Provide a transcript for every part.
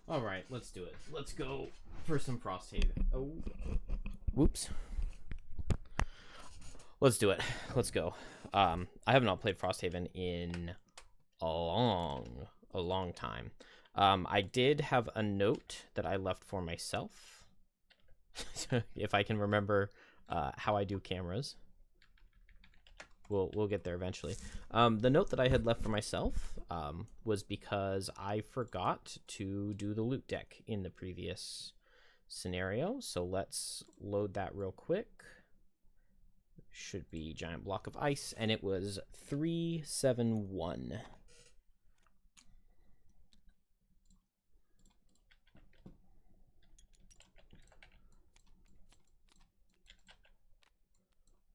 All right, let's do it. Let's go for some Frosthaven. Oh, whoops. Let's do it. Let's go. I have not played Frosthaven in a long time. I did have a note that I left for myself, if I can remember how I do cameras. We'll get there eventually. The note that I had left for myself was because I forgot to do the loot deck in the previous scenario. So let's load that real quick. Should be giant block of ice, and it was 371.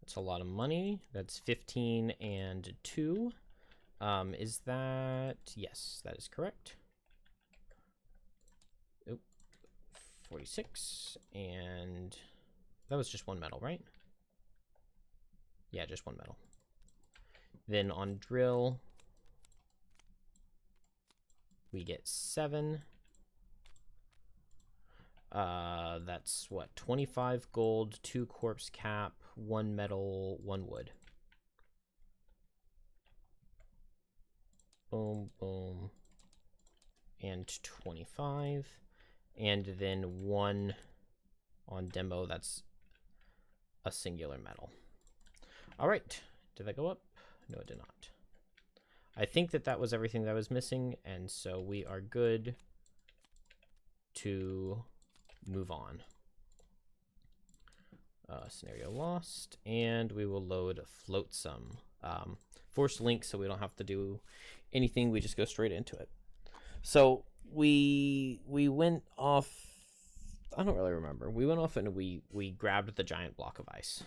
That's a lot of money. That's 15 and 2. Is that... Yes, that is correct. Oh, 46. And that was just one metal, right? Yeah, just one metal. Then on drill, we get 7. That's what, 25 gold, 2 corpse cap, 1 metal, 1 wood. Boom, boom. And 25. And then 1 on demo, that's a singular metal. All right, did that go up? No, it did not. I think that was everything that was missing, and so we are good to move on. Scenario lost, and we will load Floatsam. Forced link, so we don't have to do anything. We just go straight into it. So we went off. I don't really remember. We went off and we grabbed the giant block of ice.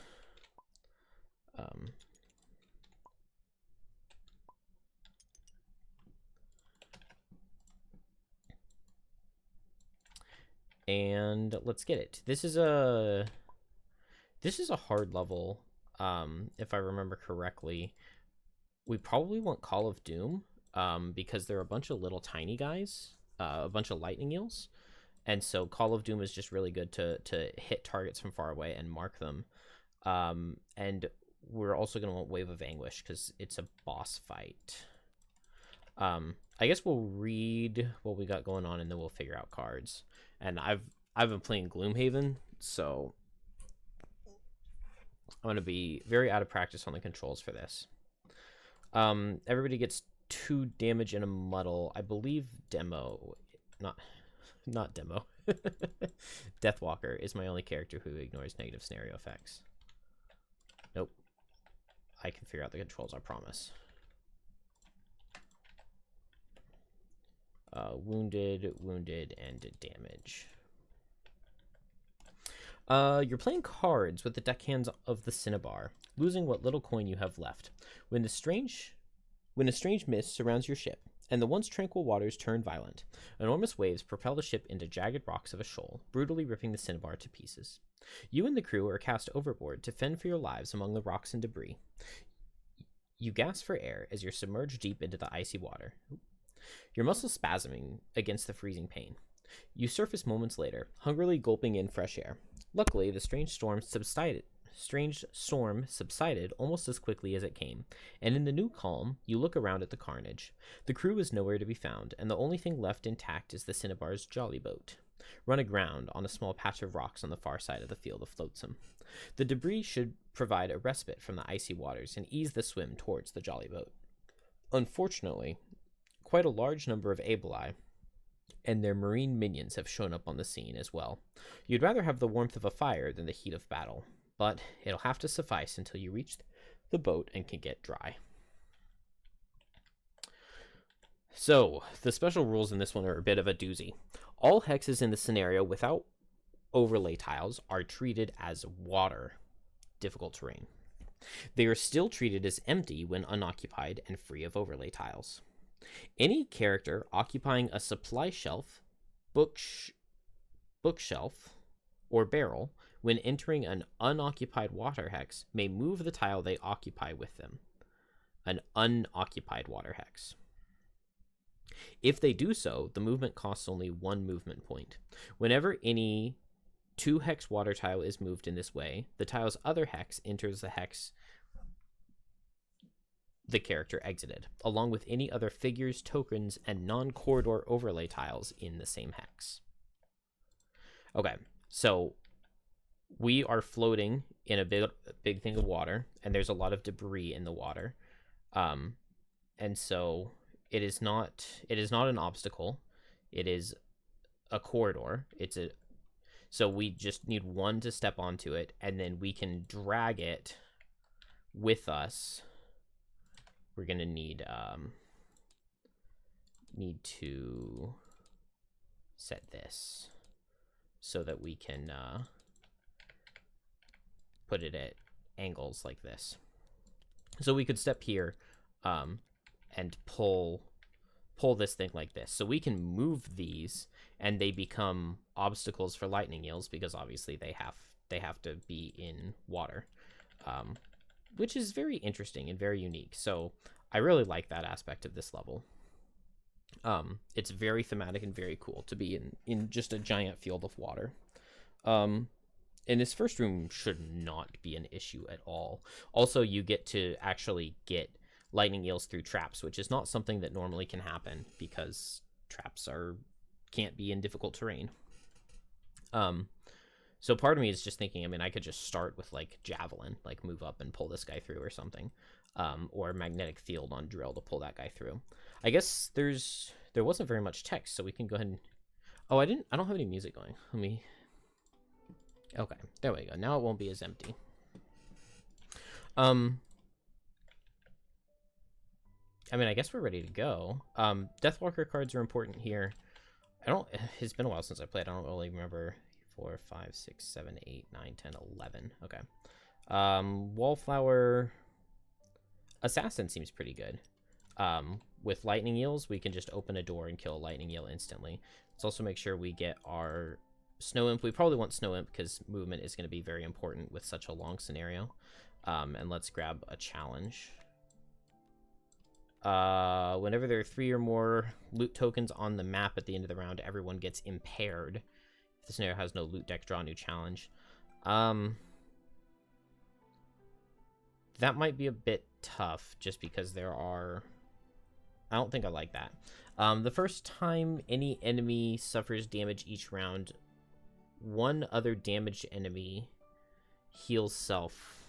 And let's get it. This is a hard level, if I remember correctly. We probably want Call of Doom, because they're a bunch of little tiny guys, a bunch of lightning eels, and so Call of Doom is just really good to hit targets from far away and mark them. And we're also going to want Wave of Anguish because it's a boss fight. I guess we'll read what we got going on and then we'll figure out cards. And I've been playing Gloomhaven, so I'm going to be very out of practice on the controls for this. Everybody gets 2 damage in a muddle. I believe Demo, not Demo. Deathwalker is my only character who ignores negative scenario effects. Nope. I can figure out the controls, I promise. Wounded, and damage. You're playing cards with the deckhands of the Cinnabar, losing what little coin you have left. When a strange mist surrounds your ship, and the once tranquil waters turn violent, enormous waves propel the ship into jagged rocks of a shoal, brutally ripping the Cinnabar to pieces. You and the crew are cast overboard to fend for your lives among the rocks and debris. You gasp for air as you're submerged deep into the icy water, your muscles spasming against the freezing pain. You surface moments later, hungrily gulping in fresh air. Luckily, the strange storm subsided almost as quickly as it came, and in the new calm, you look around at the carnage. The crew is nowhere to be found, and the only thing left intact is the Cinnabar's jolly boat, run aground on a small patch of rocks on the far side of the field of Floatsam. The debris should provide a respite from the icy waters and ease the swim towards the jolly boat. Unfortunately, quite a large number of Abelai and their marine minions have shown up on the scene as well. You'd rather have the warmth of a fire than the heat of battle, but it'll have to suffice until you reach the boat and can get dry. So, the special rules in this one are a bit of a doozy. All hexes in the scenario without overlay tiles are treated as water, difficult terrain. They are still treated as empty when unoccupied and free of overlay tiles. Any character occupying a supply shelf, bookshelf, or barrel when entering an unoccupied water hex may move the tile they occupy with them. An unoccupied water hex. If they do so, the movement costs only 1 movement point. Whenever any 2 hex water tile is moved in this way, the tile's other hex enters the hex the character exited, along with any other figures, tokens, and non-corridor overlay tiles in the same hex. Okay, so we are floating in a big thing of water, and there's a lot of debris in the water. And so it is not an obstacle. It is a corridor. So we just need one to step onto it, and then we can drag it with us. We're gonna need to set this so that we can put it at angles like this. So we could step here and pull this thing like this. So we can move these, and they become obstacles for lightning eels because obviously they have to be in water. Which is very interesting and very unique. So I really like that aspect of this level. It's very thematic and very cool to be in just a giant field of water. And this first room should not be an issue at all. Also, you get to actually get lightning eels through traps, which is not something that normally can happen because traps can't be in difficult terrain. So part of me is just thinking, I mean, I could just start with like javelin, like move up and pull this guy through or something, or magnetic field on drill to pull that guy through. I guess there wasn't very much text, so we can go ahead and, oh, I don't have any music going. Okay, there we go. Now it won't be as empty. I mean, I guess we're ready to go. Deathwalker cards are important here. It's been a while since I played. I don't really remember. 4, 5, 6, 7, 8, 9, 10, 11. Okay. Wallflower Assassin seems pretty good. With lightning eels, we can just open a door and kill a lightning eel instantly. Let's also make sure we get our snow imp. We probably want snow imp because movement is going to be very important with such a long scenario. And let's grab a challenge. Whenever there are 3 or more loot tokens on the map at the end of the round, everyone gets impaired. If the scenario has no loot deck, draw a new challenge. That might be a bit tough just because there are... I don't think I like that. The first time any enemy suffers damage each round, one other damaged enemy heals self.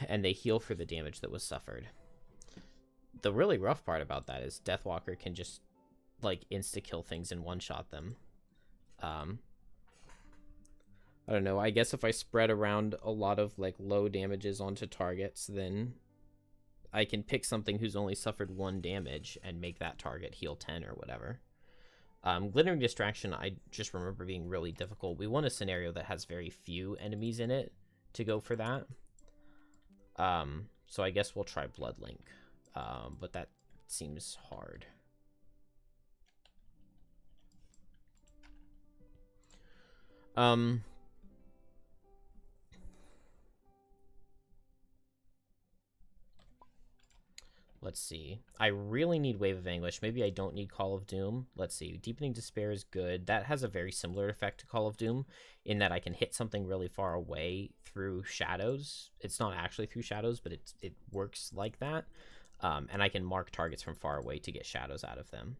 And they heal for the damage that was suffered. The really rough part about that is Deathwalker can just like insta-kill things and one-shot them. I don't know, I guess if I spread around a lot of like low damages onto targets, then I can pick something who's only suffered 1 damage and make that target heal 10 or whatever. Glittering Distraction, I just remember being really difficult. We want a scenario that has very few enemies in it to go for that. So I guess we'll try Bloodlink, but that seems hard. Let's see. I really need Wave of Anguish. Maybe I don't need Call of Doom. Let's see. Deepening Despair is good. That has a very similar effect to Call of Doom in that I can hit something really far away through shadows. It's not actually through shadows, but it works like that. And I can mark targets from far away to get shadows out of them.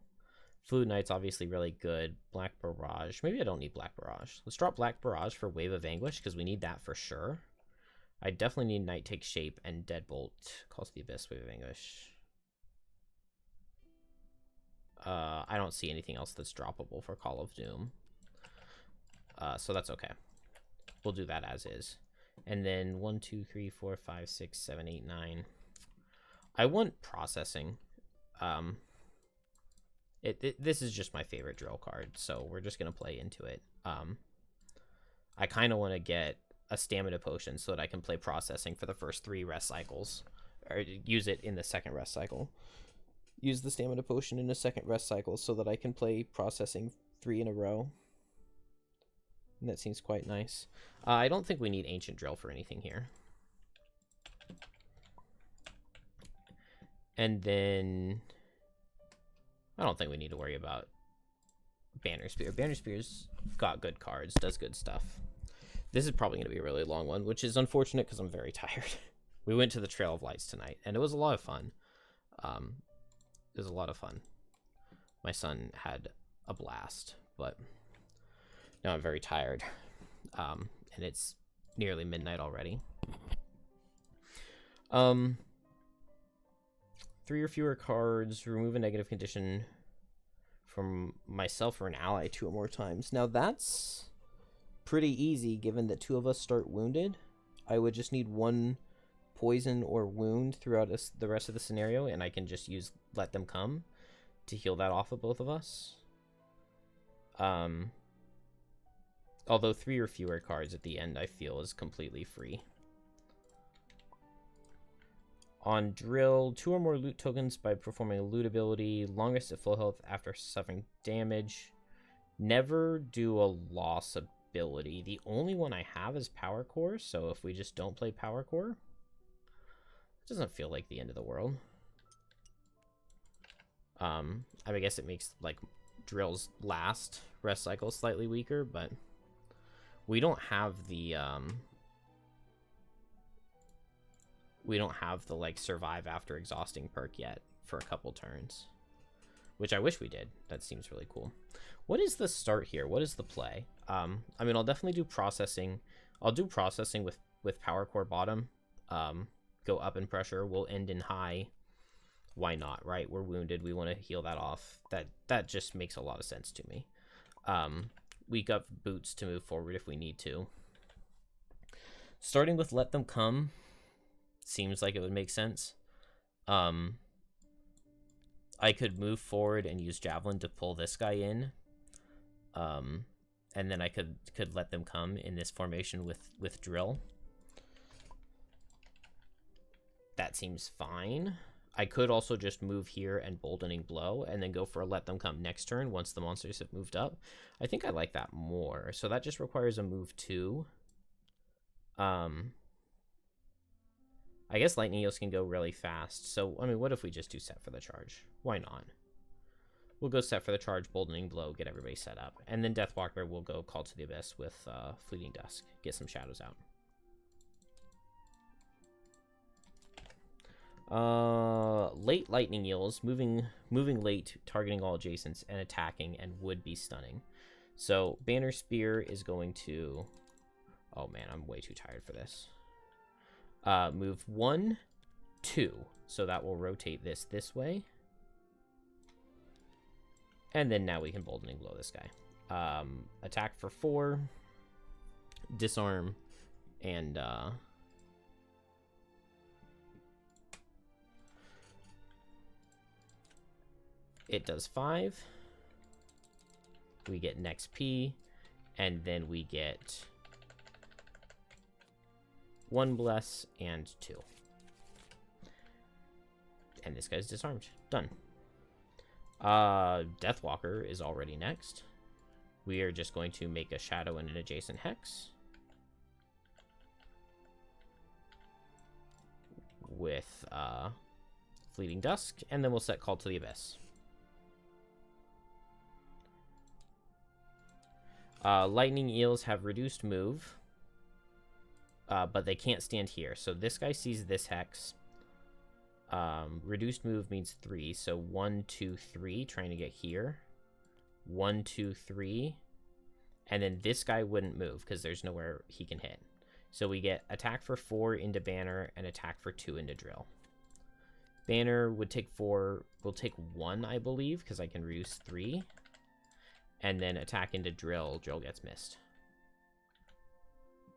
Fluid Knight's obviously really good. Black Barrage. Maybe I don't need Black Barrage. Let's drop Black Barrage for Wave of Anguish because we need that for sure. I definitely need Night Takes Shape and Deadbolt. Calls the Abyss, Wave of Anguish. I don't see anything else that's droppable for Call of Doom. So that's okay. We'll do that as is. And then 1, 2, 3, 4, 5, 6, 7, 8, 9. I want Processing. This is just my favorite drill card, so we're just going to play into it. I kind of want to get a stamina potion so that I can play Processing for the first 3 rest cycles. Or use it in the second rest cycle. Use the stamina potion in a second rest cycle so that I can play Processing 3 in a row. And that seems quite nice. I don't think we need Ancient Drill for anything here. And then I don't think we need to worry about Banner Spear. Banner Spear's got good cards, does good stuff. This is probably going to be a really long one, which is unfortunate because I'm very tired. We went to the Trail of Lights tonight, and it was a lot of fun. It was a lot of fun. My son had a blast, but now I'm very tired. And it's nearly midnight already. 3 or fewer cards, remove a negative condition from myself or an ally 2 or more times. Now that's pretty easy given that 2 of us start wounded. I would just need 1 poison or wound throughout the rest of the scenario, and I can just use Let Them Come to heal that off of both of us. Although 3 or fewer cards at the end I feel is completely free. On Drill, 2 or more loot tokens by performing a loot ability. Long rest at full health after suffering damage. Never do a loss ability. The only one I have is Power Core, so if we just don't play Power Core, it doesn't feel like the end of the world. I guess it makes, like, Drill's last rest cycle slightly weaker, but we don't have the, like, survive after exhausting perk yet for a couple turns, which I wish we did. That seems really cool. What is the start here? What is the play? I'll definitely do processing. I'll do processing with Power Core bottom. Go up in pressure. We'll end in high. Why not, right? We're wounded. We want to heal that off. That just makes a lot of sense to me. We got boots to move forward if we need to. Starting with Let Them Come seems like it would make sense. I could move forward and use Javelin to pull this guy in. And then I could Let Them Come in this formation with Drill. That seems fine. I could also just move here and Boldening Blow and then go for a Let Them Come next turn once the monsters have moved up. I think I like that more. So that just requires a move 2. I guess Lightning Eels can go really fast. So, what if we just do set for the charge? Why not? We'll go set for the charge, Boldening Blow, get everybody set up. And then Deathwalker will go Call to the Abyss with Fleeting Dusk, get some shadows out. Late Lightning Eels, moving late, targeting all adjacents, and attacking, and would be stunning. So Banner Spear is going to... Oh man, I'm way too tired for this. Move 1, 2. So that will rotate this way. And then now we can Boldening Blow this guy. Attack for 4. Disarm. And... it does 5. We get an XP, and then we get 1 bless and 2. And this guy's disarmed. Done. Deathwalker is already next. We are just going to make a shadow and an adjacent hex with Fleeting Dusk, and then we'll set Call to the Abyss. Lightning Eels have reduced move, but they can't stand here. So this guy sees this hex. Reduced move means 3, so 1, 2, 3, trying to get here. 1, 2, 3, and then this guy wouldn't move because there's nowhere he can hit. So we get attack for 4 into Banner and attack for 2 into Drill. Banner would take 4, will take 1, I believe, because I can reduce 3. And then attack into Drill. Drill gets missed.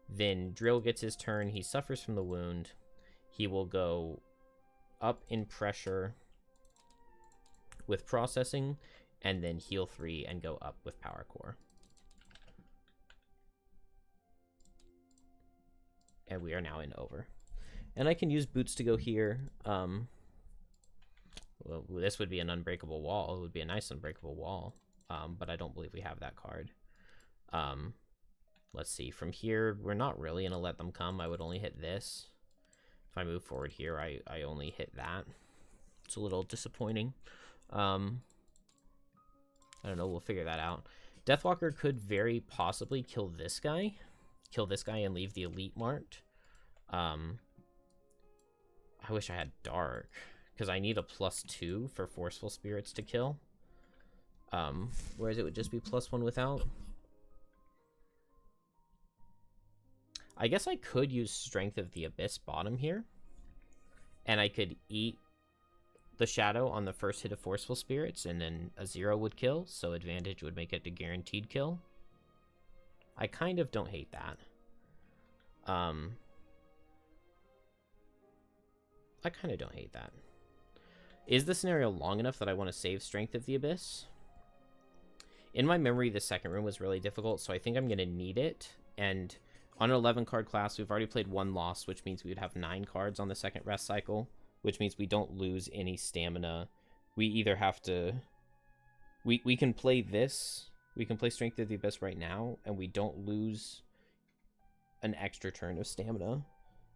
Then Drill gets his turn. He suffers from the wound. He will go up in pressure with processing, and then heal 3 and go up with Power Core. And we are now in over. And I can use boots to go here. Well, this would be an unbreakable wall. It would be a nice unbreakable wall. But I don't believe we have that card. Let's see. From here, we're not really going to Let Them Come. I would only hit this. If I move forward here, I only hit that. It's a little disappointing. I don't know. We'll figure that out. Deathwalker could very possibly kill this guy. Kill this guy and leave the elite marked. I wish I had Dark, because I need a +2 for Forceful Spirits to kill. Whereas it would just be +1 without. I guess I could use Strength of the Abyss bottom here. And I could eat the Shadow on the first hit of Forceful Spirits, and then a 0 would kill, so Advantage would make it a guaranteed kill. I kind of don't hate that. I kind of don't hate that. Is the scenario long enough that I want to save Strength of the Abyss? In my memory, the second room was really difficult, so I think I'm going to need it. And on an 11-card class, we've already played 1 loss, which means we would have 9 cards on the second rest cycle, which means we don't lose any stamina. We either have to... We can play this. We can play Strength of the Abyss right now, and we don't lose an extra turn of stamina.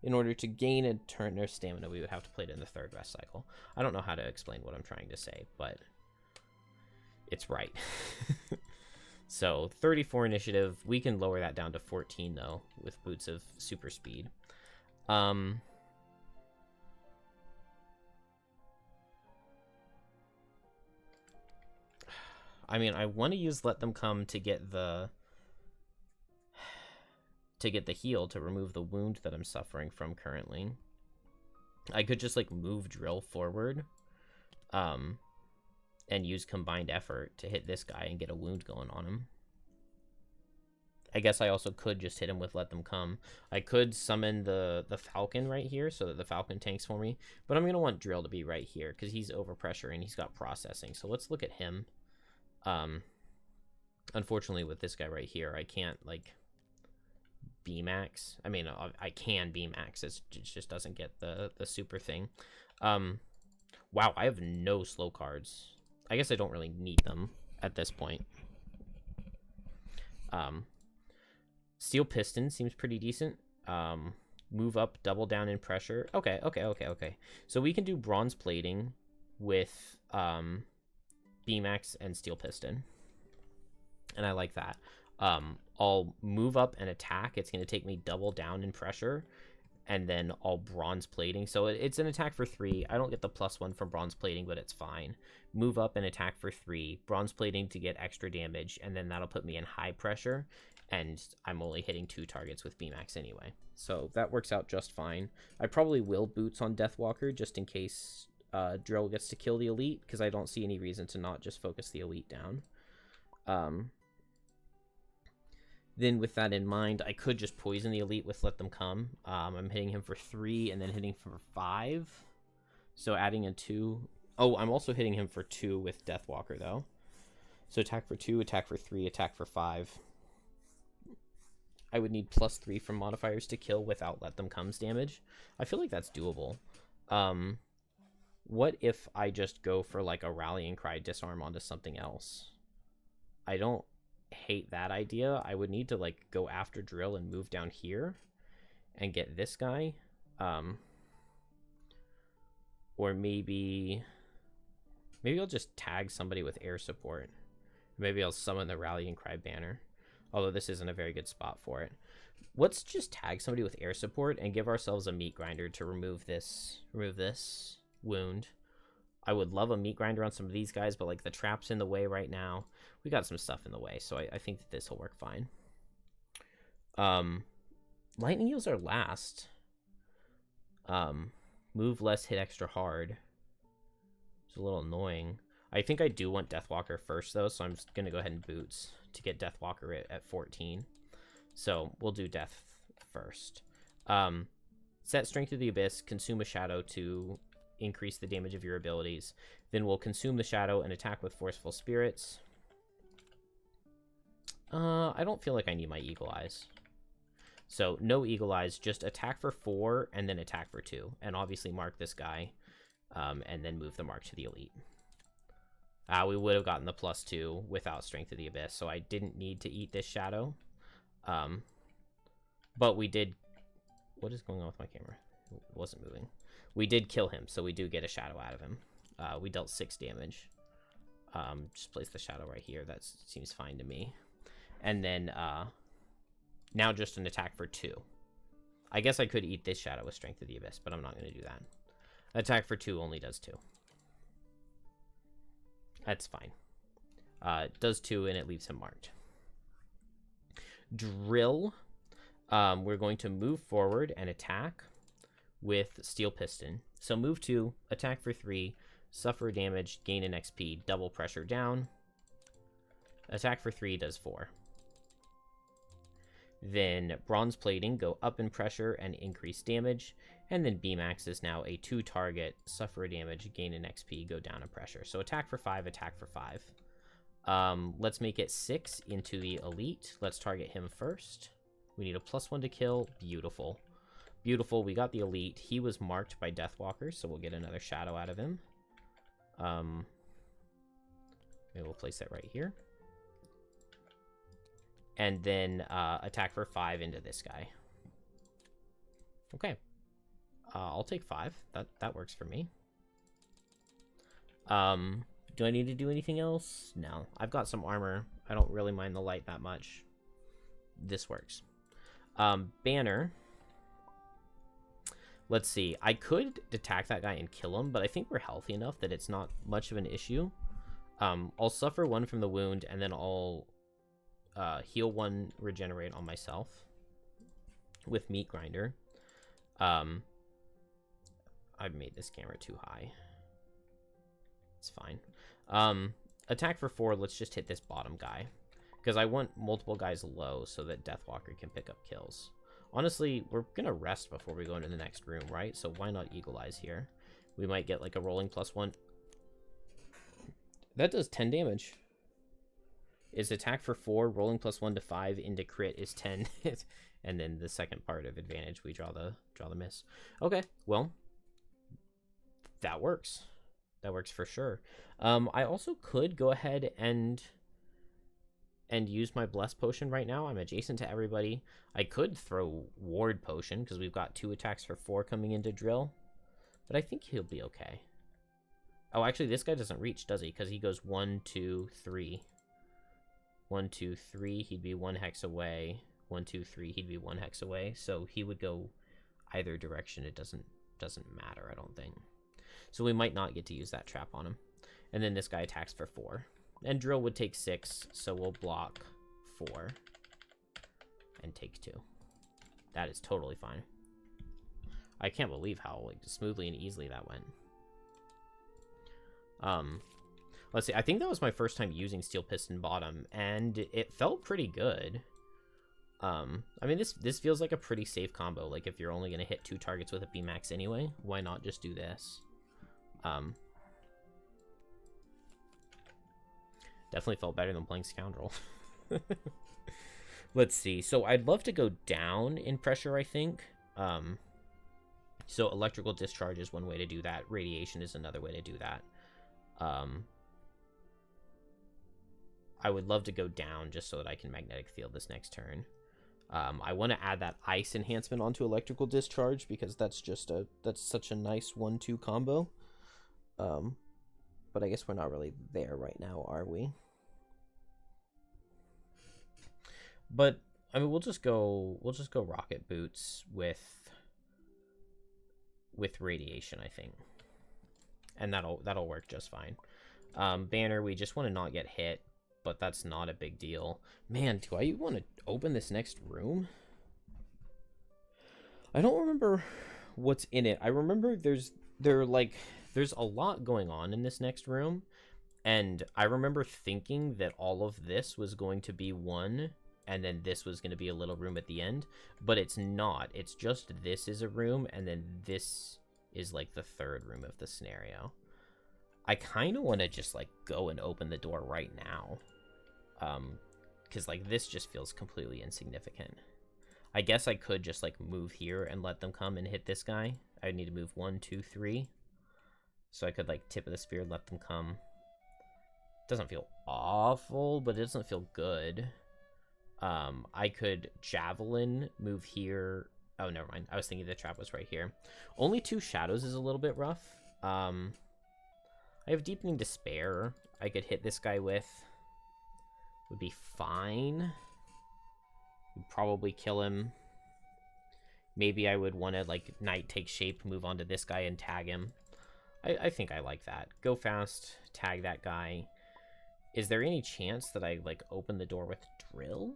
In order to gain a turn of stamina, we would have to play it in the third rest cycle. I don't know how to explain what I'm trying to say, but it's right. So 34 initiative. We can lower that down to 14 though with Boots of Super Speed. I mean, I want to use Let Them Come to get the heal to remove the wound that I'm suffering from currently. I could just like move Drill forward and use Combined Effort to hit this guy and get a wound going on him. I guess I also could just hit him with Let Them Come. I could summon the Falcon right here so that the Falcon tanks for me, but I'm going to want Drill to be right here because he's overpressure and he's got processing. So let's look at him. Unfortunately with this guy right here, I can't like B-max. I mean, I can B-max. It just doesn't get the super thing. Wow, I have no slow cards. I guess I don't really need them at this point. Steel Piston seems pretty decent. Move up, double down in pressure. Okay. So we can do Bronze Plating with B-max and Steel Piston. And I like that. I'll move up and attack. It's going to take me double down in pressure. And then I'll Bronze Plating. So it's an attack for 3. I don't get the +1 from Bronze Plating, but it's fine. Move up and attack for 3. Bronze Plating to get extra damage. And then that'll put me in high pressure. And I'm only hitting 2 targets with B-max anyway. So that works out just fine. I probably will Boots on Deathwalker just in case Drill gets to kill the Elite. Because I don't see any reason to not just focus the Elite down. Then with that in mind, I could just poison the Elite with Let Them Come. I'm hitting him for 3 and then hitting for 5. So adding a 2. Oh, I'm also hitting him for 2 with Deathwalker, though. So attack for 2, attack for 3, attack for 5. I would need +3 from modifiers to kill without Let Them Come's damage. I feel like that's doable. What if I just go for like a Rallying Cry disarm onto something else? I don't hate that idea. I would need to like go after Drill and move down here and get this guy. Or maybe I'll just tag somebody with air support. Maybe I'll summon the Rallying Cry banner. Although this isn't a very good spot for it. Let's just tag somebody with air support and give ourselves a meat grinder to remove this wound. I would love a meat grinder on some of these guys, but like the trap's in the way right now. We got some stuff in the way, so I think that this will work fine. Lightning Eels are last. Move less, hit extra hard. It's a little annoying. I think I do want Deathwalker first, though, so I'm just going to go ahead and Boots to get Deathwalker at 14. So we'll do Death first. Set Strength of the Abyss, consume a Shadow to increase the damage of your abilities. Then we'll consume the Shadow and attack with Forceful Spirits. I don't feel like I need my Eagle Eyes. So no Eagle Eyes, just attack for 4 and then attack for 2. And obviously mark this guy and then move the mark to the Elite. We would have gotten the +2 without Strength of the Abyss, so I didn't need to eat this Shadow. But we did... What is going on with my camera? It wasn't moving. We did kill him, so we do get a Shadow out of him. We dealt 6 damage. Just place the shadow right here. That seems fine to me. And then now just an attack for 2. I guess I could eat this shadow with Strength of the Abyss, but I'm not going to do that. Attack for 2 only does 2. That's fine. It does 2 and it leaves him marked. Drill. We're going to move forward and attack with Steel Piston. So move 2, attack for 3, suffer damage, gain an XP, double pressure down. Attack for 3 does 4. Then Bronze Plating, go up in pressure and increase damage. And then B-Max is now a 2-target, suffer damage, gain an XP, go down in pressure. So attack for 5, attack for 5. Let's make it 6 into the Elite. Let's target him first. We need a +1 to kill. Beautiful. Beautiful. We got the Elite. He was marked by Deathwalkers, so we'll get another shadow out of him. Maybe we'll place it right here. And then attack for 5 into this guy. Okay. I'll take 5. That works for me. Do I need to do anything else? No. I've got some armor. I don't really mind the light that much. This works. Banner. Let's see. I could attack that guy and kill him, but I think we're healthy enough that it's not much of an issue. I'll suffer 1 from the wound, and then I'll heal 1 regenerate on myself with Meat Grinder. I've made this camera too high. It's fine. Attack for 4. Let's just hit this bottom guy, because I want multiple guys low so that Deathwalker can pick up kills. Honestly, we're gonna rest before we go into the next room, right? So why not Eagle Eyes here? We might get like a rolling +1. That does 10 damage. Is attack for 4, rolling +1 to 5 into crit is 10. And then the second part of advantage, we draw the miss. Okay, well, that works. That works for sure. I also could go ahead and use my Bless Potion right now. I'm adjacent to everybody. I could throw Ward Potion, because we've got 2 attacks for 4 coming into Drill. But I think he'll be okay. Oh, actually, this guy doesn't reach, does he? Because he goes 1, 2, 3. 1, 2, 3, he'd be 1 hex away. 1, 2, 3, he'd be 1 hex away. So he would go either direction. It doesn't matter, I don't think. So we might not get to use that trap on him. And then this guy attacks for 4. And Drill would take 6, so we'll block 4 and take 2. That is totally fine. I can't believe how like smoothly and easily that went. Let's see. I think that was my first time using Steel Piston Bottom, and it felt pretty good. I mean, this feels like a pretty safe combo. Like, if you're only going to hit 2 targets with a B-Max anyway, why not just do this? Definitely felt better than playing Scoundrel. Let's see. So I'd love to go down in pressure, I think. So electrical discharge is one way to do that. Radiation is another way to do that. I would love to go down just so that I can magnetic field this next turn. I want to add that ice enhancement onto electrical discharge, because that's such a nice 1-2 combo. But I guess we're not really there right now, are we? But I mean, we'll just go rocket boots with radiation, I think, and that'll work just fine. Banner, we just want to not get hit, but that's not a big deal. Man, do I want to open this next room? I don't remember what's in it. I remember there's a lot going on in this next room, and I remember thinking that all of this was going to be one, and then this was going to be a little room at the end, but it's not. It's just this is a room, and then this is like the third room of the scenario. I kind of want to just like go and open the door right now, because like this just feels completely insignificant. I guess I could just like move here and let them come and hit this guy. I need to move 1, 2, 3. So I could like tip of the spear, let them come. Doesn't feel awful, but it doesn't feel good. I could javelin, move here. Oh, never mind. I was thinking the trap was right here. Only 2 shadows is a little bit rough. I have Deepening Despair I could hit this guy with. Would be fine. Would probably kill him. Maybe I would want to, like, Night Take Shape, move on to this guy and tag him. I think I like that. Go fast, tag that guy. Is there any chance that I, like, open the door with Drill?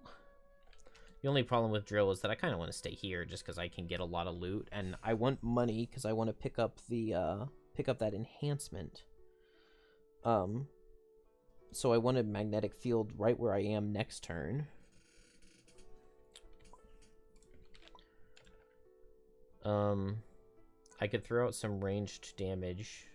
The only problem with Drill is that I kind of want to stay here just because I can get a lot of loot. And I want money because I want to pick up the, pick up that enhancement. So I wanted Magnetic Field right where I am next turn. I could throw out some ranged damage.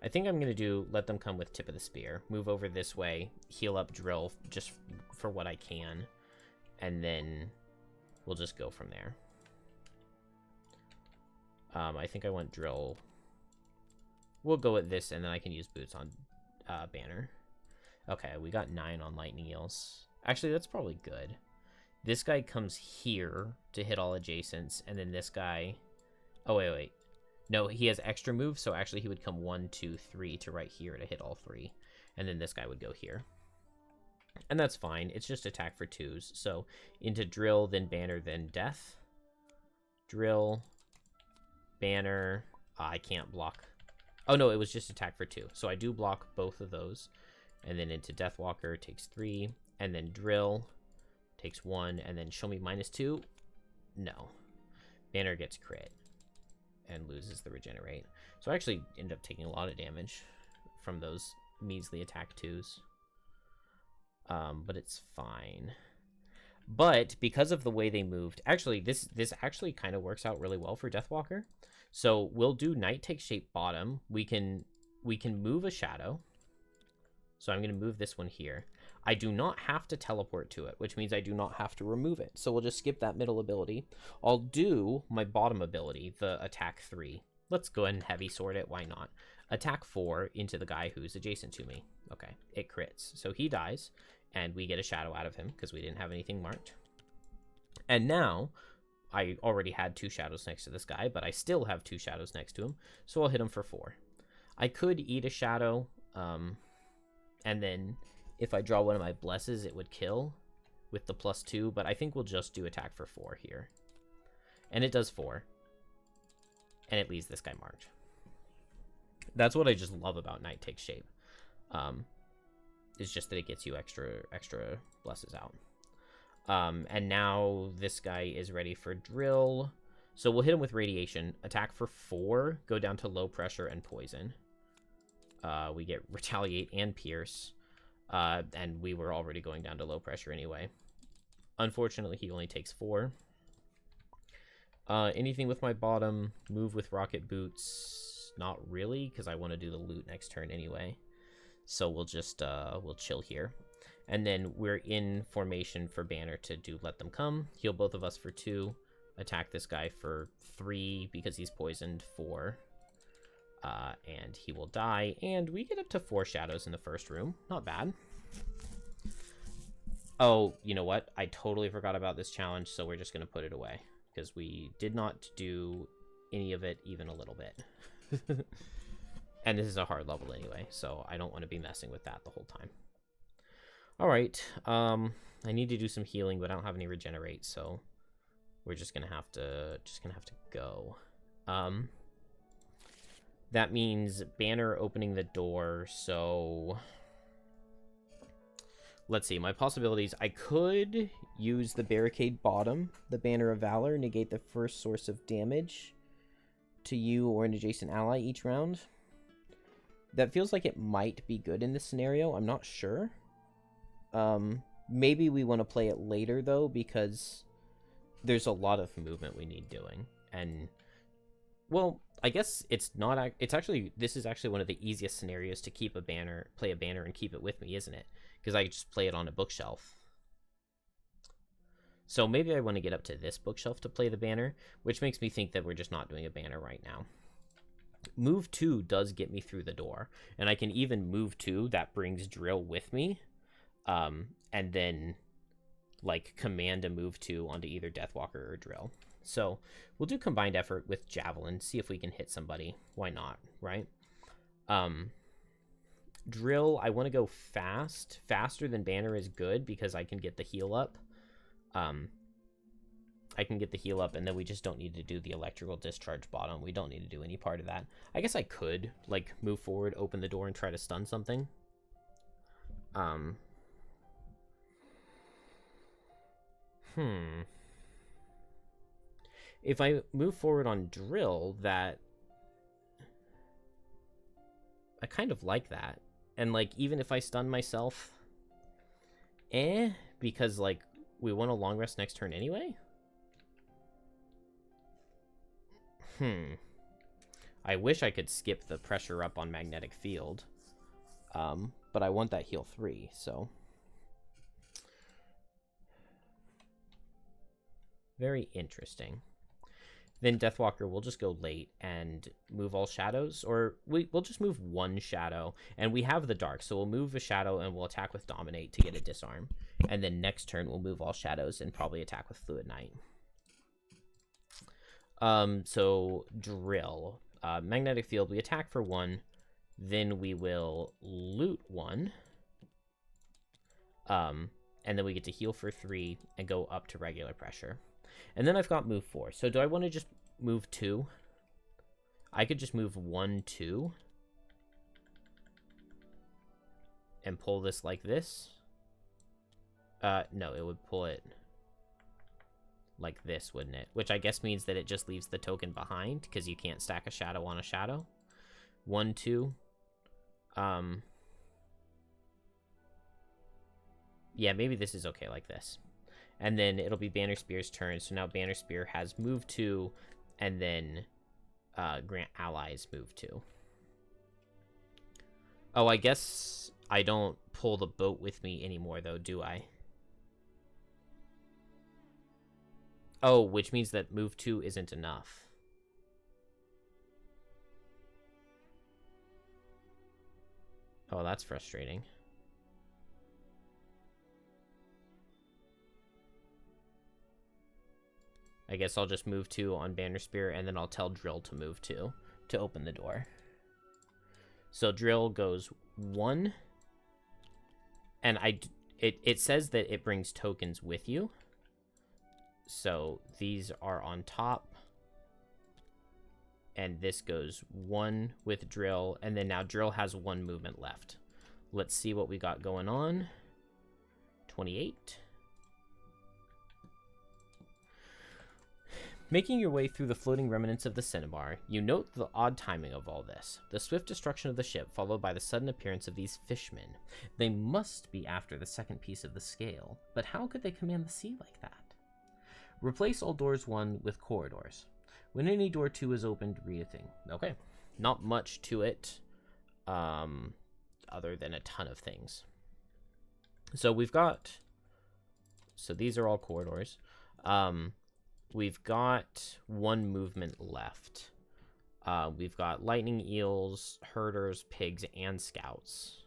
I think I'm going to let them come with Tip of the Spear. Move over this way, heal up Drill just for what I can. And then we'll just go from there. I think I want Drill. We'll go with this, and then I can use Boots on Banner. Okay, we got 9 on Lightning Eels. Actually, that's probably good. This guy comes here to hit all adjacents, and then this guy... Oh, wait. No, he has extra moves, so actually he would come 1, 2, 3 to right here to hit all 3. And then this guy would go here. And that's fine. It's just attack for 2s. So into Drill, then Banner, then Death. Drill, Banner. I can't block. Oh, no, it was just attack for 2. So I do block both of those. And then into Deathwalker, takes 3. And then Drill, takes 1. And then show me -2. No. Banner gets crit and loses the regenerate. So I actually end up taking a lot of damage from those measly attack 2s. But it's fine. But because of the way they moved, actually, this actually kind of works out really well for Deathwalker. So we'll do Night Take Shape bottom. We can move a shadow. So I'm going to move this one here. I do not have to teleport to it, which means I do not have to remove it. So we'll just skip that middle ability. I'll do my bottom ability, the attack 3. Let's go ahead and heavy sword it. Why not? Attack 4 into the guy who's adjacent to me. Okay, it crits. So he dies, and we get a shadow out of him because we didn't have anything marked. And now, I already had 2 shadows next to this guy, but I still have 2 shadows next to him. So I'll hit him for 4. I could eat a shadow, and then if I draw one of my blesses, it would kill with the +2, but I think we'll just do attack for 4 here. And it does 4. And it leaves this guy marked. That's what I just love about Night Take Shape. It's just that it gets you extra blesses out. And now this guy is ready for Drill. So we'll hit him with Radiation. Attack for 4, go down to low pressure and poison. We get Retaliate and Pierce. And we were already going down to low pressure anyway. Unfortunately, he only takes 4. Anything with my bottom, move with Rocket Boots. Not really, because I want to do the loot next turn anyway. So we'll just, we'll chill here. And then we're in formation for Banner to do Let Them Come. Heal both of us for 2. Attack this guy for 3 because he's poisoned 4. And he will die. And we get up to 4 shadows in the first room. Not bad. Oh, you know what? I totally forgot about this challenge, so we're just going to put it away. Because we did not do any of it even a little bit. And this is a hard level anyway, so I don't want to be messing with that the whole time. Alright, I need to do some healing, but I don't have any regenerate, so we're just gonna have to go. That means Banner opening the door, so let's see, my possibilities. I could use the Barricade bottom, the Banner of Valor, negate the first source of damage to you or an adjacent ally each round. That feels like it might be good in this scenario. I'm not sure. Maybe we want to play it later, though, because there's a lot of movement we need doing. And, well, I guess it's not... It's actually... This is actually one of the easiest scenarios to keep a banner, play a banner and keep it with me, isn't it? Because I just play it on a bookshelf. So maybe I want to get up to this bookshelf to play the banner, which makes me think that we're just not doing a banner right now. Move 2 does get me through the door, and I can even move 2 that brings Drill with me, and then like command a move 2 onto either Deathwalker or Drill. So we'll do combined effort with javelin, see if we can hit somebody. Why not, right? Drill, I want to go fast. Faster than banner is good because I can get the heal up. I can get the heal up, and then we just don't need to do the electrical discharge bottom. We don't need to do any part of that. I guess I could, like, move forward, open the door, and try to stun something. If I move forward on drill, that... I kind of like that. And, like, even if I stun myself... because, like, we want a long rest next turn anyway? I wish I could skip the pressure up on magnetic field. But I want that heal 3, so... Very interesting. Then Deathwalker will just go late and move all shadows, or we'll just move one shadow, and we have the dark, so we'll move a shadow and we'll attack with Dominate to get a disarm. And then next turn we'll move all shadows and probably attack with Fluid Knight. So drill. Magnetic field, we attack for 1, then we will loot 1. And then we get to heal for 3 and go up to regular pressure. And then I've got move 4. So do I want to just move 2? I could just move 1, 2. And pull this like this. No, it would pull it like this, wouldn't it? Which I guess means that it just leaves the token behind, because you can't stack a shadow on a shadow. 1, 2. Yeah, maybe this is okay like this. And then it'll be Banner Spear's turn. So now Banner Spear has move 2, and then grant allies move 2. Oh, I guess I don't pull the boat with me anymore, though, do I? Oh, which means that move 2 isn't enough. Oh, that's frustrating. I guess I'll just move 2 on Banner Spear, and then I'll tell Drill to move 2 to open the door. So Drill goes 1, and it says that it brings tokens with you. So these are on top, and this goes 1 with Drill, and then now Drill has 1 movement left. Let's see what we got going on. 28. Making your way through the floating remnants of the cinnabar, you note the odd timing of all this. The swift destruction of the ship, followed by the sudden appearance of these fishmen. They must be after the second piece of the scale, but how could they command the sea like that? Replace all doors 1 with corridors. When any door 2 is opened, read a thing. Okay, not much to it, other than a ton of things. So we've got, so these are all corridors. We've got 1 movement left. We've got lightning eels, herders, pigs, and scouts.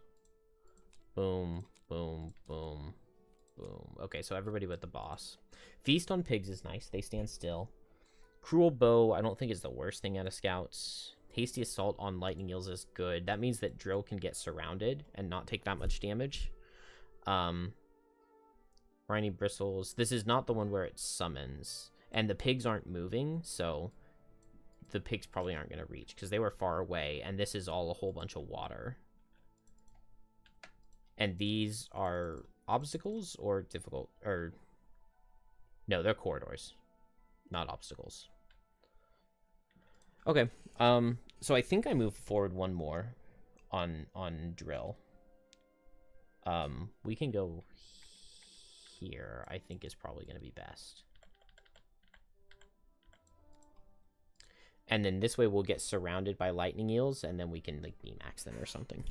Boom, boom, boom, boom. Okay, so everybody but the boss. Feast on pigs is nice. They stand still. Cruel bow, I don't think is the worst thing out of scouts. Hasty assault on lightning eels is good. That means that Drill can get surrounded and not take that much damage. Briny bristles. This is not the one where it summons. And the pigs aren't moving, so the pigs probably aren't going to reach because they were far away, and this is all a whole bunch of water. And these are obstacles or difficult, or no, they're corridors, not obstacles. Okay, so I think I move forward 1 more on Drill. We can go here, I think is probably going to be best. And then this way we'll get surrounded by lightning eels, and then we can, like, beam axe them or something.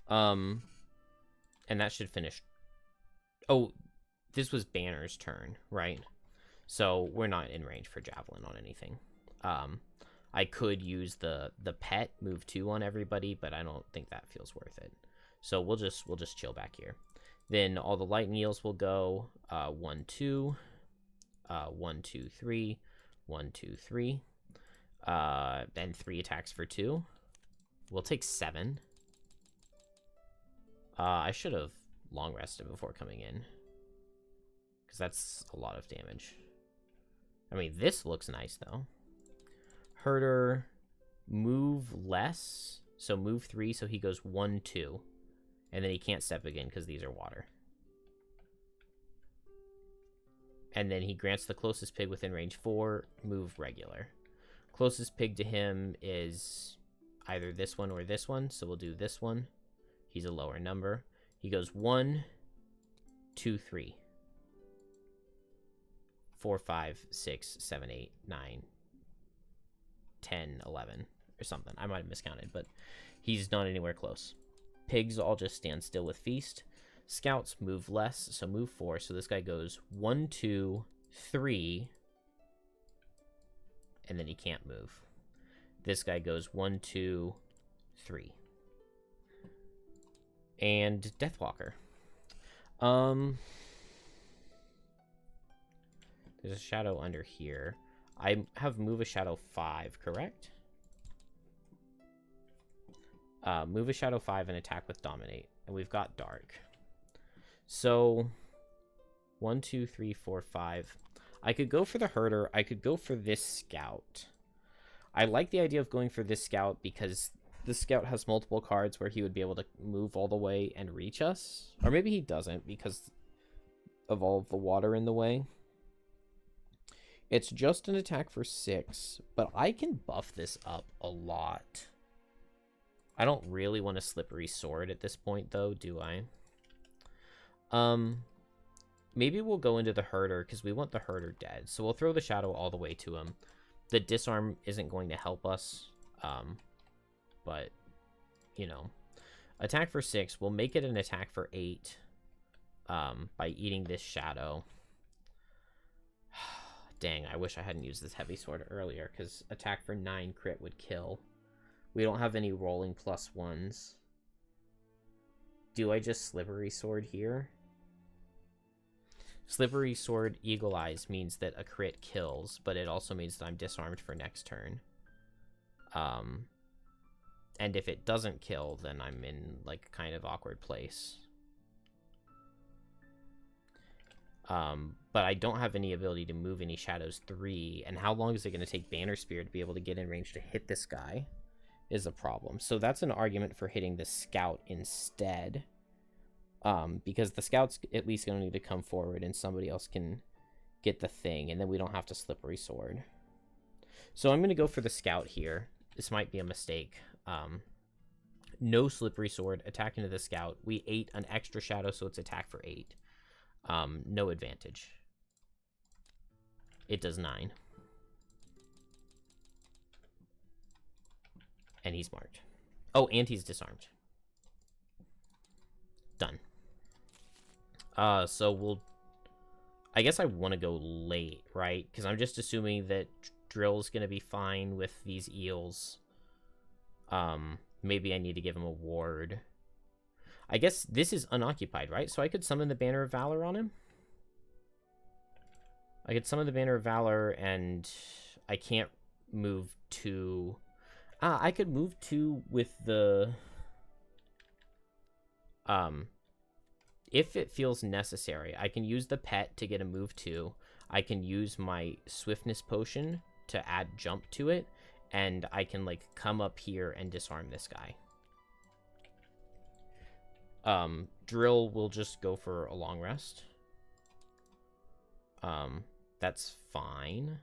And that should finish. Oh, this was Banner's turn, right? So we're not in range for Javelin on anything. I could use the pet, move 2 on everybody, but I don't think that feels worth it. So we'll just chill back here. Then all the lightning eels will go 1, 2. 1, 2, 3, 1, 2, 3. And 3 attacks for 2. We'll take 7. I should have long rested before coming in, because that's a lot of damage. I mean, this looks nice, though. Herder, move less. So move 3, so he goes 1, 2. And then he can't step again because these are water. And then he grants the closest pig within range 4, move regular. Closest pig to him is either this one or this one, so we'll do this one. He's a lower number. He goes 1, 2, 3. 4, 5, 6, 7, 8, 9, 10, 11, or something. I might have miscounted, but he's not anywhere close. Pigs all just stand still with feast. Scouts move less, so move 4. So this guy goes 1, 2, 3, and then he can't move. This guy goes 1, 2, 3. And Deathwalker. There's a shadow under here. I have move a shadow 5, correct? Move a shadow 5 and attack with dominate. And we've got dark. So 1, 2, 3, 4, 5. I could go for the herder. I could go for this scout. I like the idea of going for this scout because the scout has multiple cards where he would be able to move all the way and reach us. Or maybe he doesn't because of all of the water in the way. It's just an attack for 6, but I can buff this up a lot. I don't really want a slippery sword at this point, though, do I? Maybe we'll go into the herder because we want the herder dead. So we'll throw the shadow all the way to him. The disarm isn't going to help us, but, you know. Attack for 6. We'll make it an attack for 8 by eating this shadow. Dang, I wish I hadn't used this heavy sword earlier, because attack for 9 crit would kill. We don't have any rolling +1s. Do I just slippery sword here? Slippery sword eagle eyes means that a crit kills, but it also means that I'm disarmed for next turn. And if it doesn't kill, then I'm in like a kind of awkward place. But I don't have any ability to move any shadows 3, and how long is it going to take Banner Spear to be able to get in range to hit this guy is a problem. So that's an argument for hitting the scout instead, because the scout's at least going to need to come forward and somebody else can get the thing, and then we don't have to slippery sword. So I'm going to go for the scout here. This might be a mistake. No slippery sword, attack into the scout. We ate an extra shadow, so it's attack for 8. No advantage. It does 9. And he's marked. Oh, and he's disarmed. Done. So we'll... I guess I want to go late, right? Because I'm just assuming that Drill's going to be fine with these eels. Maybe I need to give him a ward. I guess this is unoccupied, right? So I could summon the Banner of Valor on him? I could summon the Banner of Valor, and I can't move 2. I could move 2 with the... if it feels necessary, I can use the pet to get a move 2. I can use my Swiftness Potion to add jump to it, and I can, like, come up here and disarm this guy. Drill will just go for a long rest. That's fine.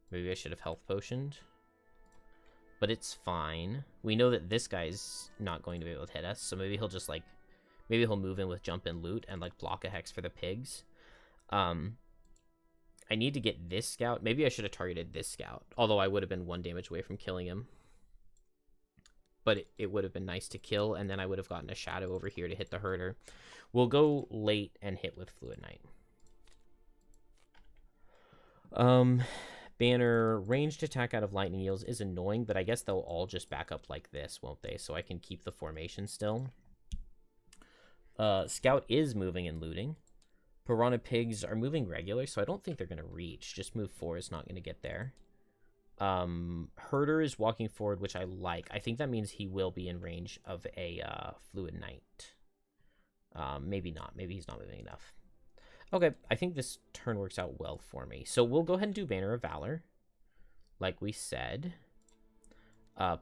Maybe I should have health potioned. But it's fine. We know that this guy's not going to be able to hit us, so maybe he'll just, like... Maybe he'll move in with jump and loot and, like, block a hex for the pigs. I need to get this scout. Maybe I should have targeted this scout. Although I would have been 1 damage away from killing him. But it would have been nice to kill, and then I would have gotten a shadow over here to hit the herder. We'll go late and hit with Fluid Knight. Banner, ranged attack out of lightning eels is annoying, but I guess they'll all just back up like this, won't they? So I can keep the formation still. Scout is moving and looting. Piranha Pigs are moving regular, so I don't think they're going to reach. Just move 4 is not going to get there. Herder is walking forward, which I like. I think that means he will be in range of a Fluid Knight. Maybe not. Maybe he's not moving enough. Okay, I think this turn works out well for me. So we'll go ahead and do Banner of Valor, like we said.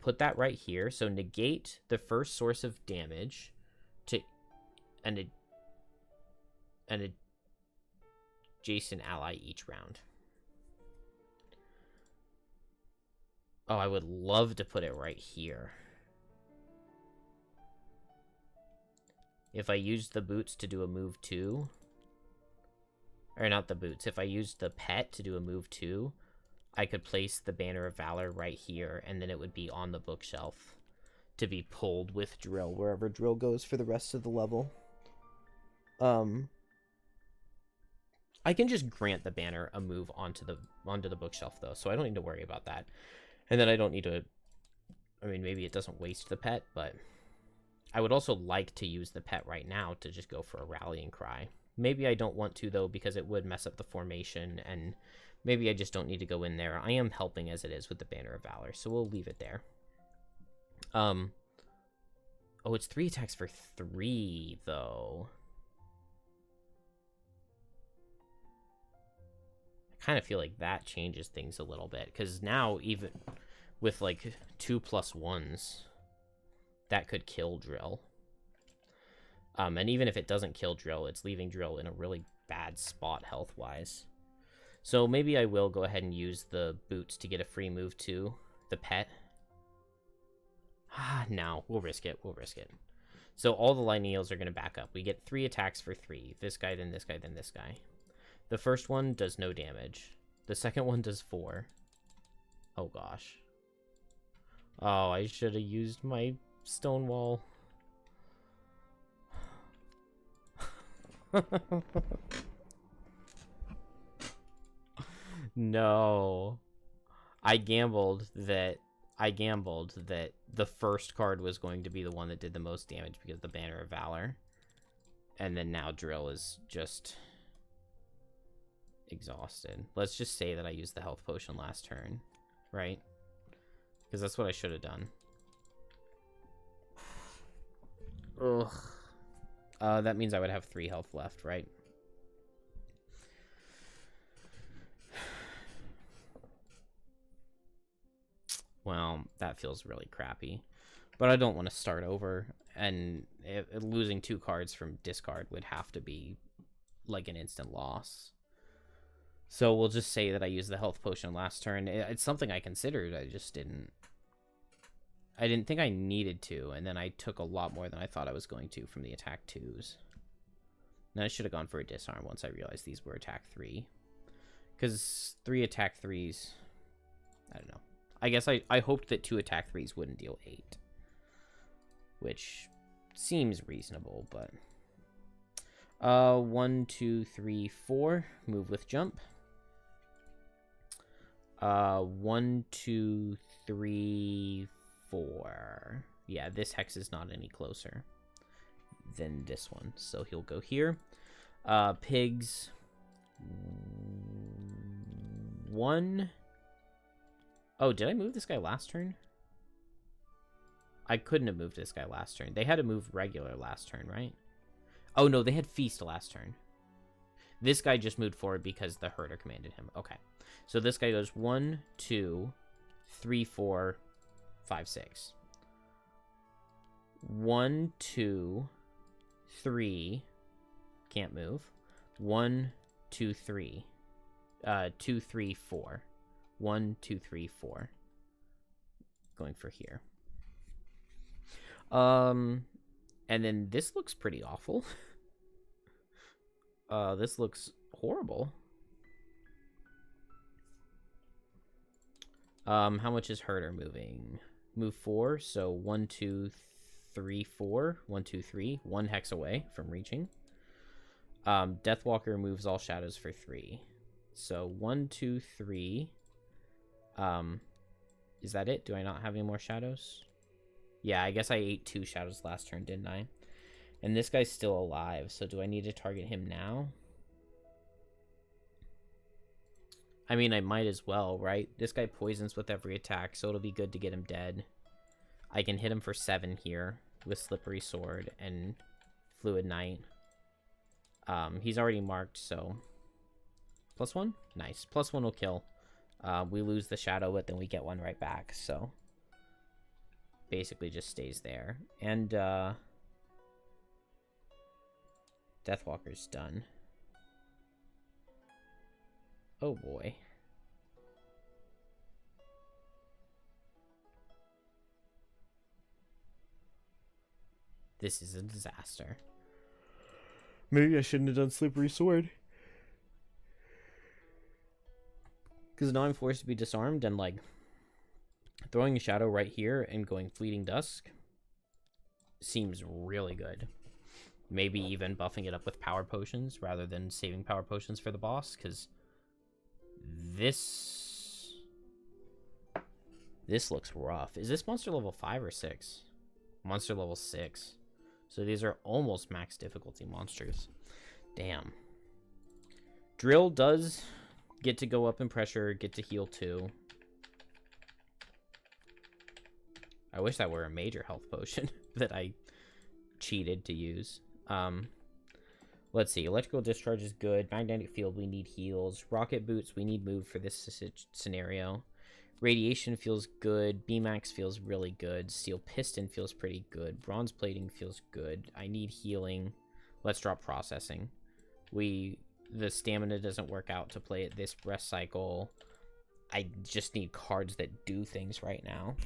Put that right here. So negate the first source of damage to an adjacent ally each round. Oh, I would love to put it right here. If I use the boots to do a move 2... Or not the boots. If I used the pet to do a move 2, I could place the Banner of Valor right here, and then it would be on the bookshelf to be pulled with Drill wherever Drill goes for the rest of the level. I can just grant the banner a move onto the bookshelf, though, so I don't need to worry about that. And then I don't need to... I mean, maybe it doesn't waste the pet, but I would also like to use the pet right now to just go for a Rallying Cry. Maybe I don't want to, though, because it would mess up the formation, and maybe I just don't need to go in there. I am helping as it is with the Banner of Valor, so we'll leave it there. Oh, it's 3 attacks for 3, though. I kind of feel like that changes things a little bit, because now, even with, like, 2+1s, that could kill Drill. And even if it doesn't kill Drill, it's leaving Drill in a really bad spot health-wise. So maybe I will go ahead and use the boots to get a free move to the pet. No, we'll risk it. We'll risk it. So all the lightning eels are going to back up. We get 3 attacks for 3. This guy, then this guy, then this guy. The first one does no damage. The second one does 4. Oh, gosh. Oh, I should have used my Stonewall. No. I gambled that the first card was going to be the one that did the most damage because of the Banner of Valor. And then now Drill is just exhausted. Let's just say that I used the health potion last turn, right? Because that's what I should have done. Ugh. That means I would have 3 health left, right? Well, that feels really crappy. But I don't want to start over, and losing 2 cards from discard would have to be like an instant loss. So we'll just say that I used the health potion last turn. It's something I considered, I just didn't. I didn't think I needed to, and then I took a lot more than I thought I was going to from the attack 2s. And I should have gone for a disarm once I realized these were attack 3. Because 3 attack 3s... I don't know. I guess I hoped that 2 attack 3s wouldn't deal 8. Which seems reasonable, but... 1, 2, 3, 4. Move with jump. 1, 2, 3, 4. Yeah, this hex is not any closer than this one, so he'll go here. Pigs. 1. Oh, did I move this guy last turn? I couldn't have moved this guy last turn. They had to move regular last turn, right? Oh, no, they had feast last turn. This guy just moved forward because the herder commanded him. Okay. So this guy goes 1, 2, 3, 4, 5, 6. 1, 2, 3. Can't move. 1, 2, 3. 2, 3, 4. 1, 2, 3, 4. Going for here. And then this looks pretty awful. This looks horrible. How much is herder moving? Move 4, so 1, 2, 3, 4. 1, 2, 3. 1 hex away from reaching. Deathwalker moves all shadows for 3. So 1, 2, 3. Is that it? Do I not have any more shadows? Yeah, I guess I ate 2 shadows last turn, didn't I? And this guy's still alive, so do I need to target him now? I mean, I might as well, right? This guy poisons with every attack, so it'll be good to get him dead. I can hit him for 7 here with Slippery Sword and Fluid Knight. He's already marked, so... +1? Nice. +1 will kill. We lose the shadow, but then we get 1 right back, so... basically just stays there. And, Deathwalker's done. Oh boy. This is a disaster. Maybe I shouldn't have done Slippery Sword. Because now I'm forced to be disarmed, and, like, throwing a shadow right here and going Fleeting Dusk seems really good. Maybe even buffing it up with power potions rather than saving power potions for the boss, because this looks rough. Is this monster level 5 or 6? Monster level 6. So these are almost max difficulty monsters. Damn. Drill does get to go up in pressure, get to heal too. I wish that were a major health potion that I cheated to use. Let's see. Electrical Discharge is good. Magnetic Field, we need heals. Rocket Boots, we need move for this scenario. Radiation feels good. B-Max feels really good. Steel Piston feels pretty good. Bronze Plating feels good. I need healing. Let's drop Processing. The stamina doesn't work out to play it this rest cycle. I just need cards that do things right now.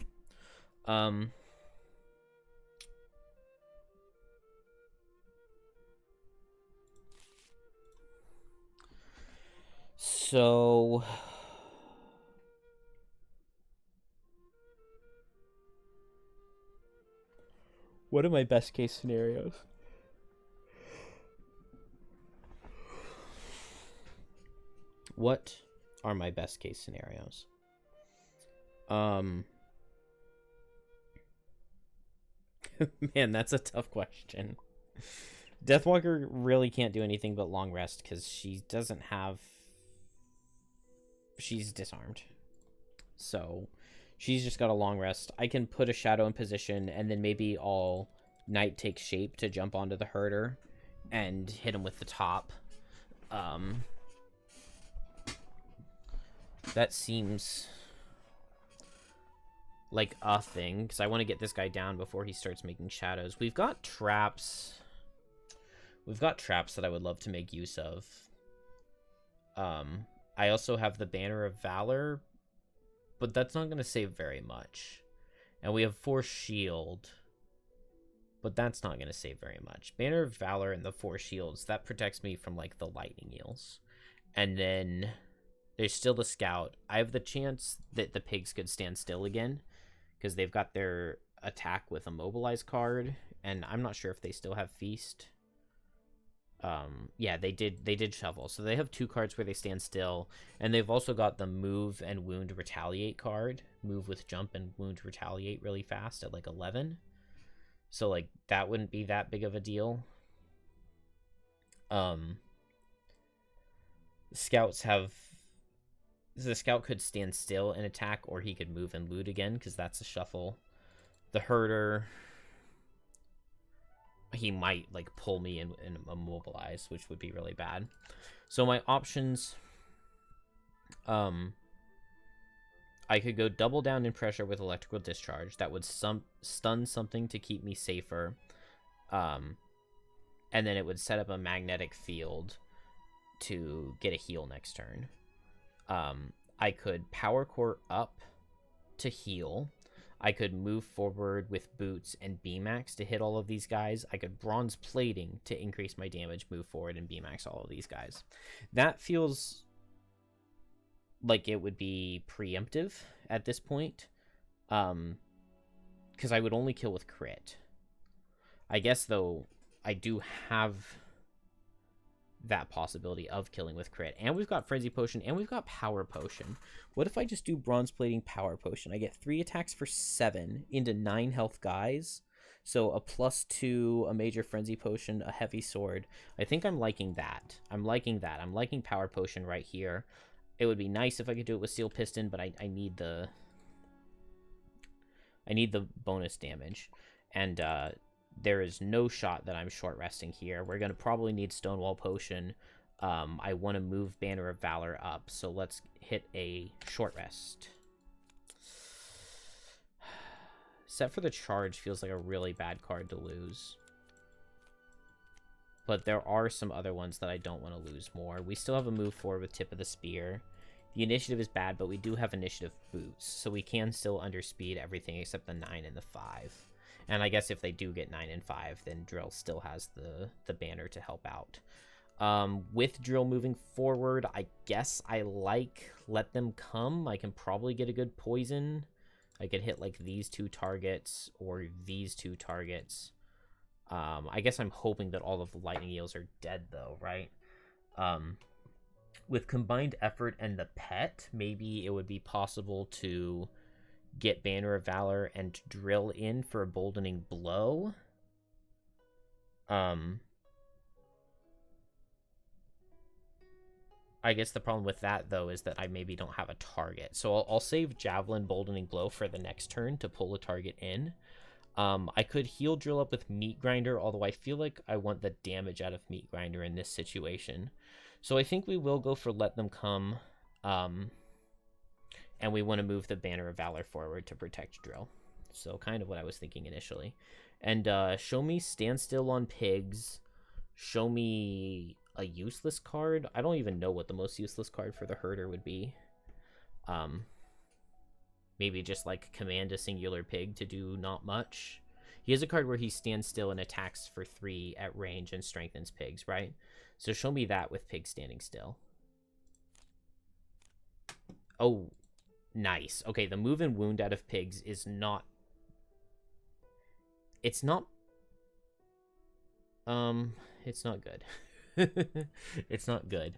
So... what are my best case scenarios? What are my best case scenarios? Man, that's a tough question. Deathwalker really can't do anything but long rest because she doesn't have... she's disarmed. So... she's just got a long rest. I can put a shadow in position, and then maybe I'll Night Take Shape to jump onto the herder and hit him with the top. That seems like a thing, because I want to get this guy down before he starts making shadows. We've got traps. We've got traps that I would love to make use of. I also have the Banner of Valor, but that's not going to save very much. And we have Force Shield, but that's not going to save very much. Banner of Valor and the Force Shields, that protects me from, like, the lightning eels. And then there's still the Scout. I have the chance that the pigs could stand still again, because they've got their attack with a Mobilize card, and I'm not sure if they still have Feast. Yeah, they did Shovel. So they have 2 cards where they stand still, and they've also got the Move and Wound Retaliate card. Move with Jump and Wound Retaliate really fast at like 11. So like that wouldn't be that big of a deal. Scouts have... the Scout could stand still and attack, or he could move and loot again, because that's a shuffle. The Herder... he might like pull me and immobilize, which would be really bad. So my options, I could go double down in pressure with Electrical Discharge. That would stun something to keep me safer, and then it would set up a magnetic field to get a heal next turn. I could Power Core up to heal. I could move forward with Boots and B-Max to hit all of these guys. I could Bronze Plating to increase my damage, move forward, and B-Max all of these guys. That feels like it would be preemptive at this point, because I would only kill with crit. I guess, though, I do have that possibility of killing with crit. And we've got Frenzy Potion, and we've got Power Potion. What if I just do Bronze Plating Power Potion? I get 3 attacks for 7 into 9 health guys. So a +2, a Major Frenzy Potion, a Heavy Sword. I think I'm liking that. I'm liking Power Potion right here. It would be nice if I could do it with Steel Piston, but I need the bonus damage. And there is no shot that I'm short resting here. We're going to probably need Stonewall Potion. I want to move Banner of Valor up, so let's hit a short rest. Set for the Charge feels like a really bad card to lose. But there are some other ones that I don't want to lose more. We still have a move forward with Tip of the Spear. The initiative is bad, but we do have initiative boots, so we can still underspeed everything except the 9 and the 5. And I guess if they do get 9 and 5, then Drill still has the banner to help out. With Drill moving forward, I guess I like Let Them Come. I can probably get a good poison. I could hit like these 2 targets or these 2 targets. I guess I'm hoping that all of the lightning eels are dead though, right? With combined effort and the pet, maybe it would be possible to get Banner of Valor and Drill in for a Boldening Blow. I guess the problem with that, though, is that I maybe don't have a target. So I'll save Javelin Boldening Blow for the next turn to pull a target in. I could heal Drill up with Meat Grinder, although I feel like I want the damage out of Meat Grinder in this situation. So I think we will go for Let Them Come. And we want to move the Banner of Valor forward to protect Drill. So kind of what I was thinking initially. And show me Stand Still on Pigs. Show me a useless card. I don't even know what the most useless card for the Herder would be. Maybe just like command a singular pig to do not much. He has a card where he stands still and attacks for 3 at range and strengthens pigs, right? So show me that with pigs standing still. Oh, nice. Okay, the move and wound out of pigs is not... It's not... It's not good. It's not good.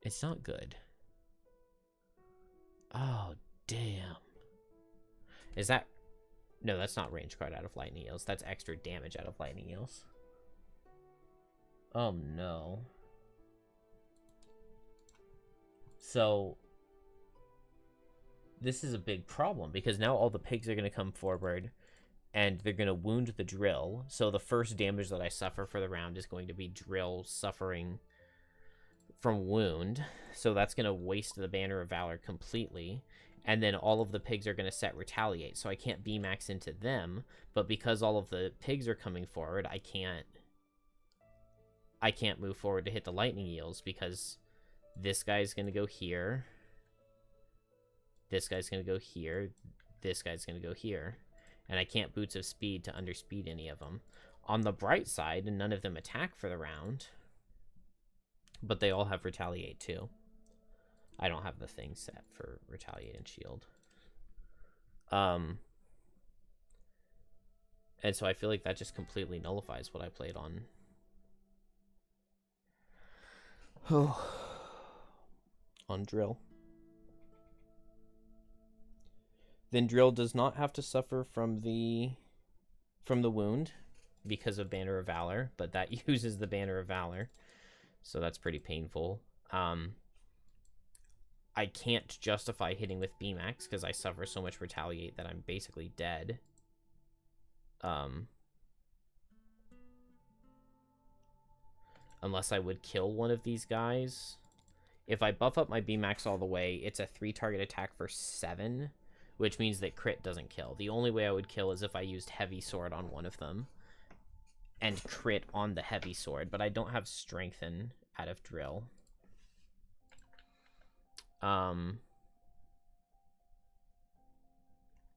It's not good. Oh, damn. Is that... No, that's not range card out of lightning eels. That's extra damage out of lightning eels. Oh, no. So... This is a big problem, because now all the pigs are going to come forward, and they're going to wound the Drill. So the first damage that I suffer for the round is going to be Drill suffering from wound. So that's going to waste the Banner of Valor completely. And then all of the pigs are going to set Retaliate. So I can't B-max into them. But because all of the pigs are coming forward, I can't move forward to hit the lightning eels, because this guy's going to go here. This guy's going to go here. This guy's going to go here. And I can't Boots of Speed to underspeed any of them. On the bright side, none of them attack for the round. But they all have Retaliate too. I don't have the thing set for Retaliate and Shield. And so I feel like that just completely nullifies what I played on. On Drill. Then Drill does not have to suffer from the wound because of Banner of Valor, but that uses the Banner of Valor, so that's pretty painful. I can't justify hitting with B-max because I suffer so much Retaliate that I'm basically dead. Unless I would kill one of these guys. If I buff up my B-max all the way, it's a 3-target attack for 7. Which means that crit doesn't kill. The only way I would kill is if I used Heavy Sword on one of them. And crit on the Heavy Sword. But I don't have Strengthen out of Drill. Dang,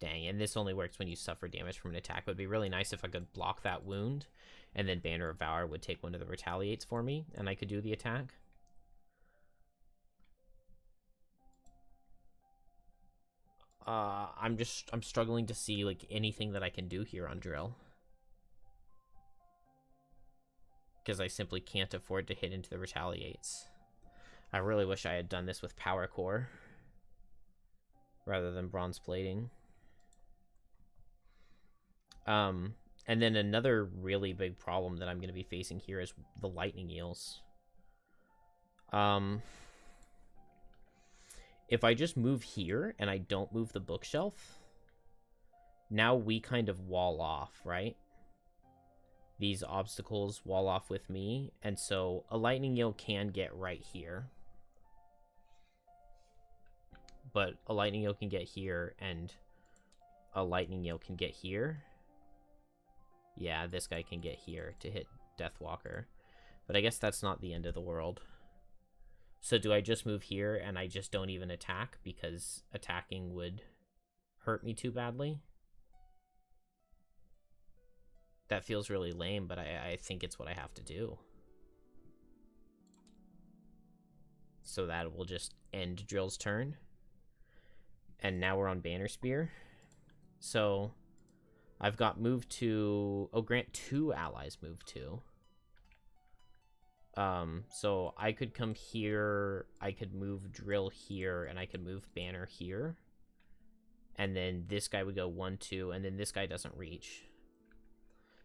and this only works when you suffer damage from an attack. It would be really nice if I could block that wound. And then Banner of Valor would take one of the Retaliates for me. And I could do the attack. I'm struggling to see, like, anything that I can do here on Drill. Because I simply can't afford to hit into the Retaliates. I really wish I had done this with Power Core. Rather than Bronze Plating. And then another really big problem that I'm going to be facing here is the Lightning Eels. if I just move here and I don't move the bookshelf, now we kind of wall off, right? These obstacles wall off with me, and so a lightning eel can get right here. But a lightning eel can get here, and a lightning eel can get here. Yeah, this guy can get here to hit Deathwalker. But I guess that's not the end of the world. So do I just move here and I just don't even attack because attacking would hurt me too badly? That feels really lame, but I think it's what I have to do. So that will just end Drill's turn. And now we're on Banner Spear. So I've got move to... Oh, grant 2 allies move to. So I could come here, I could move Drill here, and I could move Banner here. And then this guy would go 1, 2, and then this guy doesn't reach.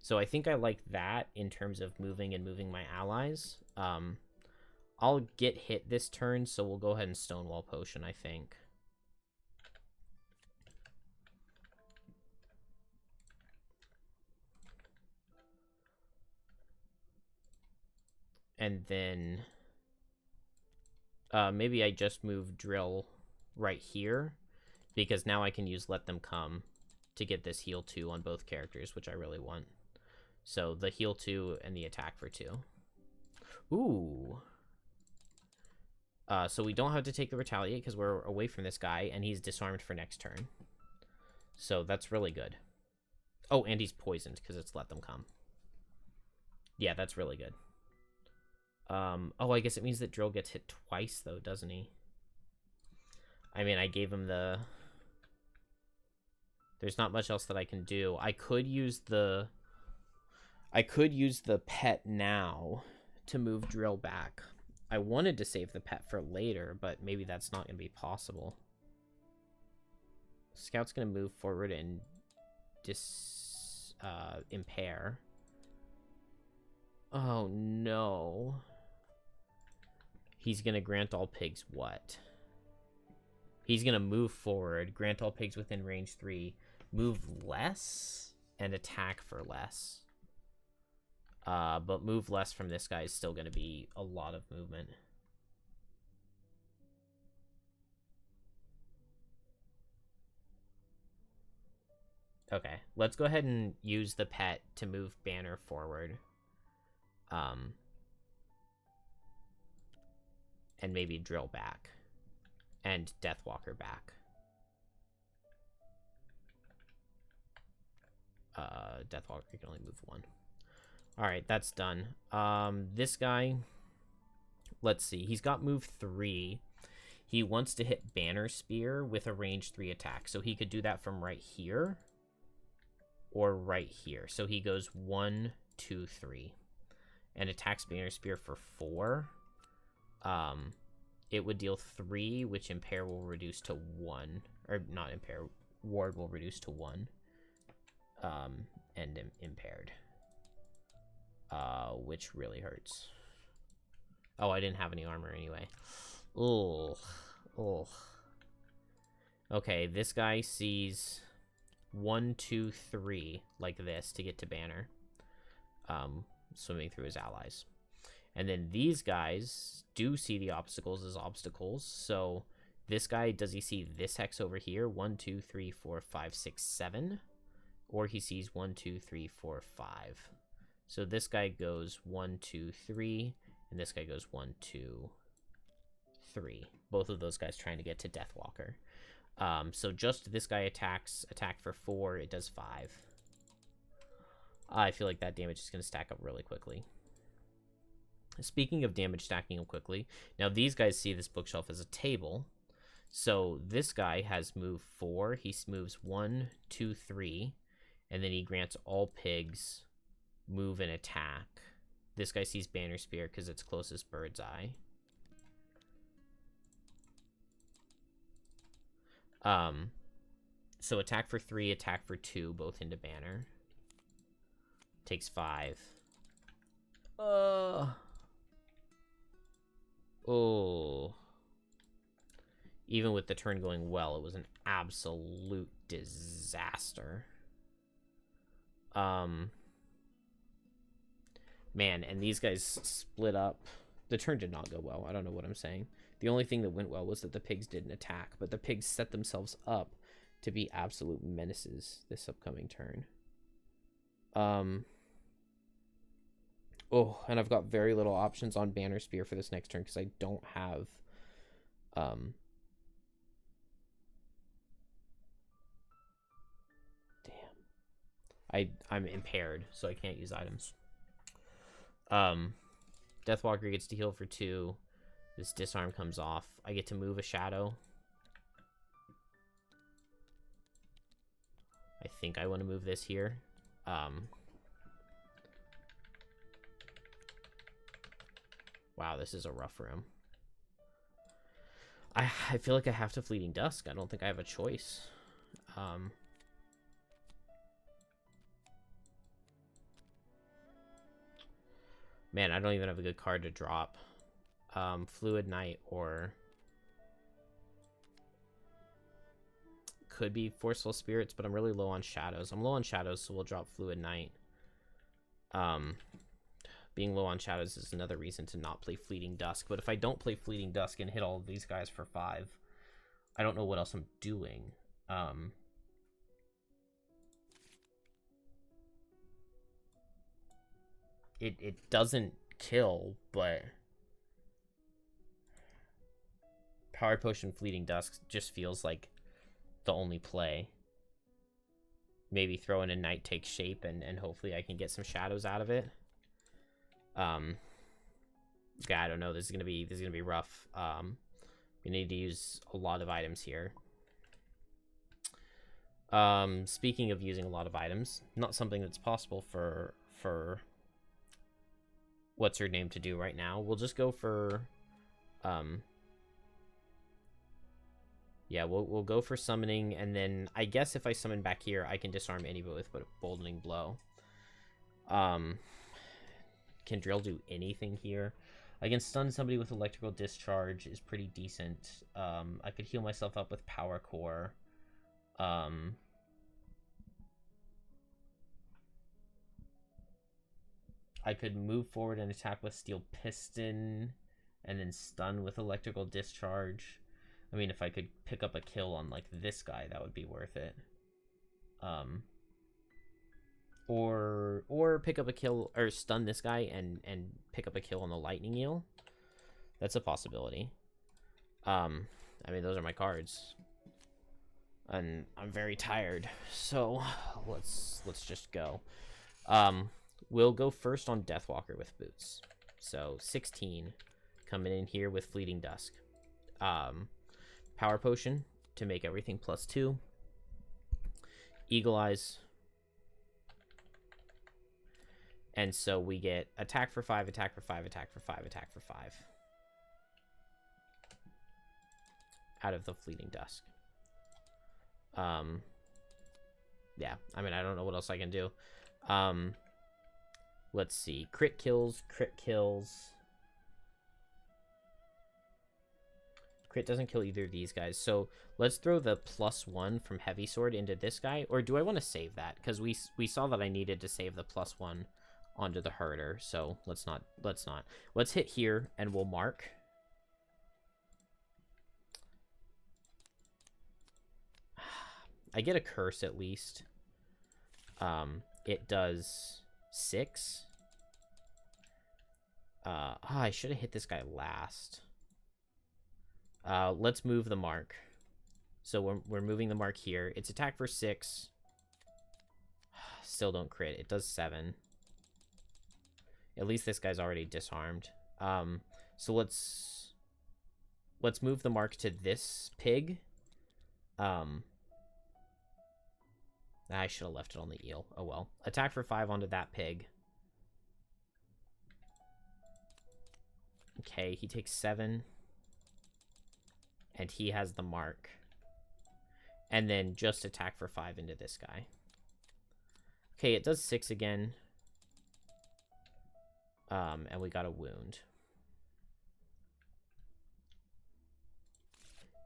So I think I like that in terms of moving and moving my allies. I'll get hit this turn, so we'll go ahead and Stonewall Potion, I think. And then maybe I just move Drill right here, because now I can use Let Them Come to get this heal 2 on both characters, which I really want. So the heal 2 and the attack for 2. Ooh. So we don't have to take the Retaliate because we're away from this guy, and he's disarmed for next turn. So that's really good. Oh, and he's poisoned because it's Let Them Come. Yeah, that's really good. Oh, I guess it means that Drill gets hit twice, though, doesn't he? I mean, I gave him the... There's not much else that I can do. I could use the pet now to move Drill back. I wanted to save the pet for later, but maybe that's not going to be possible. Scout's going to move forward and impair. Oh, no. He's going to grant all pigs what? He's going to move forward, grant all pigs within range 3, move less, and attack for less. But move less from this guy is still going to be a lot of movement. Okay, let's go ahead and use the pet to move Banner forward. And maybe Drill back. And Deathwalker back. Deathwalker can only move 1. Alright, that's done. This guy, let's see. He's got move 3. He wants to hit Banner Spear with a range 3 attack. So he could do that from right here or right here. So he goes 1, 2, 3. And attacks Banner Spear for 4. It would deal 3, which Impair will reduce to 1. Or not Impair, Ward will reduce to 1. And Impaired. Which really hurts. Oh, I didn't have any armor anyway. Ugh. Ugh. Okay, this guy sees 1, 2, 3 like this to get to Banner. Swimming through his allies. And then these guys do see the obstacles as obstacles. So this guy, does he see this hex over here? 1, 2, 3, 4, 5, 6, 7. Or he sees 1, 2, 3, 4, 5. So this guy goes 1, 2, 3. And this guy goes 1, 2, 3. Both of those guys trying to get to Deathwalker. So just this guy attacks. Attack for 4. It does 5. I feel like that damage is going to stack up really quickly. Speaking of damage stacking up quickly, now these guys see this bookshelf as a table. So this guy has move 4. He moves 1, 2, 3. And then he grants all pigs move and attack. This guy sees Banner Spear because it's closest bird's eye. So attack for 3, attack for 2, both into Banner. Takes 5. Oh. Even with the turn going well, it was an absolute disaster. Man, and these guys split up. The turn did not go well. I don't know what I'm saying. The only thing that went well was that the pigs didn't attack, but the pigs set themselves up to be absolute menaces this upcoming turn. Oh, and I've got very little options on Banner Spear for this next turn because I don't have I'm impaired, so I can't use items. Deathwalker gets to heal for 2. This disarm comes off. I get to move a shadow. I think I want to move this here. Wow, this is a rough room. I feel like I have to Fleeting Dusk. I don't think I have a choice. Man, I don't even have a good card to drop. Fluid Knight or... could be Forceful Spirits, but I'm really low on Shadows. I'm low on Shadows, so we'll drop Fluid Knight. Being low on Shadows is another reason to not play Fleeting Dusk. But if I don't play Fleeting Dusk and hit all of these guys for 5, I don't know what else I'm doing. It doesn't kill, but Power Potion Fleeting Dusk just feels like the only play. Maybe throw in a Night Takes Shape and hopefully I can get some shadows out of it. Yeah, I don't know. This is gonna be rough. We need to use a lot of items here. Speaking of using a lot of items, not something that's possible for what's her name to do right now. We'll just go for yeah, we'll go for summoning, and then I guess if I summon back here, I can disarm anybody with a Boldening Blow. Can Drill do anything here? I can stun somebody with Electrical Discharge is pretty decent. I could heal myself up with Power Core. I could move forward and attack with Steel Piston, and then stun with Electrical Discharge. I mean, if I could pick up a kill on, like, this guy, that would be worth it. Or pick up a kill, or stun this guy and pick up a kill on the Lightning Eel. That's a possibility. I mean, those are my cards. And I'm very tired, so let's just go. We'll go first on Deathwalker with boots. So 16 coming in here with Fleeting Dusk. Power Potion to make everything +2. Eagle Eyes. And so we get attack for 5, attack for 5, attack for 5, attack for 5. Out of the Fleeting Dusk. Yeah, I mean, I don't know what else I can do. Let's see. Crit kills, crit kills. Crit doesn't kill either of these guys. So let's throw the +1 from Heavy Sword into this guy. Or do I want to save that? Because we saw that I needed to save the +1 onto the herder. So let's not. Let's hit here and we'll mark. I get a curse at least. It does 6. I should have hit this guy last. Let's move the mark. So we're moving the mark here. It's attack for 6. Still don't crit. It does 7. At least this guy's already disarmed. So let's move the mark to this pig. I should have left it on the eel. Oh well. Attack for 5 onto that pig. Okay, he takes 7. And he has the mark. And then just attack for 5 into this guy. Okay, it does 6 again. And we got a wound.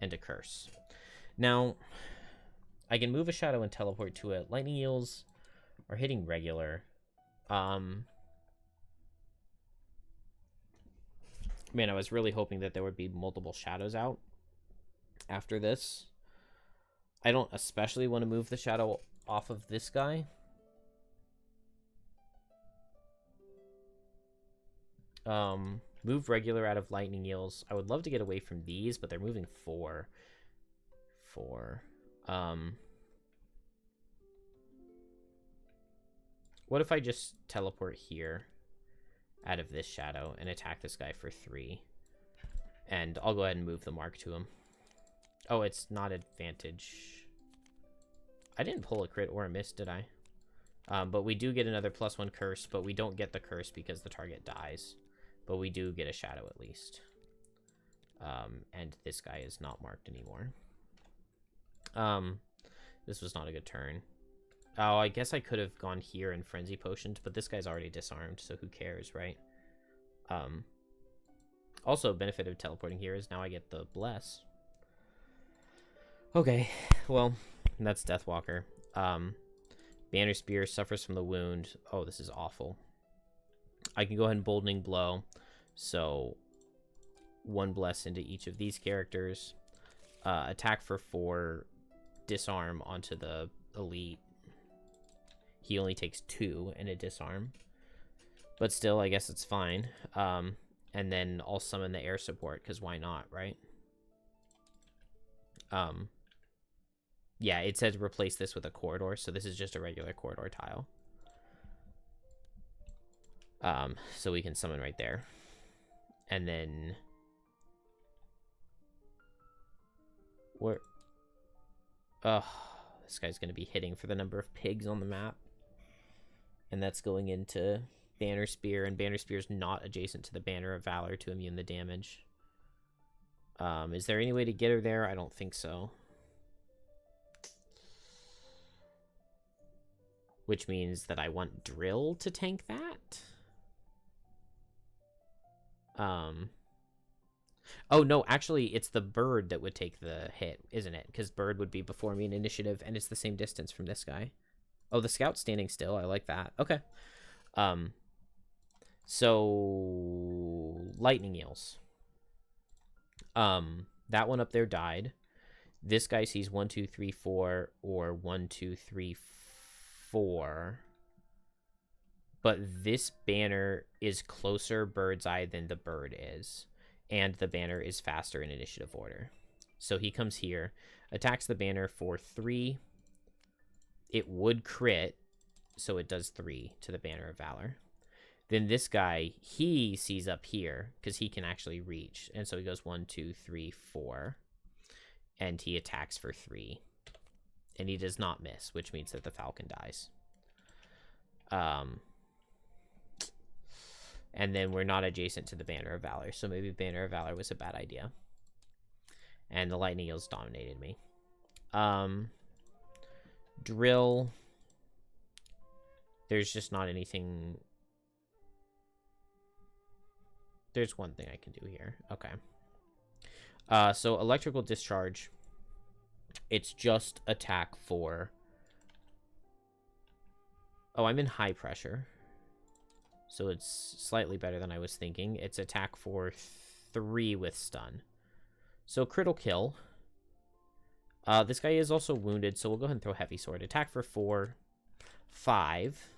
and a curse. Now, I can move a shadow and teleport to it. Lightning eels are hitting regular. Man, I was really hoping that there would be multiple shadows out after this. I don't especially want to move the shadow off of this guy. Move regular out of lightning eels. I would love to get away from these, but they're moving 4. What if I just teleport here out of this shadow and attack this guy for 3? And I'll go ahead and move the mark to him. Oh, it's not advantage. I didn't pull a crit or a miss, did I? But we do get another +1 curse, but we don't get the curse because the target dies. But we do get a shadow at least. And this guy is not marked anymore. This was not a good turn. Oh, I guess I could have gone here and Frenzy Potioned, but this guy's already disarmed, so who cares, right? Also, benefit of teleporting here is now I get the Bless. Okay, well, that's Deathwalker. Banner Spear suffers from the wound. Oh, this is awful. I can go ahead and Boldening Blow. So, 1 Bless into each of these characters. Attack for 4. Disarm onto the Elite. He only takes 2 in a disarm. But still, I guess it's fine. And then I'll summon the air support, because why not, right? Yeah, it says replace this with a corridor, so this is just a regular corridor tile. So we can summon right there. And then... where... oh, this guy's going to be hitting for the number of pigs on the map. And that's going into Banner Spear, and Banner Spear is not adjacent to the Banner of Valor to immune the damage. Is there any way to get her there? I don't think so. Which means that I want Drill to tank that. Oh, no, actually, it's the bird that would take the hit, isn't it? Because bird would be before me in initiative, and it's the same distance from this guy. Oh, the scout's standing still. I like that. Okay. So, lightning eels. That one up there died. This guy sees 1, 2, 3, 4, or 1, 2, 3, 4. But this banner is closer bird's eye than the bird is. And the banner is faster in initiative order. So he comes here, attacks the banner for 3. It would crit, so it does 3 to the Banner of Valor. Then this guy, he sees up here, because he can actually reach. And so he goes 1, 2, 3, 4. And he attacks for 3. And he does not miss, which means that the Falcon dies. And then we're not adjacent to the Banner of Valor, so maybe Banner of Valor was a bad idea. And the Lightning Eels dominated me. Drill. There's just not anything. There's one thing I can do here. Okay. So Electrical Discharge. It's just attack for... oh, I'm in high pressure. So it's slightly better than I was thinking. It's attack for 3 with stun. So critical kill. This guy is also wounded, so we'll go ahead and throw Heavy Sword. Attack for 4, 5.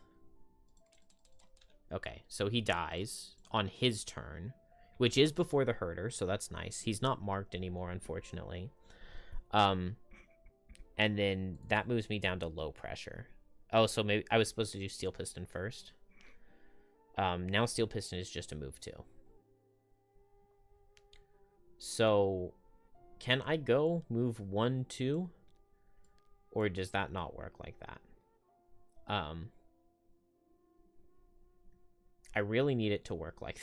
Okay, so he dies on his turn, which is before the herder, so that's nice. He's not marked anymore, unfortunately. And then that moves me down to low pressure. Oh, so maybe I was supposed to do Steel Piston first. Now Steel Piston is just a move 2. So... can I go move 1, 2? Or does that not work like that? I really need it to work like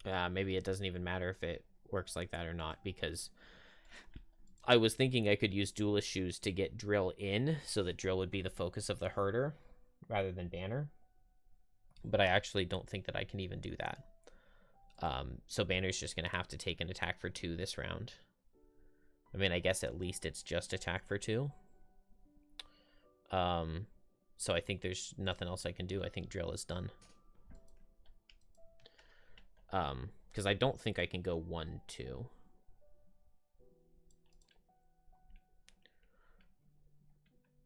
that. Maybe it doesn't even matter if it works like that or not, because I was thinking I could use Duelist Shoes to get Drill in, so that Drill would be the focus of the herder rather than Banner. But I actually don't think that I can even do that. So Banner's just going to have to take an attack for 2 this round. I mean, I guess at least it's just attack for 2. So I think there's nothing else I can do. I think drill is done. Because I don't think I can go 1-2.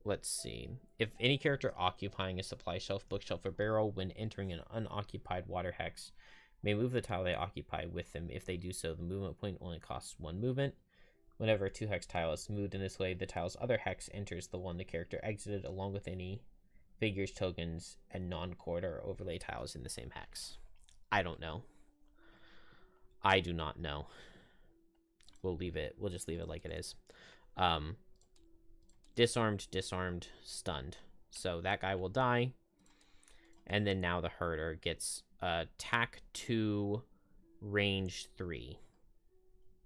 Let's see. If any character occupying a supply shelf, bookshelf, or barrel when entering an unoccupied water hex may move the tile they occupy with them. If they do so, the movement point only costs 1 movement. Whenever a 2-hex tile is moved in this way, the tile's other hex enters the one the character exited, along with any figures, tokens, and non-corridor overlay tiles in the same hex. I don't know. I do not know. We'll leave it. We'll just leave it like it is. Disarmed, disarmed, stunned. So that guy will die. And then now the herder gets attack 2, range 3.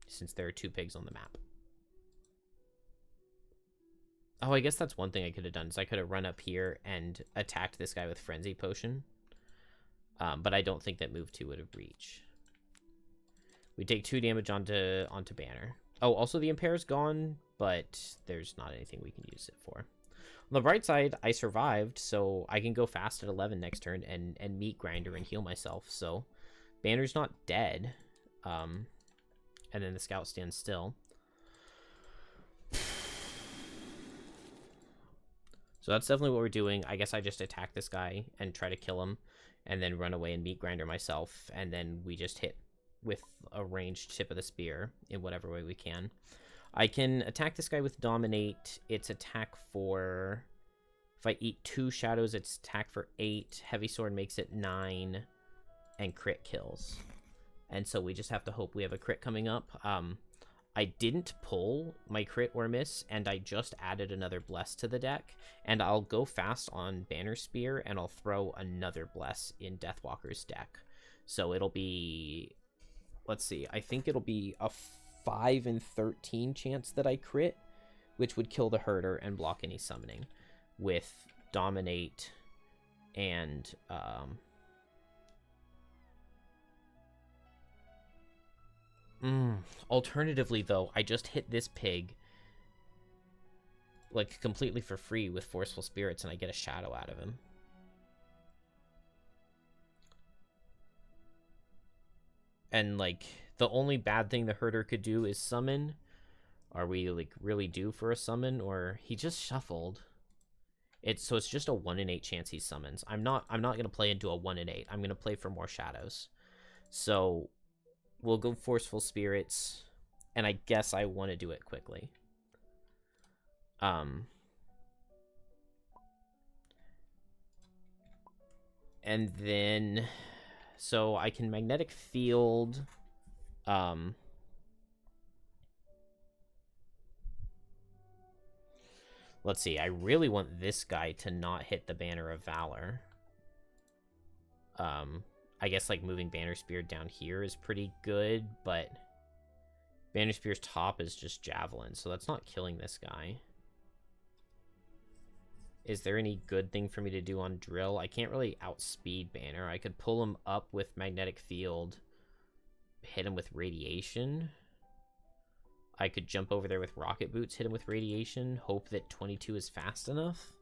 Since there are 2 pigs on the map. Oh, I guess that's one thing I could have done. Is I could have run up here and attacked this guy with Frenzy Potion. But I don't think that move 2 would have reached. We take 2 damage onto Banner. Oh, also the Impair's gone, but there's not anything we can use it for. On the bright side, I survived, so I can go fast at 11 next turn and meat grinder and heal myself. So Banner's not dead. And then the scout stands still. So that's definitely what we're doing. I guess I just attack this guy and try to kill him, and then run away and meat grinder myself, and then we just hit with a ranged tip of the spear in whatever way we can. I can attack this guy with Dominate. It's attack for... If I eat 2 shadows, it's attack for 8. Heavy Sword makes it 9. And crit kills. And so we just have to hope we have a crit coming up. I didn't pull my crit or miss, and I just added another Bless to the deck. And I'll go fast on Banner Spear, and I'll throw another Bless in Deathwalker's deck. So it'll be... Let's see. I think it'll be a 5 in 13 chance that I crit, which would kill the herder and block any summoning with Dominate and... Alternatively, though, I just hit this pig like completely for free with Forceful Spirits, and I get a shadow out of him. And like the only bad thing the herder could do is summon. Are we like really due for a summon? Or he just shuffled. So it's just a 1 in 8 chance he summons. I'm not gonna play into a 1 in 8. I'm gonna play for more shadows. So we'll go Forceful Spirits, and I guess I want to do it quickly. And then, so I can Magnetic Field. Let's see. I really want this guy to not hit the Banner of Valor. I guess like moving Banner Spear down here is pretty good, but Banner Spear's top is just Javelin, so that's not killing this guy. Is there any good thing for me to do on Drill? I can't really outspeed Banner. I could pull him up with Magnetic Field, hit him with Radiation. I could jump over there with Rocket Boots, hit him with Radiation, hope that 22 is fast enough.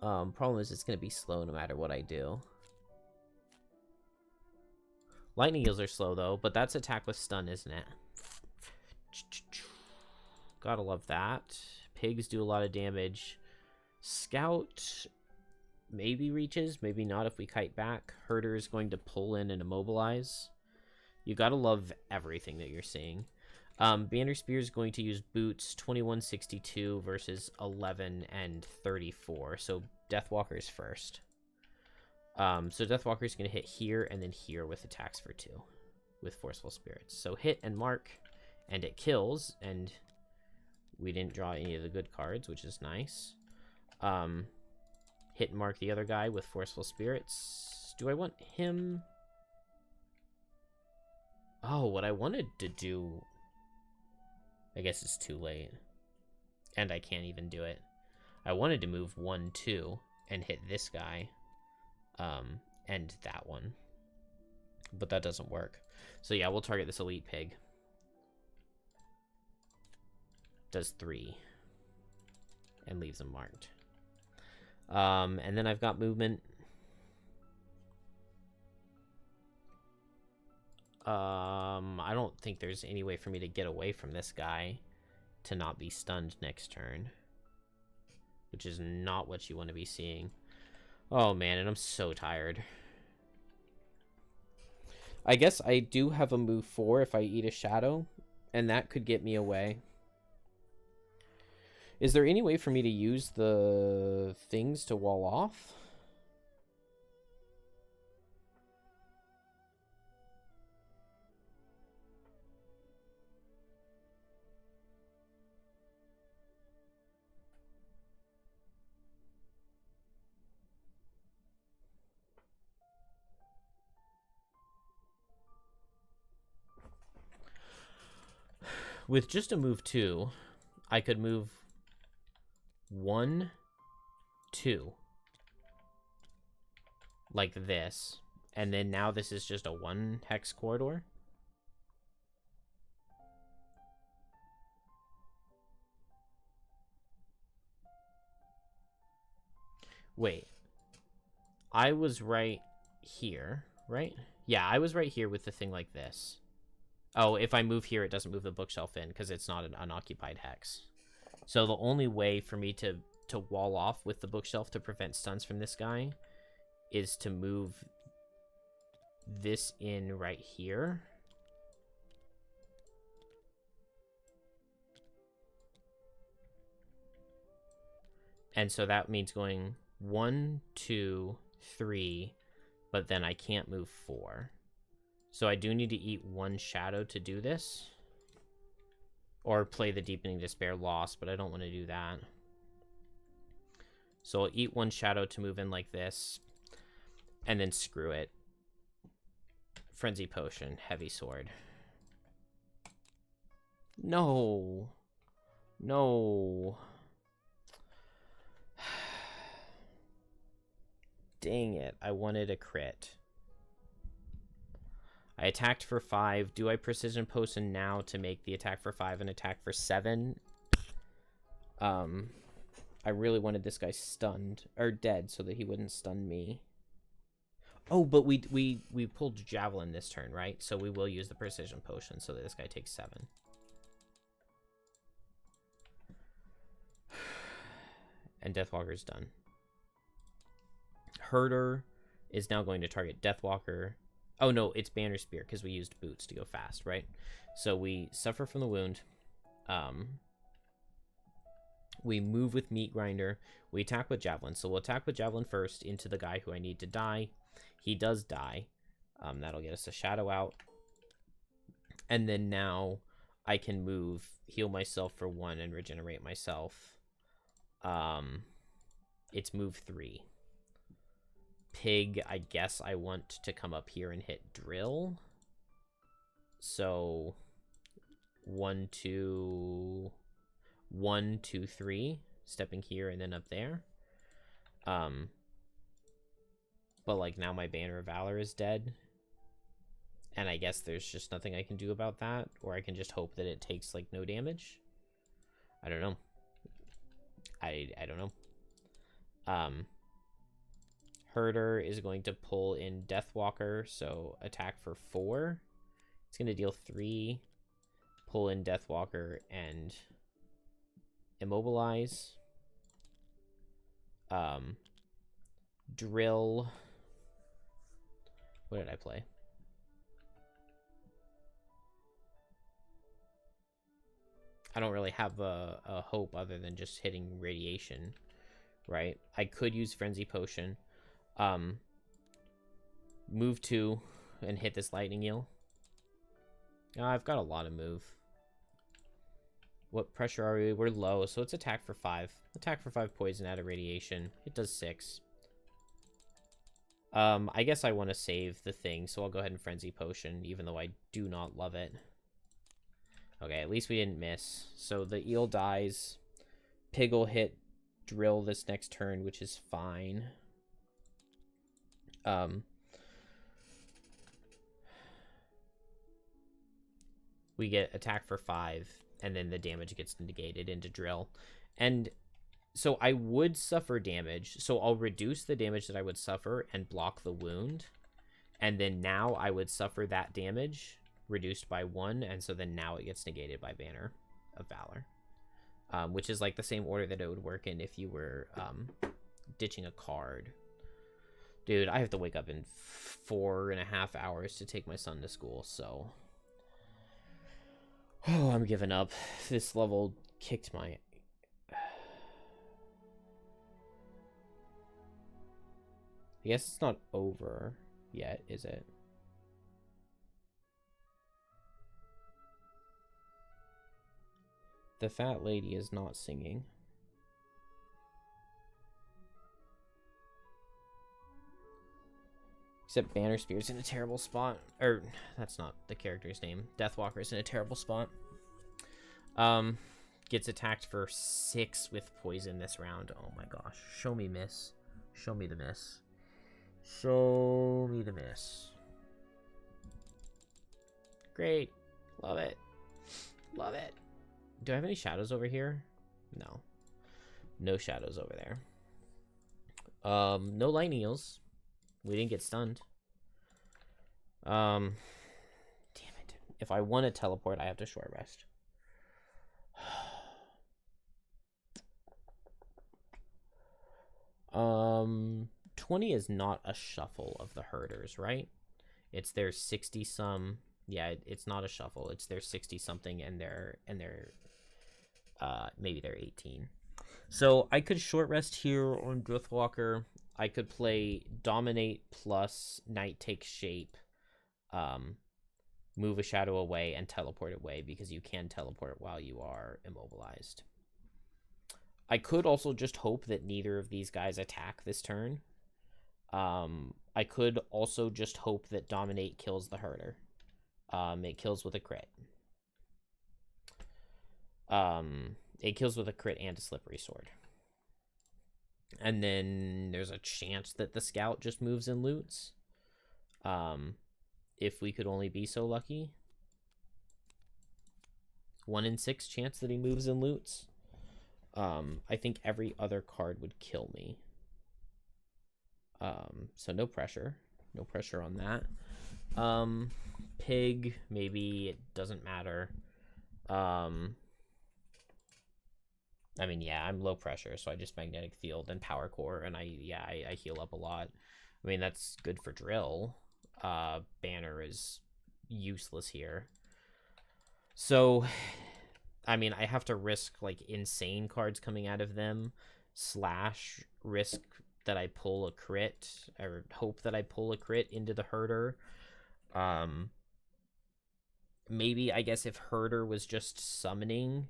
Problem is it's going to be slow no matter what I do. Lightning Eels are slow, though, but that's attack with stun, isn't it? Gotta love that. Pigs do a lot of damage. Scout maybe reaches, maybe not if we kite back. Herder is going to pull in and immobilize. You gotta love everything that you're seeing. Banner Spear is going to use boots 2162 versus 11 and 34. So Deathwalker is first. So Deathwalker is going to hit here and then here with attacks for 2 with Forceful Spirits. So hit and mark, and it kills, and we didn't draw any of the good cards, which is nice. Hit and mark the other guy with Forceful Spirits. Do I want him? Oh, what I wanted to do... I guess it's too late. And I can't even do it. I wanted to move 1-2 and hit this guy. And that one. but that doesn't work. So yeah, we'll target this elite pig. Does 3 and leaves them marked. And then I've got movement. I don't think there's any way for me to get away from this guy to not be stunned next turn, which is not what you want to be seeing. Oh man, and I'm so tired. I guess I do have a move 4 if I eat a shadow, and that could get me away. Is there any way for me to use the things to wall off? With just a move 2, I could move 1, 2. Like this. And then now this is just a 1 hex corridor. Wait. I was right here, right? Yeah, I was right here with the thing like this. Oh, if I move here, it doesn't move the bookshelf in because it's not an unoccupied hex. So the only way for me to wall off with the bookshelf to prevent stuns from this guy is to move this in right here. And so that means going 1, 2, 3, but then I can't move 4. So I do need to eat 1 shadow to do this. Or play the Deepening Despair Lost, but I don't want to do that. So I'll eat 1 shadow to move in like this. And then screw it. Frenzy Potion, Heavy Sword. No. No. Dang it, I wanted a crit. I attacked for 5. Do I Precision Potion now to make the attack for 5 and attack for 7? I really wanted this guy stunned, or dead, so that he wouldn't stun me. Oh, but we pulled Javelin this turn, right? So we will use the Precision Potion so that this guy takes 7. And Deathwalker's done. Herder is now going to target Deathwalker. Oh, no, it's Banner Spear, because we used boots to go fast, right? So we suffer from the wound. We move with Meat Grinder. We attack with Javelin. So we'll attack with Javelin first into the guy who I need to die. He does die. That'll get us a shadow out. And then now I can move, heal myself for 1 and regenerate myself. It's move 3. Pig, I guess I want to come up here and hit drill. So 1, 2, 1, 2, 3, stepping here and then up there. But like now my Banner of Valor is dead. And I guess there's just nothing I can do about that, or I can just hope that it takes like no damage. I don't know. I don't know. Herder is going to pull in Deathwalker, so attack for 4. It's going to deal 3, pull in Deathwalker, and immobilize. Drill. What did I play? I don't really have a hope other than just hitting radiation, right? I could use Frenzy Potion. Move 2 and hit this lightning eel. I've got a lot of move. What pressure are we? We're low, so it's attack for 5. Attack for 5 poison out of radiation. It does 6. I guess I want to save the thing, so I'll go ahead and Frenzy Potion, even though I do not love it. Okay, at least we didn't miss. So the eel dies. Pig will hit drill this next turn, which is fine. we get attack for 5, and then the damage gets negated into drill. And so I would suffer damage, so I'll reduce the damage that I would suffer and block the wound, and then now I would suffer that damage reduced by 1, and so then now it gets negated by Banner of Valor, which is like the same order that it would work in if you were ditching a card. Dude, I have to wake up in 4.5 hours to take my son to school, so... Oh, I'm giving up. This level kicked my... I guess it's not over yet, is it? The fat lady is not singing. Except Banner Spear's in a terrible spot. Or, that's not the character's name. Deathwalker's in a terrible spot. Gets attacked for 6 with poison this round. Oh my gosh. Show me miss. Show me the miss. Show me the miss. Great. Love it. Love it. Do I have any shadows over here? No. No shadows over there. No lightning eels. We didn't get stunned. Damn it. If I want to teleport, I have to short rest. 20 is not a shuffle of the herders, right? It's their 60 some. Yeah, it's not a shuffle. It's their 60 something and their maybe they're 18. So I could short rest here on Driftwalker. I could play Dominate plus Night Takes Shape, move a shadow away, and teleport away, because you can teleport while you are immobilized. I could also just hope that neither of these guys attack this turn. I could also just hope that Dominate kills the herder. It kills with a crit. It kills with a crit and a slippery sword. And then there's a chance that the scout just moves and loots. If we could only be so lucky. 1 in 6 chance that he moves and loots. I think every other card would kill me. So no pressure. No pressure on that. Pig, maybe it doesn't matter. I mean, yeah, I'm low pressure, so I just magnetic field and power core, and I heal up a lot. I mean, that's good for drill. Banner is useless here. So, I mean, I have to risk like insane cards coming out of them, / risk that I pull a crit, or hope that I pull a crit into the herder. Maybe, I guess, if herder was just summoning,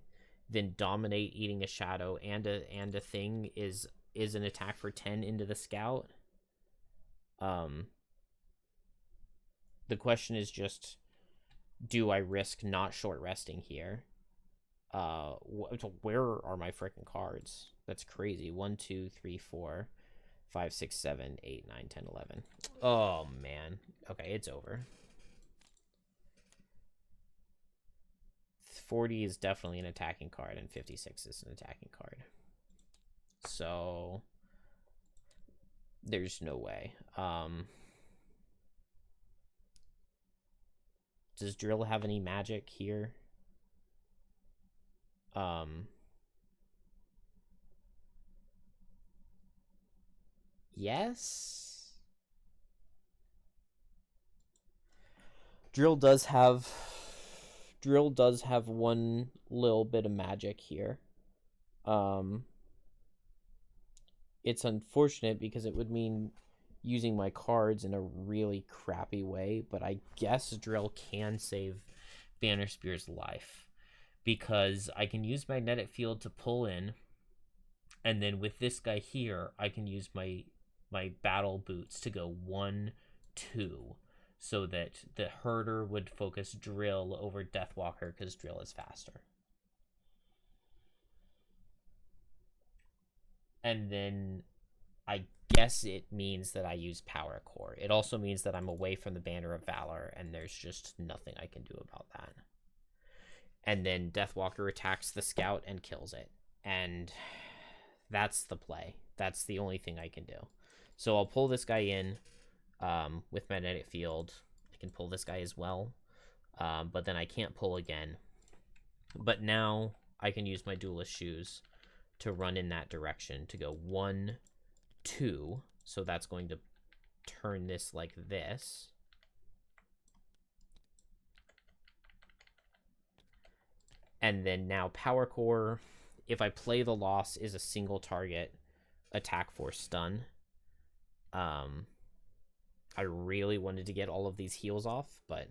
then Dominate eating a shadow and a thing is an attack for 10 into the scout. The question is just, do I risk not short resting here? Where are my freaking cards? That's crazy. 1, 2, 3, 4, 5, 6, 7, 8, 9, 10, 11. Oh man. Okay, it's over. 40 is definitely an attacking card, and 56 is an attacking card. So there's no way. Does Drill have any magic here? Yes. Drill does have one little bit of magic here. It's unfortunate because it would mean using my cards in a really crappy way, but I guess Drill can save Banner Spear's life, because I can use Magnetic Field to pull in, and then with this guy here, I can use my battle boots to go 1, 2, so that the herder would focus Drill over Deathwalker because Drill is faster. And then I guess it means that I use Power Core. It also means that I'm away from the Banner of Valor, and there's just nothing I can do about that. And then Deathwalker attacks the scout and kills it. And that's the play. That's the only thing I can do. So I'll pull this guy in with Magnetic Field. I can pull this guy as well. But then I can't pull again. But now I can use my Duelist Shoes to run in that direction to go 1, 2. So that's going to turn this like this. And then now Power Core, if I play the loss, is a single target attack for stun. I really wanted to get all of these heals off, but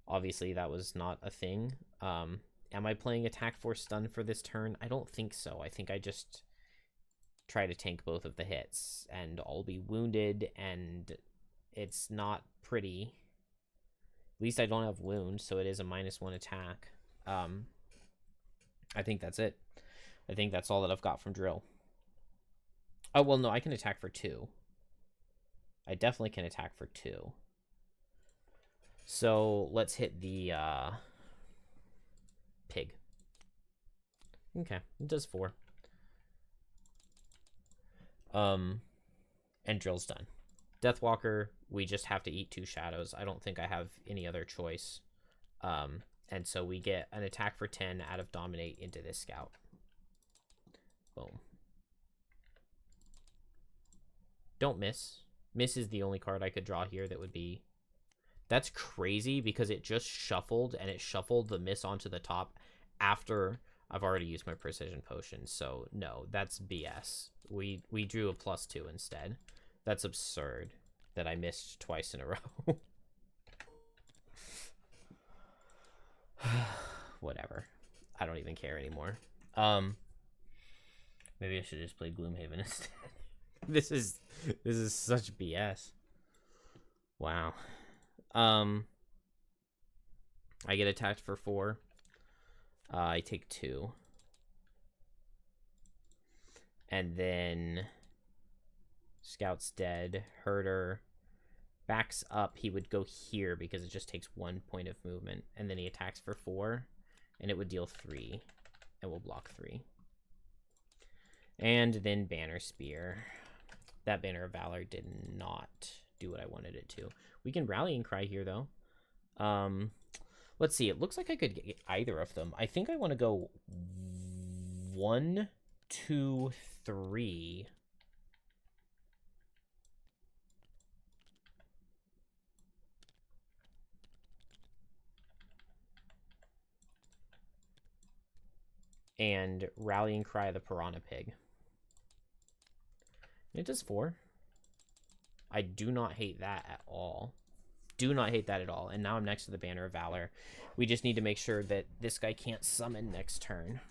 obviously that was not a thing. Am I playing attack for stun for this turn? I don't think so. I think I just try to tank both of the hits, and I'll be wounded, and it's not pretty. At least I don't have wound, so it is a -1 attack. I think that's it. I think that's all that I've got from drill. Oh, well, no, I can attack for 2. I definitely can attack for 2. So let's hit the pig. Okay, it does 4. And drill's done. Deathwalker, we just have to eat 2 shadows. I don't think I have any other choice. And so we get an attack for 10 out of Dominate into this scout. Boom. Don't miss. Miss is the only card I could draw here that would be... That's crazy because it just shuffled, and it shuffled the miss onto the top after I've already used my Precision Potion. So, no, that's BS. We drew a +2 instead. That's absurd that I missed twice in a row. Whatever. I don't even care anymore. Maybe I should just play Gloomhaven instead. This is such BS. Wow. I get attacked for 4. I take 2. And then Scout's dead. Herder backs up. He would go here because it just takes 1 point of movement. And then he attacks for 4. And it would deal 3. And we'll block 3. And then Banner Spear. That Banner of Valor did not do what I wanted it to. We can Rallying Cry here, though. Let's see. It looks like I could get either of them. I think I want to go 1, 2, 3. And Rallying Cry the Piranha Pig. It does 4. I do not hate that at all. Do not hate that at all. And now I'm next to the Banner of Valor. We just need to make sure that this guy can't summon next turn.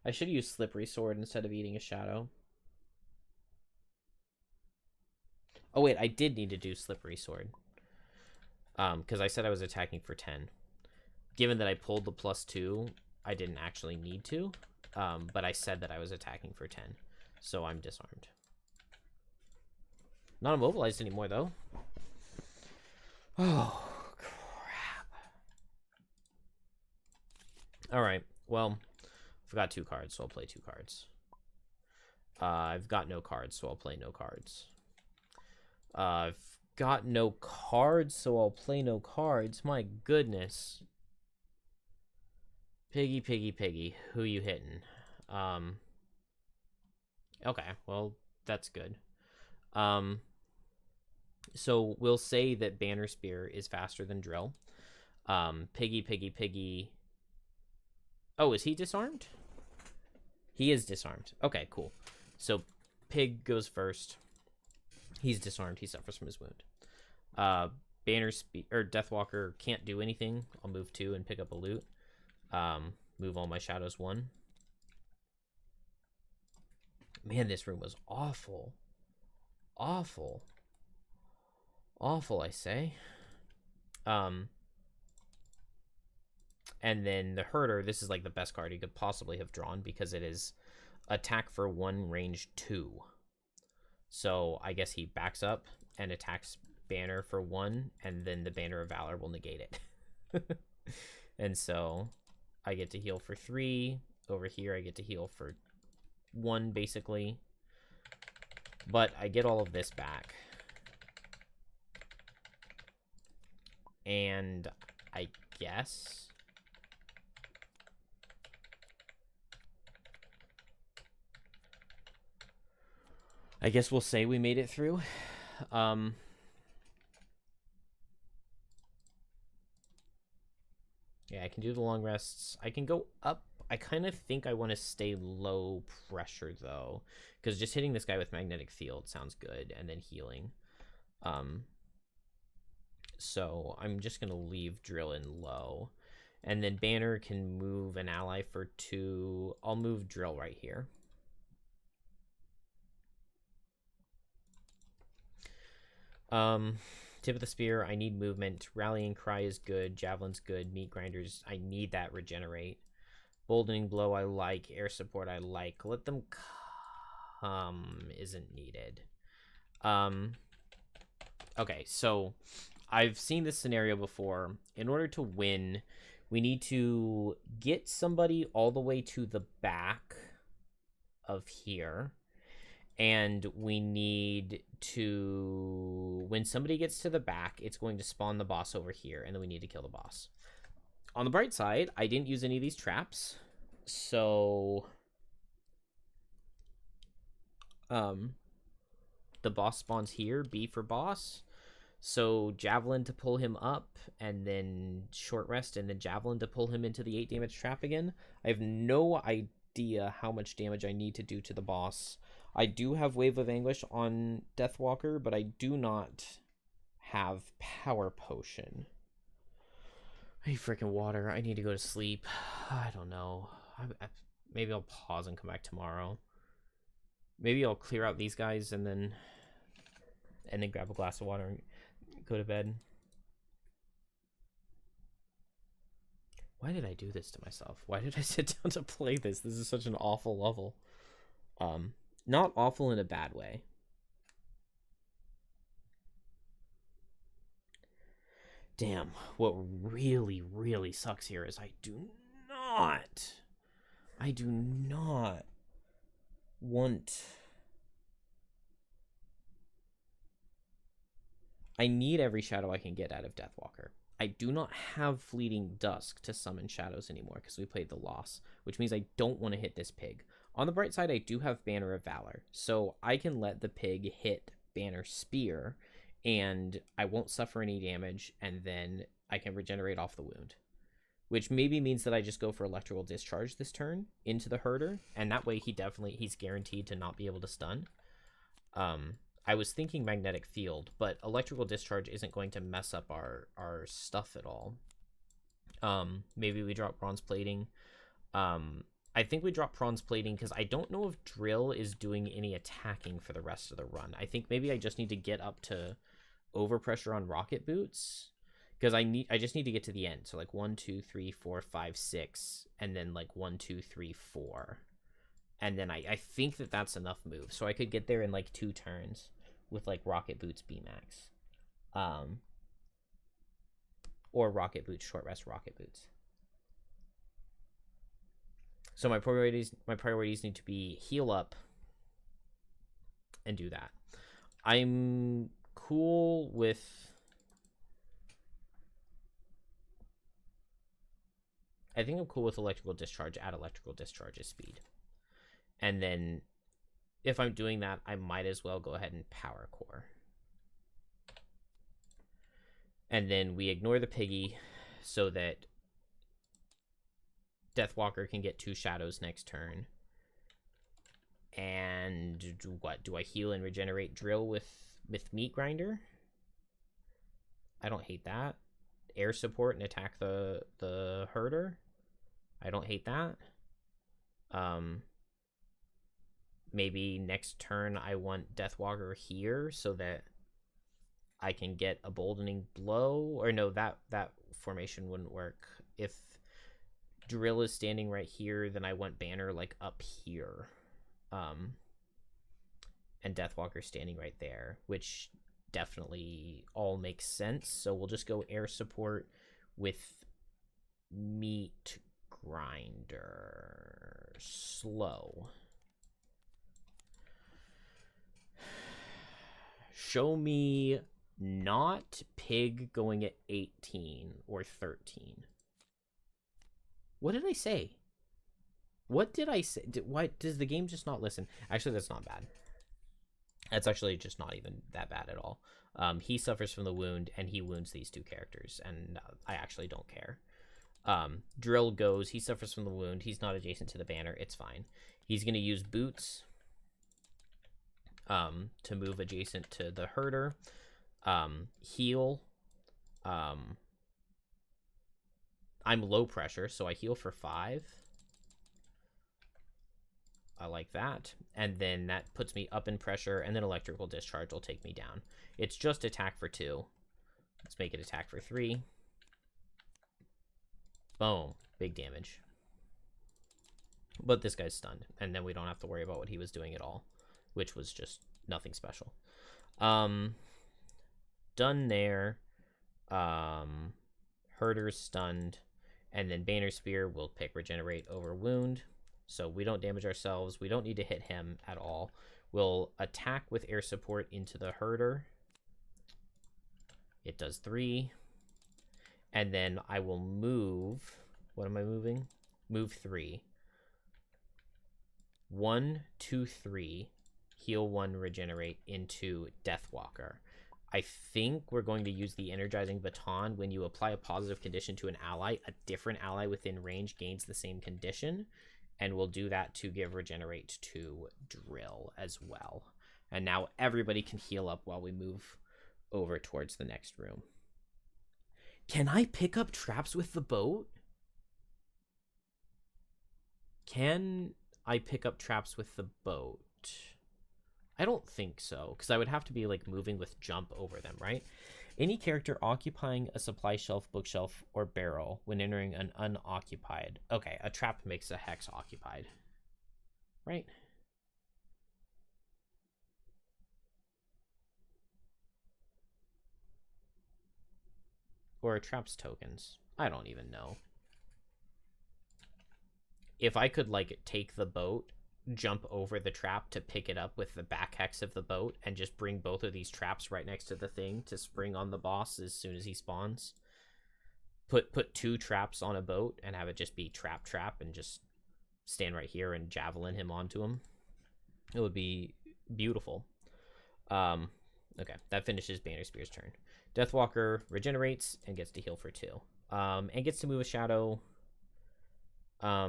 I should use Slippery Sword instead of eating a shadow. Oh, wait, I did need to do Slippery Sword. Because I said I was attacking for 10. Given that I pulled the +2, I didn't actually need to. But I said that I was attacking for 10. So I'm disarmed. Not immobilized anymore, though. Oh, crap. Alright, well, I've got 2 cards, so I'll play 2 cards. I've got no cards, so I'll play no cards. I've got no cards, so I'll play no cards. My goodness. Piggy, piggy, piggy. Who you hitting? Okay, well, that's good. So we'll say that Banner Spear is faster than Drill. Piggy, piggy, piggy. Oh, is he disarmed? He is disarmed. Okay, cool. So Pig goes first. He's disarmed. He suffers from his wound. Banner Spear or Deathwalker can't do anything. I'll move 2 and pick up a loot. Move all my shadows 1. Man, this room was awful. Awful. Awful, I say. And then the Herder, this is like the best card he could possibly have drawn because it is attack for 1, range 2. So I guess he backs up and attacks Banner for 1, and then the Banner of Valor will negate it. And so I get to heal for 3. Over here, I get to heal for 1, basically. But I get all of this back. And I guess... we'll say we made it through. Yeah, I can do the long rests. I can go up. I kind of think I want to stay low pressure, though, because just hitting this guy with magnetic field sounds good, and then healing. So I'm just going to leave drill in low. And then Banner can move an ally for 2. I'll move drill right here. Tip of the spear, I need movement. Rallying cry is good. Javelin's good. Meat grinders, I need that regenerate. Boldening blow, I like. Air support, I like. Let them come isn't needed. Okay, so I've seen this scenario before. In order to win, we need to get somebody all the way to the back of here. And we need to... When somebody gets to the back, it's going to spawn the boss over here. And then we need to kill the boss. On the bright side, I didn't use any of these traps. So... the boss spawns here. B for boss. So Javelin to pull him up. And then short rest. And then Javelin to pull him into the 8 damage trap again. I have no idea how much damage I need to do to the boss. I do have Wave of Anguish on Deathwalker, but I do not have Power Potion. I need freaking water. I need to go to sleep. I don't know. Maybe I'll pause and come back tomorrow. Maybe I'll clear out these guys and then grab a glass of water and go to bed. Why did I do this to myself? Why did I sit down to play this? This is such an awful level. Not awful in a bad way. Damn, what really, really sucks here is I do not want... I need every shadow I can get out of Deathwalker. I do not have Fleeting Dusk to summon shadows anymore because we played the loss, which means I don't want to hit this pig. On the bright side, I do have Banner of Valor, so I can let the pig hit Banner Spear, and I won't suffer any damage, and then I can regenerate off the wound. Which maybe means that I just go for Electrical Discharge this turn into the Herder, and that way he's guaranteed to not be able to stun. I was thinking Magnetic Field, but Electrical Discharge isn't going to mess up our stuff at all. Maybe we drop Bronze Plating. I think we drop Bronze Plating because I don't know if Drill is doing any attacking for the rest of the run. I think maybe I just need to get up to Overpressure on Rocket Boots because I just need to get to the end. So like 1, 2, 3, 4, 5, 6, and then like 1, 2, 3, 4. And then I think that's enough moves. So I could get there in like 2 turns with like Rocket Boots B-Max. Or Rocket Boots, Short Rest Rocket Boots. So my priorities need to be heal up and do that. I'm cool with... I think I'm cool with Electrical Discharge at Electrical Discharge's speed. And then if I'm doing that, I might as well go ahead and Power Core. And then we ignore the piggy so that Deathwalker can get 2 shadows next turn. And what? Do I heal and regenerate Drill with Meat Grinder? I don't hate that. Air support and attack the Herder? I don't hate that. Maybe next turn I want Deathwalker here so that I can get a Boldening Blow. Or no, that formation wouldn't work. If Drill is standing right here, then I want Banner like up here. And Deathwalker standing right there, which definitely all makes sense. So we'll just go air support with meat grinder. Slow. Show me not pig going at 18 or 13. What did I say? What did I say? Why does the game just not listen? Actually, that's not bad. That's actually just not even that bad at all. He suffers from the wound, and he wounds these two characters, and I actually don't care. Drill goes. He suffers from the wound. He's not adjacent to the banner. It's fine. He's going to use boots to move adjacent to the herder. Heal. I'm low pressure, so I heal for 5. I like that. And then that puts me up in pressure, and then electrical discharge will take me down. It's just attack for 2. Let's make it attack for 3. Boom. Big damage. But this guy's stunned, and then we don't have to worry about what he was doing at all, which was just nothing special. Done there. Herder's stunned, and then Banner Spear will pick Regenerate over Wound. So we don't damage ourselves. We don't need to hit him at all. We'll attack with air support into the herder. It does 3. And then I will move. What am I moving? Move 3. 1, 2, 3. Heal 1, regenerate into Deathwalker. I think we're going to use the Energizing Baton. When you apply a positive condition to an ally, a different ally within range gains the same condition. And we'll do that to give regenerate to Drill as well. And now everybody can heal up while we move over towards the next room. Can I pick up traps with the boat? Can I pick up traps with the boat? I don't think so, because I would have to be like moving with jump over them, right? Any character occupying a supply shelf, bookshelf, or barrel when entering an unoccupied. Okay, a trap makes a hex occupied. Right? Or a trap's tokens. I don't even know. If I could, like, take the boat, jump over the trap to pick it up with the back hex of the boat, and just bring both of these traps right next to the thing to spring on the boss as soon as he spawns. Put 2 traps on a boat and have it just be trap, and just stand right here and javelin him onto him. It would be beautiful. Okay, that finishes Banner Spear's turn. Deathwalker regenerates and gets to heal for 2. And gets to move a shadow. I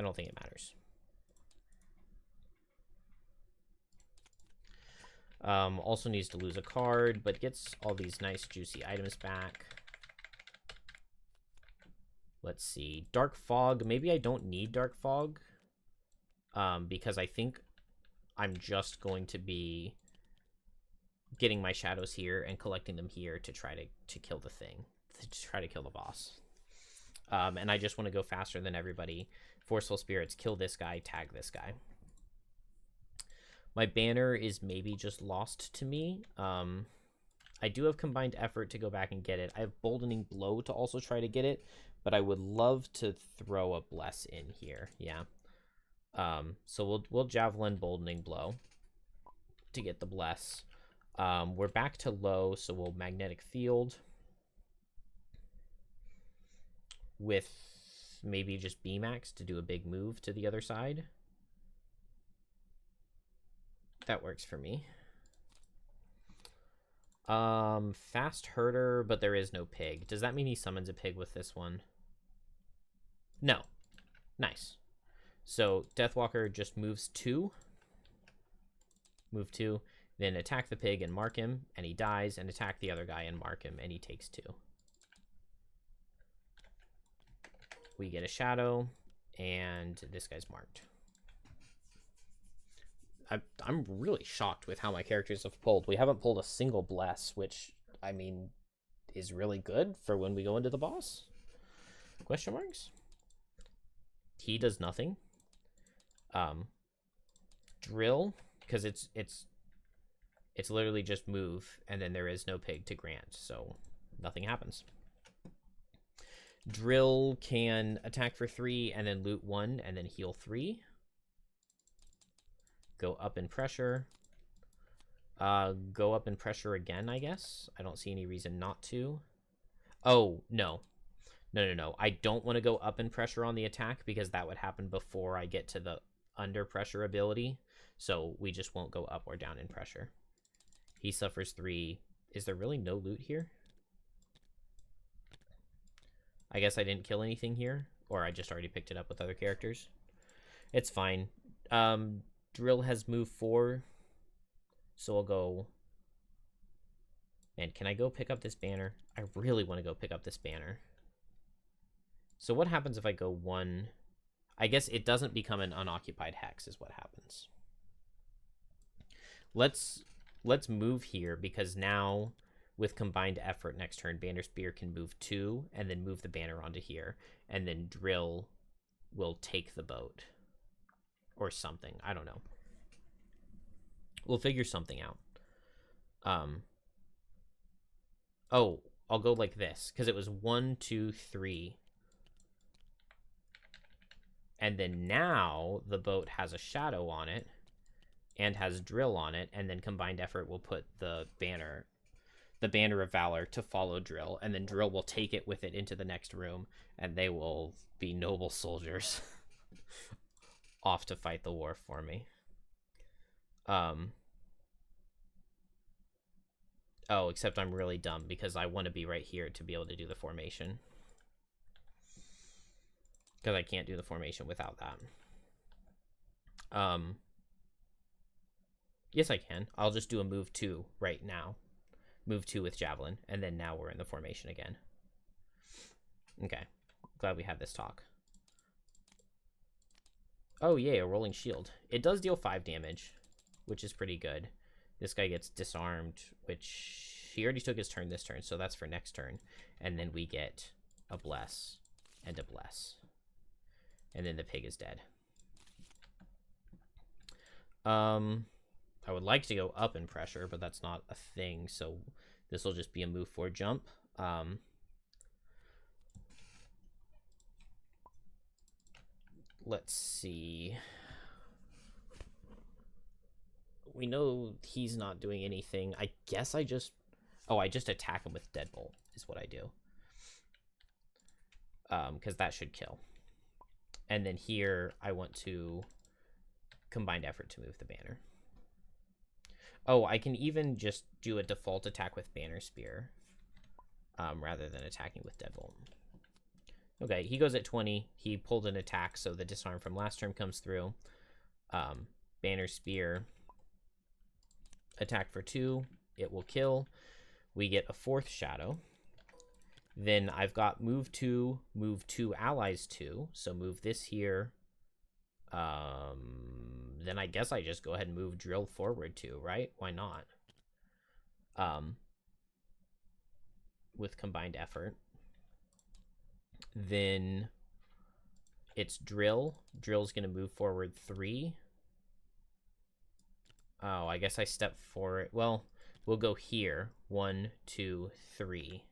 don't think it matters. Also needs to lose a card, but gets all these nice juicy items back. Let's see. Dark Fog. Maybe I don't need Dark Fog. Because I think I'm just going to be getting my shadows here and collecting them here to try to kill the thing. To try to kill the boss. And I just want to go faster than everybody. Forceful Spirits, kill this guy, tag this guy. My banner is maybe just lost to me. I do have Combined Effort to go back and get it. I have Boldening Blow to also try to get it, but I would love to throw a Bless in here. Yeah. So we'll Javelin Boldening Blow to get the Bless. We're back to low, so we'll Magnetic Field with maybe just B-Max to do a big move to the other side. That works for me. Fast Herder, but there is no pig. Does that mean he summons a pig with this one? No. Nice. So Deathwalker just moves 2. Move 2. Then attack the pig and mark him, and he dies, and attack the other guy and mark him, and he takes 2. We get a shadow, and this guy's marked. I'm really shocked with how my characters have pulled. We haven't pulled a single bless, which, I mean, is really good for when we go into the boss. Question marks? He does nothing. drill, because it's literally just move, and then there is no pig to grant, so nothing happens. Drill can attack for 3 and then loot 1 and then heal 3. Go up in pressure. Go up in pressure again, I guess. I don't see any reason not to. Oh, no. No. I don't want to go up in pressure on the attack because that would happen before I get to the under pressure ability. So we just won't go up or down in pressure. He suffers 3. Is there really no loot here? I guess I didn't kill anything here, or I just already picked it up with other characters. It's fine. Drill has moved 4, so I'll go. Man, can I go pick up this banner? I really want to go pick up this banner. So what happens if I go 1? I guess it doesn't become an unoccupied hex is what happens. Let's move here, because now with combined effort next turn, Banner Spear can move 2 and then move the banner onto here, and then Drill will take the boat or something. I don't know. We'll figure something out. Oh, I'll go like this, because it was 1, 2, 3. And then now the boat has a shadow on it and has Drill on it, and then combined effort will put the banner of Valor to follow Drill, and then Drill will take it with it into the next room, and they will be noble soldiers off to fight the war for me. Oh, except I'm really dumb because I want to be right here to be able to do the formation. Because I can't do the formation without that. Yes, I can. I'll just do a move 2 right now. Move 2 with Javelin, and then now we're in the formation again. Okay. Glad we had this talk. Oh, yay, a rolling shield. It does deal 5 damage, which is pretty good. This guy gets disarmed, which he already took his turn this turn, so that's for next turn. And then we get a bless and a bless. And then the pig is dead. I would like to go up in pressure, but that's not a thing, so this will just be a move 4 jump. Let's see. We know he's not doing anything. I guess I just attack him with Deadbolt is what I do. Because that should kill. And then here I want to combined effort to move the banner. Oh, I can even just do a default attack with Banner Spear rather than attacking with Deadbolt. Okay, he goes at 20. He pulled an attack, so the disarm from last turn comes through. Banner Spear. Attack for 2. It will kill. We get a 4th shadow. Then I've got move 2 allies 2. So move this here. Then I guess I just go ahead and move Drill forward 2, right? Why not? With combined effort. Then it's Drill. Drill's going to move forward 3. Oh, I guess I step forward. Well, we'll go here. 1, 2, 3.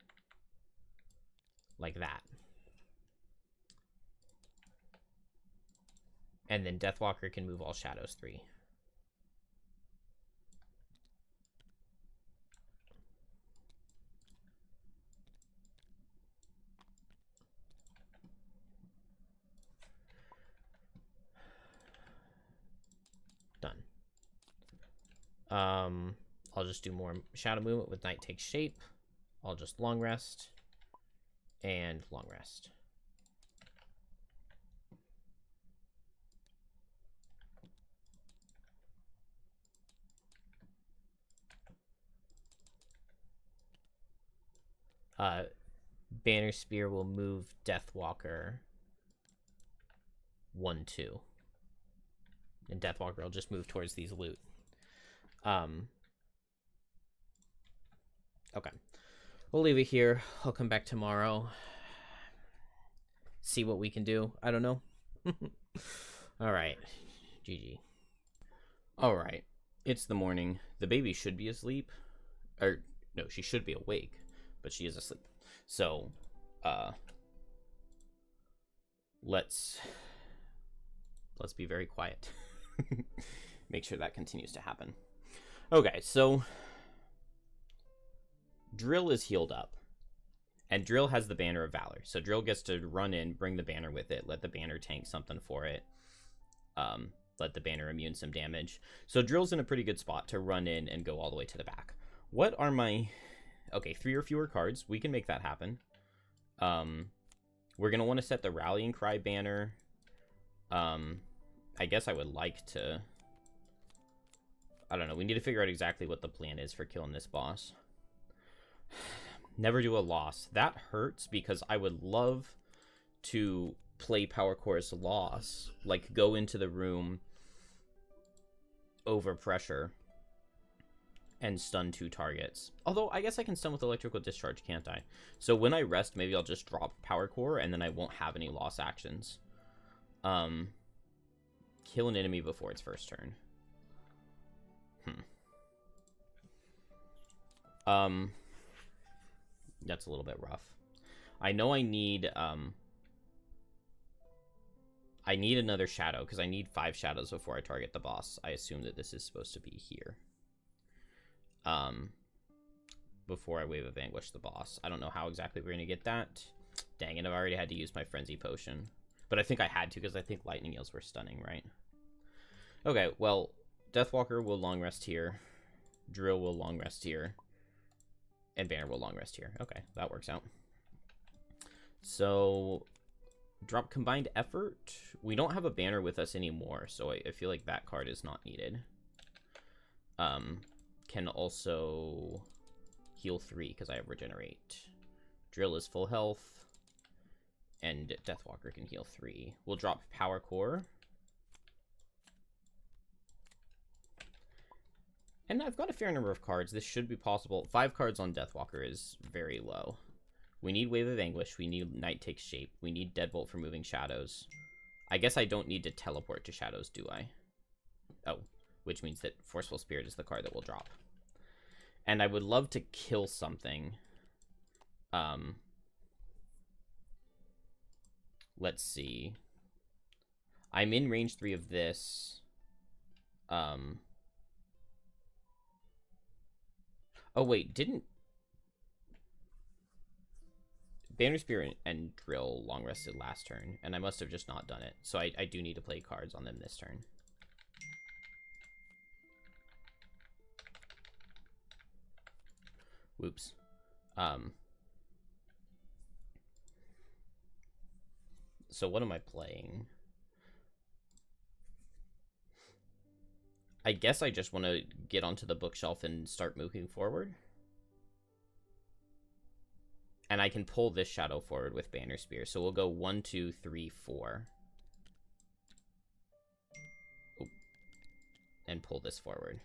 Like that. And then Deathwalker can move all shadows 3. Done. I'll just do more shadow movement with Night Takes Shape. I'll just long rest and long rest. Banner Spear will move Deathwalker 1, 2. And Deathwalker will just move towards these loot. Okay. We'll leave it here. I'll come back tomorrow. See what we can do. I don't know. All right. GG. All right. It's the morning. The baby should be asleep. Or, no, she should be awake, but she is asleep. So, uh, let's be very quiet. Make sure that continues to happen. Okay, so Drill is healed up. And Drill has the Banner of Valor. So Drill gets to run in, bring the banner with it, let the banner tank something for it. Let the banner immune some damage. So Drill's in a pretty good spot to run in and go all the way to the back. What are my... Okay, 3 or fewer cards. We can make that happen. We're going to want to set the Rallying Cry banner. I guess I would like to... I don't know. We need to figure out exactly what the plan is for killing this boss. Never do a loss. That hurts because I would love to play Power Chorus loss. Like, go into the room over pressure and stun 2 targets. Although, I guess I can stun with Electrical Discharge, can't I? So when I rest, maybe I'll just drop Power Core, and then I won't have any loss actions. Kill an enemy before its first turn. That's a little bit rough. I know I need another shadow, because I need 5 shadows before I target the boss. I assume that this is supposed to be here. Before I Wave of Anguish the boss. I don't know how exactly we're going to get that. Dang it, I've already had to use my Frenzy Potion. But I think I had to, because I think Lightning Eels were stunning, right? Okay, well, Deathwalker will long rest here. Drill will long rest here. And Banner will long rest here. Okay, that works out. So, drop Combined Effort. We don't have a Banner with us anymore, so I feel like that card is not needed. Can also heal 3, because I have Regenerate. Drill is full health. And Deathwalker can heal 3. We'll drop Power Core. And I've got a fair number of cards. This should be possible. 5 cards on Deathwalker is very low. We need Wave of Anguish. We need Night Takes Shape. We need Deadbolt for moving shadows. I guess I don't need to teleport to shadows, do I? Oh, which means that Forceful Spirit is the card that will drop. And I would love to kill something. Let's see. I'm in range 3 of this. Oh, wait, didn't... Banner Spear and Drill long rested last turn, and I must have just not done it. So I do need to play cards on them this turn. Whoops. So what am I playing? I guess I just want to get onto the bookshelf and start moving forward. And I can pull this shadow forward with Banner Spear. So we'll go 1, 2, 3, 4. Oh. And pull this forward.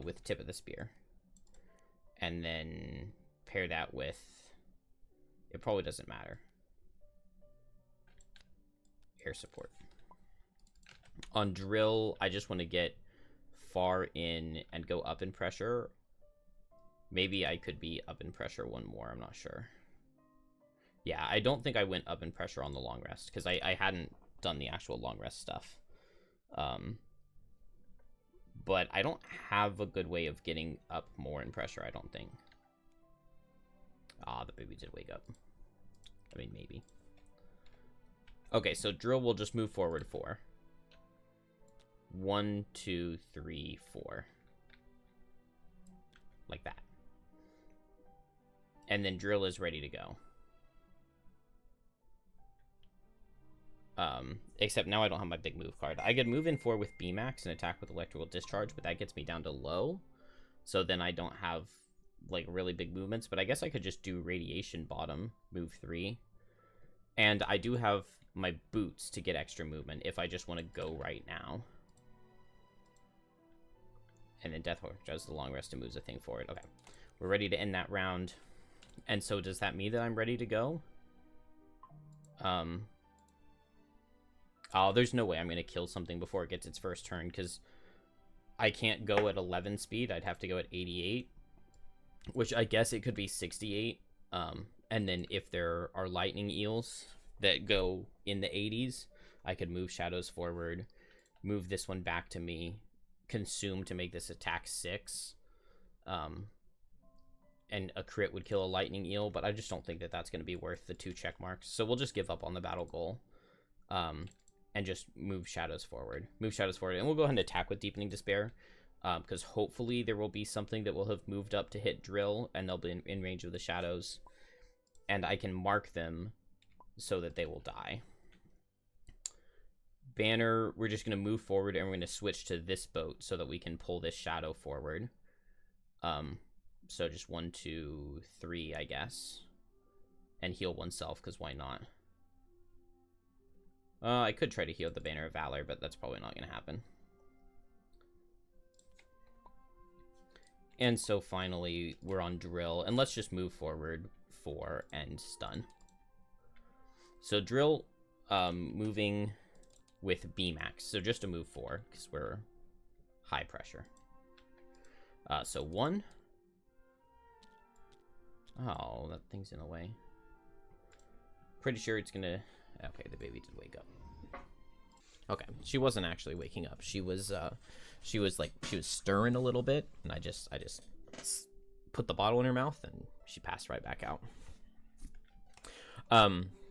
With Tip of the Spear. And then pair that with... It probably doesn't matter. Air Support. On Drill, I just want to get far in and go up in pressure. Maybe I could be up in pressure 1 more, I'm not sure. Yeah, I don't think I went up in pressure on the long rest, because I hadn't done the actual long rest stuff. But I don't have a good way of getting up more in pressure, I don't think. Ah, the baby did wake up. I mean, maybe. Okay, so Drill will just move forward 4. 1, 2, 3, 4. Like that. And then Drill is ready to go. Except now I don't have my big move card. I could move in 4 with B-Max and attack with Electrical Discharge, but that gets me down to low. So then I don't have, like, really big movements. But I guess I could just do Radiation bottom, move 3. And I do have my boots to get extra movement if I just want to go right now. And then Deathwalker does the long rest and moves a thing forward. Okay. We're ready to end that round. And so does that mean that I'm ready to go? Oh, there's no way I'm going to kill something before it gets its first turn, because I can't go at 11 speed. I'd have to go at 88, which I guess it could be 68. And then if there are lightning eels that go in the 80s, I could move shadows forward, move this one back to me, consume to make this attack 6. And a crit would kill a lightning eel, but I just don't think that that's going to be worth the 2 check marks. So we'll just give up on the battle goal. And just move shadows forward. Move shadows forward. And we'll go ahead and attack with Deepening Despair. Because hopefully there will be something that will have moved up to hit drill, and they'll be in range of the shadows. And I can mark them so that they will die. Banner, we're just going to move forward, and we're going to switch to this boat so that we can pull this shadow forward. So just 1, 2, 3, I guess. And heal oneself, because why not? I could try to heal the Banner of Valor, but that's probably not going to happen. And so finally, we're on Drill, and let's just move forward 4 and stun. So Drill, moving with B-Max, so just to move 4, because we're high pressure. So 1. Oh, that thing's in the way. Pretty sure it's gonna... Okay, the baby did wake up. Okay, she wasn't actually waking up. She was stirring a little bit, and I just put the bottle in her mouth, and she passed right back out.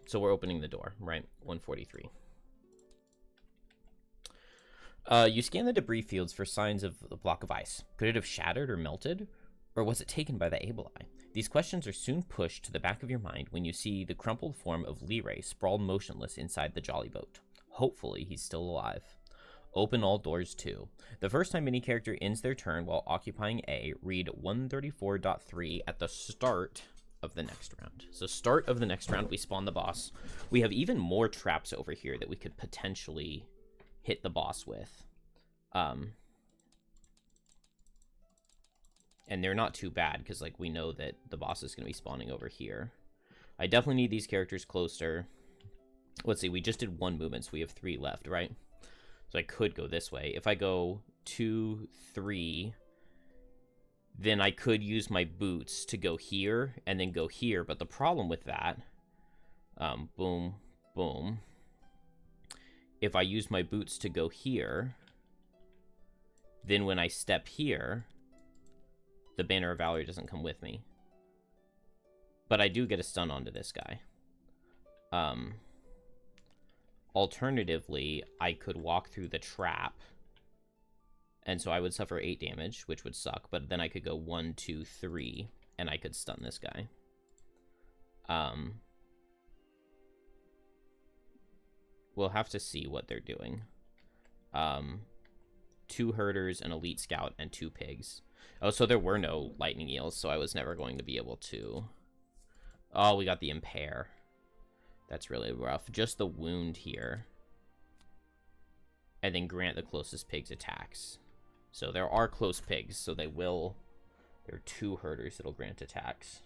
So we're opening the door, right? 143. You scan the debris fields for signs of a block of ice. Could it have shattered or melted? Or was it taken by the able eye? These questions are soon pushed to the back of your mind when you see the crumpled form of Leray sprawled motionless inside the jolly boat. Hopefully, he's still alive. Open all doors too. The first time any character ends their turn while occupying A, read 134.3 at the start of the next round. So start of the next round, we spawn the boss. We have even more traps over here that we could potentially hit the boss with. And they're not too bad, because, like, we know that the boss is going to be spawning over here. I definitely need these characters closer. Let's see, we just did 1 movement, so we have 3 left, right? So I could go this way. If I go 2, 3, then I could use my boots to go here, and then go here. But the problem with that... boom, boom. If I use my boots to go here, then when I step here... the Banner of Valor doesn't come with me. But I do get a stun onto this guy. Alternatively, I could walk through the trap. And so I would suffer 8 damage, which would suck. But then I could go 1, 2, 3, and I could stun this guy. We'll have to see what they're doing. 2 herders, an elite scout, and 2 pigs. Oh, so there were no lightning eels, so I was never going to be able to... Oh, we got the impair. That's really rough. Just the wound here. And then grant the closest pigs attacks. So there are close pigs, so they will... There are 2 herders that'll grant attacks.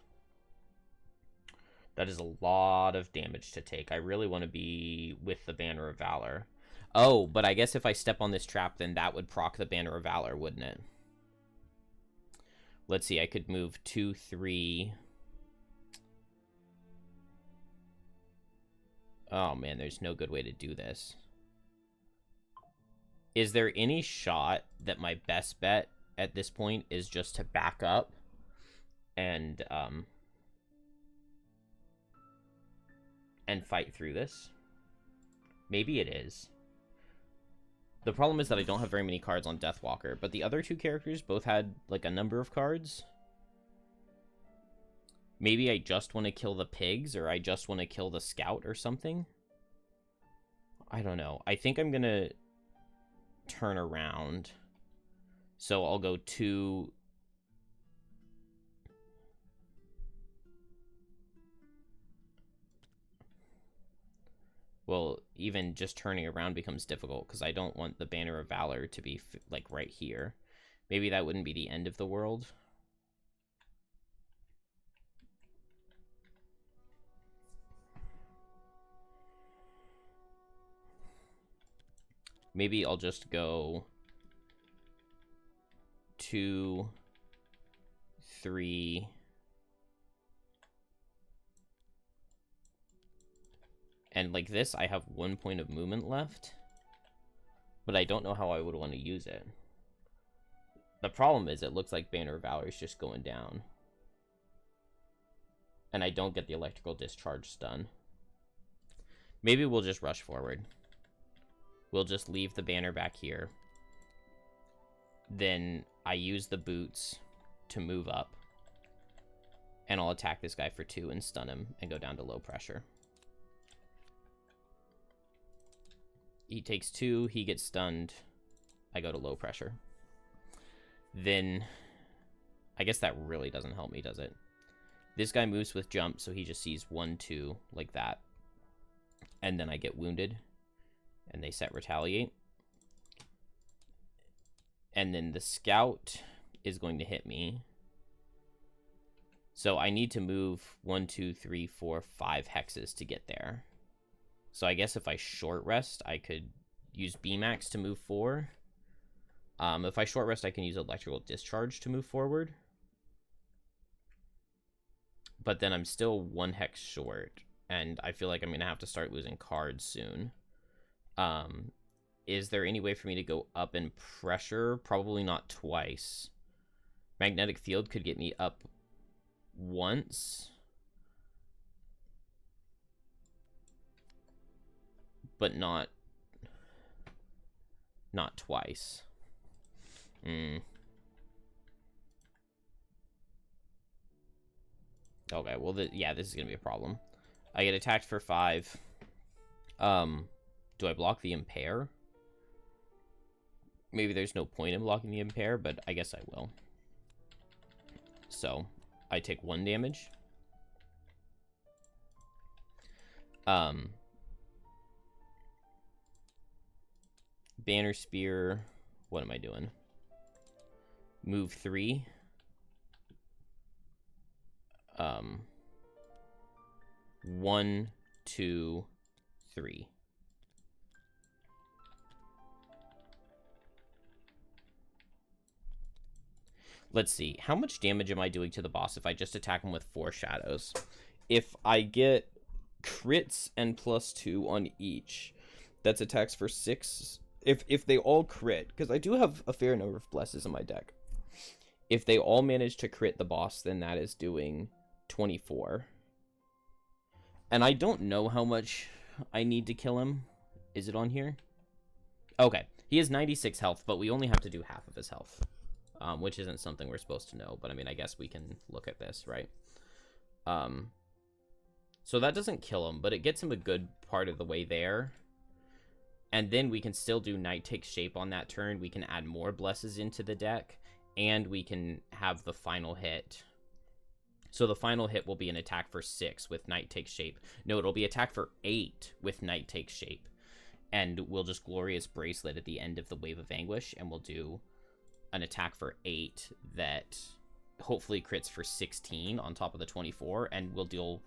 That is a lot of damage to take. I really want to be with the Banner of Valor. Oh, but I guess if I step on this trap, then that would proc the Banner of Valor, wouldn't it? Let's see, I could move 2, 3. Oh man, there's no good way to do this. Is there any shot that my best bet at this point is just to back up and fight through this? Maybe it is. The problem is that I don't have very many cards on Deathwalker, but the other 2 characters both had, like, a number of cards. Maybe I just want to kill the pigs, or I just want to kill the scout or something. I don't know. I think I'm going to turn around. So I'll go 2... Well, even just turning around becomes difficult, because I don't want the Banner of Valor to be, like, right here. Maybe that wouldn't be the end of the world. Maybe I'll just go 2, 3. And like this, I have 1 point of movement left. But I don't know how I would want to use it. The problem is it looks like Banner of Valor is just going down. And I don't get the electrical discharge stun. Maybe we'll just rush forward. We'll just leave the banner back here. Then I use the boots to move up. And I'll attack this guy for 2 and stun him and go down to low pressure. He takes 2, he gets stunned. I go to low pressure. Then, I guess that really doesn't help me, does it? This guy moves with jump, so he just sees 1, 2, like that. And then I get wounded. And they set retaliate. And then the scout is going to hit me. So I need to move 1, 2, 3, 4, 5 hexes to get there. So I guess if I short rest, I could use B-Max to move 4. If I short rest, I can use electrical discharge to move forward. But then I'm still 1 hex short, and I feel like I'm going to have to start losing cards soon. Is there any way for me to go up in pressure? Probably not twice. Magnetic field could get me up once. But not twice. Okay, well, yeah, this is going to be a problem. I get attacked for 5. Do I block the impair? Maybe there's no point in blocking the impair, but I guess I will. So, I take 1 damage. Banner Spear. What am I doing? Move 3. 1, 2, 3. Let's see. How much damage am I doing to the boss if I just attack him with 4 shadows? If I get crits and +2 on each, that's attacks for 6. If they all crit, because I do have a fair number of blesses in my deck. If they all manage to crit the boss, then that is doing 24. And I don't know how much I need to kill him. Is it on here? Okay. He has 96 health, but we only have to do half of his health. Which isn't something we're supposed to know, but I mean, I guess we can look at this, right? So that doesn't kill him, but it gets him a good part of the way there. And then we can still do Night Takes Shape on that turn. We can add more blesses into the deck, and we can have the final hit. So the final hit will be an attack for 6 with Night Takes Shape. No, it'll be attack for 8 with Night Takes Shape. And we'll just Glorious Bracelet at the end of the Wave of Anguish, and we'll do an attack for 8 that hopefully crits for 16 on top of the 24, and we'll deal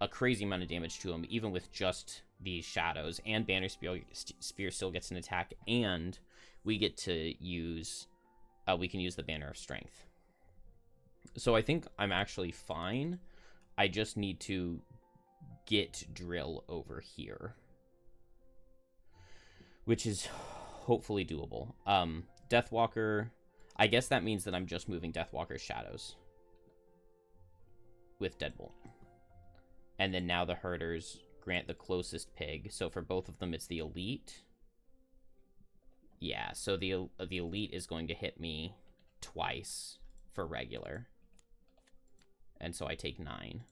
a crazy amount of damage to him, even with just these shadows. And Banner Spear still gets an attack, and we get to use, we can use the Banner of Strength. So I think I'm actually fine. I just need to get Drill over here, which is hopefully doable. Deathwalker, I guess that means that I'm just moving Deathwalker's shadows with Deadbolt. And then now the Herders grant the closest pig. So for both of them, it's the Elite. Yeah, so the Elite is going to hit me twice for regular. And so I take 9.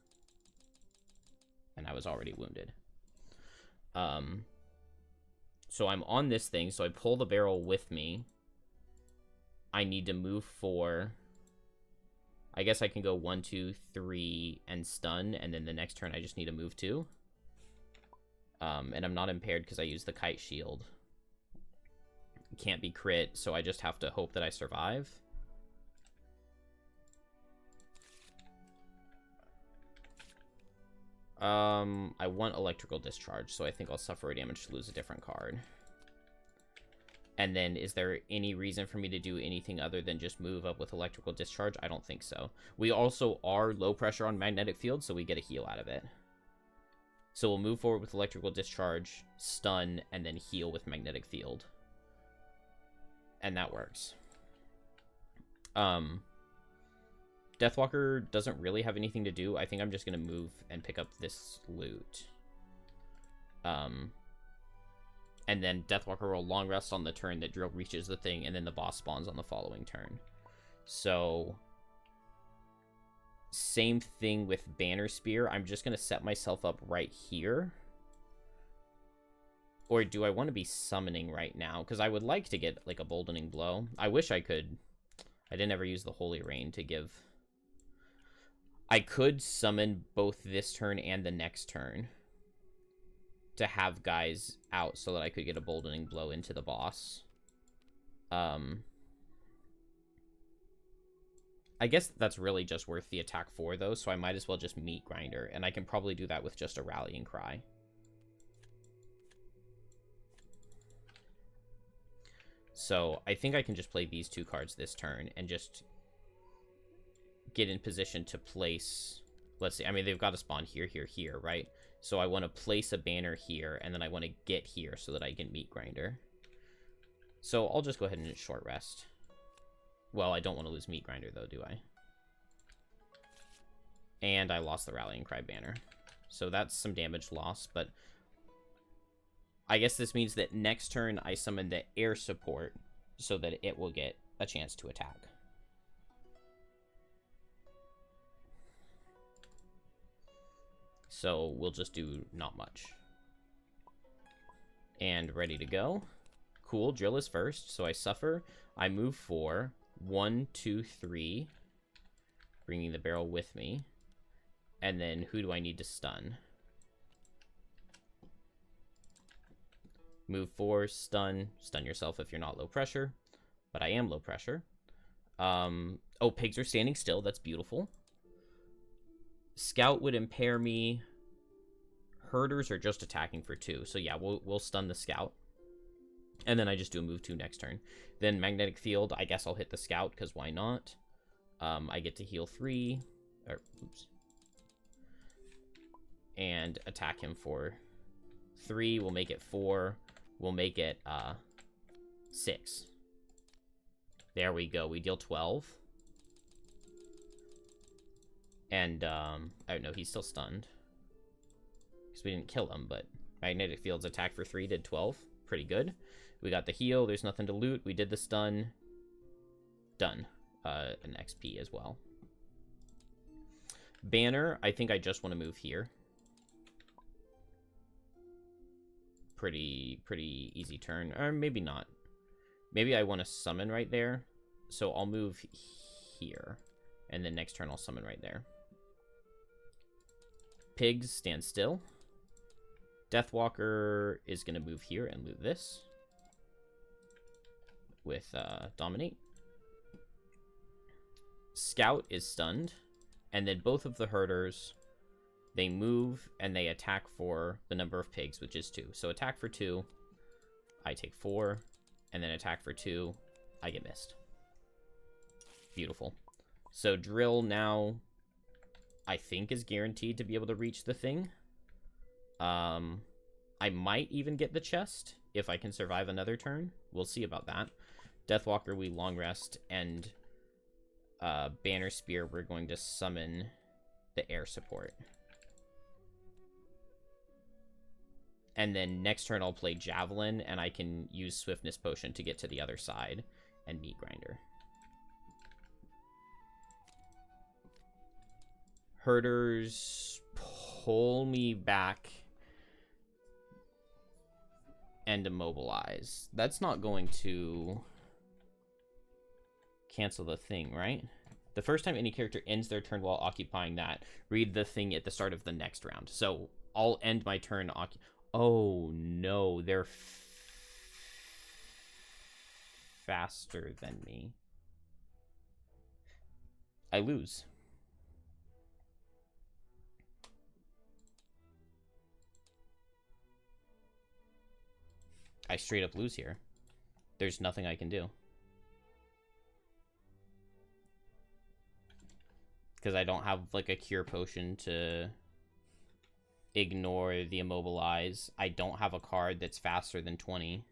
And I was already wounded. So I'm on this thing, so I pull the barrel with me. I need to move 4. I guess I can go 1, 2, 3 and stun, and then the next turn I just need to move 2. And I'm not impaired because I use the Kite Shield. Can't be crit, so I just have to hope that I survive. I want Electrical Discharge, so I think I'll suffer a damage to lose a different card. And then is there any reason for me to do anything other than just move up with electrical discharge? I don't think so. We also are low pressure on magnetic field, so we get a heal out of it. So we'll move forward with electrical discharge, stun, and then heal with magnetic field. And that works. Deathwalker doesn't really have anything to do. I think I'm just going to move and pick up this loot. And then Deathwalker will long rest on the turn that Drill reaches the thing, and then the boss spawns on the following turn. So, same thing with Banner Spear. I'm just going to set myself up right here. Or do I want to be summoning right now? Because I would like to get, like, a Boldening Blow. I wish I could. I didn't ever use the Holy Rain to give. I could summon both this turn and the next turn to have guys out so that I could get a Boldening Blow into the boss. I guess that's really just worth the attack 4, though, so I might as well just Meat Grinder, and I can probably do that with just a Rallying Cry. So I think I can just play these 2 cards this turn and just get in position to place... Let's see, I mean, they've got to spawn here, here, here, right? So I want to place a banner here, and then I want to get here so that I can Meat Grinder. So I'll just go ahead and short rest. Well, I don't want to lose Meat Grinder, though, do I? And I lost the Rallying Cry banner. So that's some damage loss, but I guess this means that next turn I summon the air support so that it will get a chance to attack. So we'll just do not much. And ready to go. Cool, Drill is first, so I suffer. I move 4. 1, 2, 3. Bringing the barrel with me. And then who do I need to stun? Move 4, stun. Stun yourself if you're not low pressure. But I am low pressure. Oh, pigs are standing still. That's beautiful. Scout would impair me. Herders are just attacking for 2. So yeah, we'll stun the scout. And then I just do a move 2 next turn. Then magnetic field, I guess I'll hit the scout, because why not? I get to heal 3. Or, oops. And attack him for 3. We'll make it 4. We'll make it 6. There we go. We deal 12. And, oh no, he's still stunned. Because we didn't kill him, but magnetic field's attack for 3 did 12. Pretty good. We got the heal. There's nothing to loot. We did the stun. Done. An XP as well. Banner, I think I just want to move here. Pretty easy turn. Or maybe not. Maybe I want to summon right there. So I'll move here. And then next turn I'll summon right there. Pigs, stand still. Deathwalker is going to move here and loot this. With Dominate. Scout is stunned. And then both of the herders, they move and they attack for the number of pigs, which is 2. So attack for 2, I take 4. And then attack for 2, I get missed. Beautiful. So Drill now, I think, is guaranteed to be able to reach the thing. I might even get the chest if I can survive another turn. We'll see about that. Deathwalker, we long rest, and Banner Spear, we're going to summon the air support. And then next turn I'll play Javelin, and I can use Swiftness Potion to get to the other side and Meat Grinder. Herders, pull me back and immobilize. That's not going to cancel the thing, right? The first time any character ends their turn while occupying that, read the thing at the start of the next round. So I'll end my turn. Oh no, they're faster than me. I lose. I straight up lose here. There's nothing I can do. Because I don't have, like, a cure potion to ignore the immobilize. I don't have a card that's faster than 20.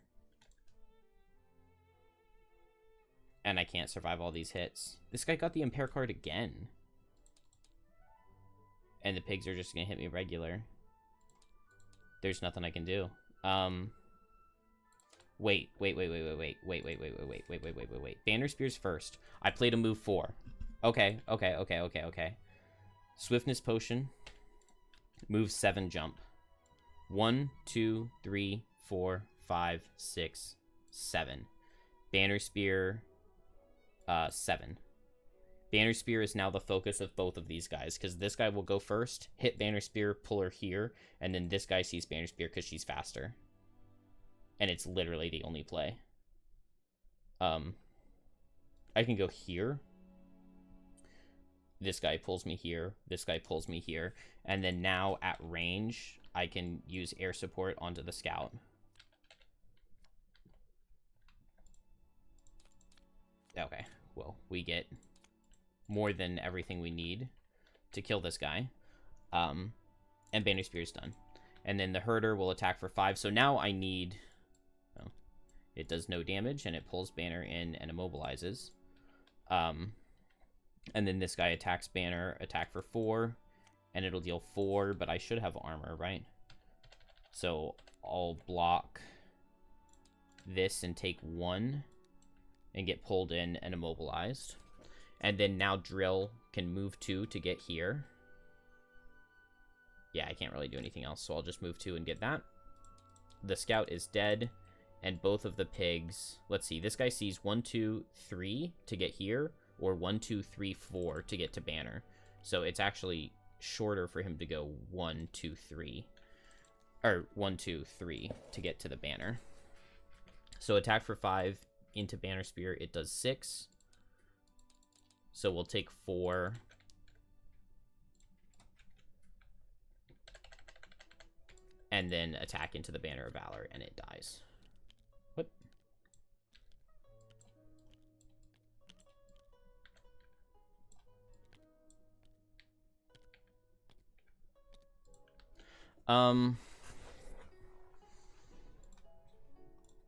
And I can't survive all these hits. This guy got the impair card again. And the pigs are just going to hit me regular. There's nothing I can do. Wait. Banner Spear's first. I played a move 4. Okay. Swiftness Potion. Move 7 jump. 1, 2, 3, 4, 5, 6, 7. Banner Spear, 7. Banner Spear is now the focus of both of these guys, because this guy will go first, hit Banner Spear, pull her here, and then this guy sees Banner Spear because she's faster. And it's literally the only play. I can go here. This guy pulls me here. This guy pulls me here. And then now at range, I can use air support onto the scout. Okay, well, we get more than everything we need to kill this guy. And Banner Spear's done. And then the Herder will attack for 5. So now I need... Oh, it does no damage, and it pulls Banner in and immobilizes. And then this guy attacks Banner, attack for 4, and it'll deal 4, but I should have armor, right? So I'll block this and take 1 and get pulled in and immobilized. And then now Drill can move 2 to get here. Yeah, I can't really do anything else, so I'll just move 2 and get that. The Scout is dead, and both of the pigs... Let's see, this guy sees 1, 2, 3 to get here, or 1, 2, 3, 4 to get to Banner. So it's actually shorter for him to go 1, 2, 3. Or 1, 2, 3 to get to the Banner. So attack for 5 into Banner Spear. It does 6. So we'll take 4. And then attack into the Banner of Valor, and it dies. What?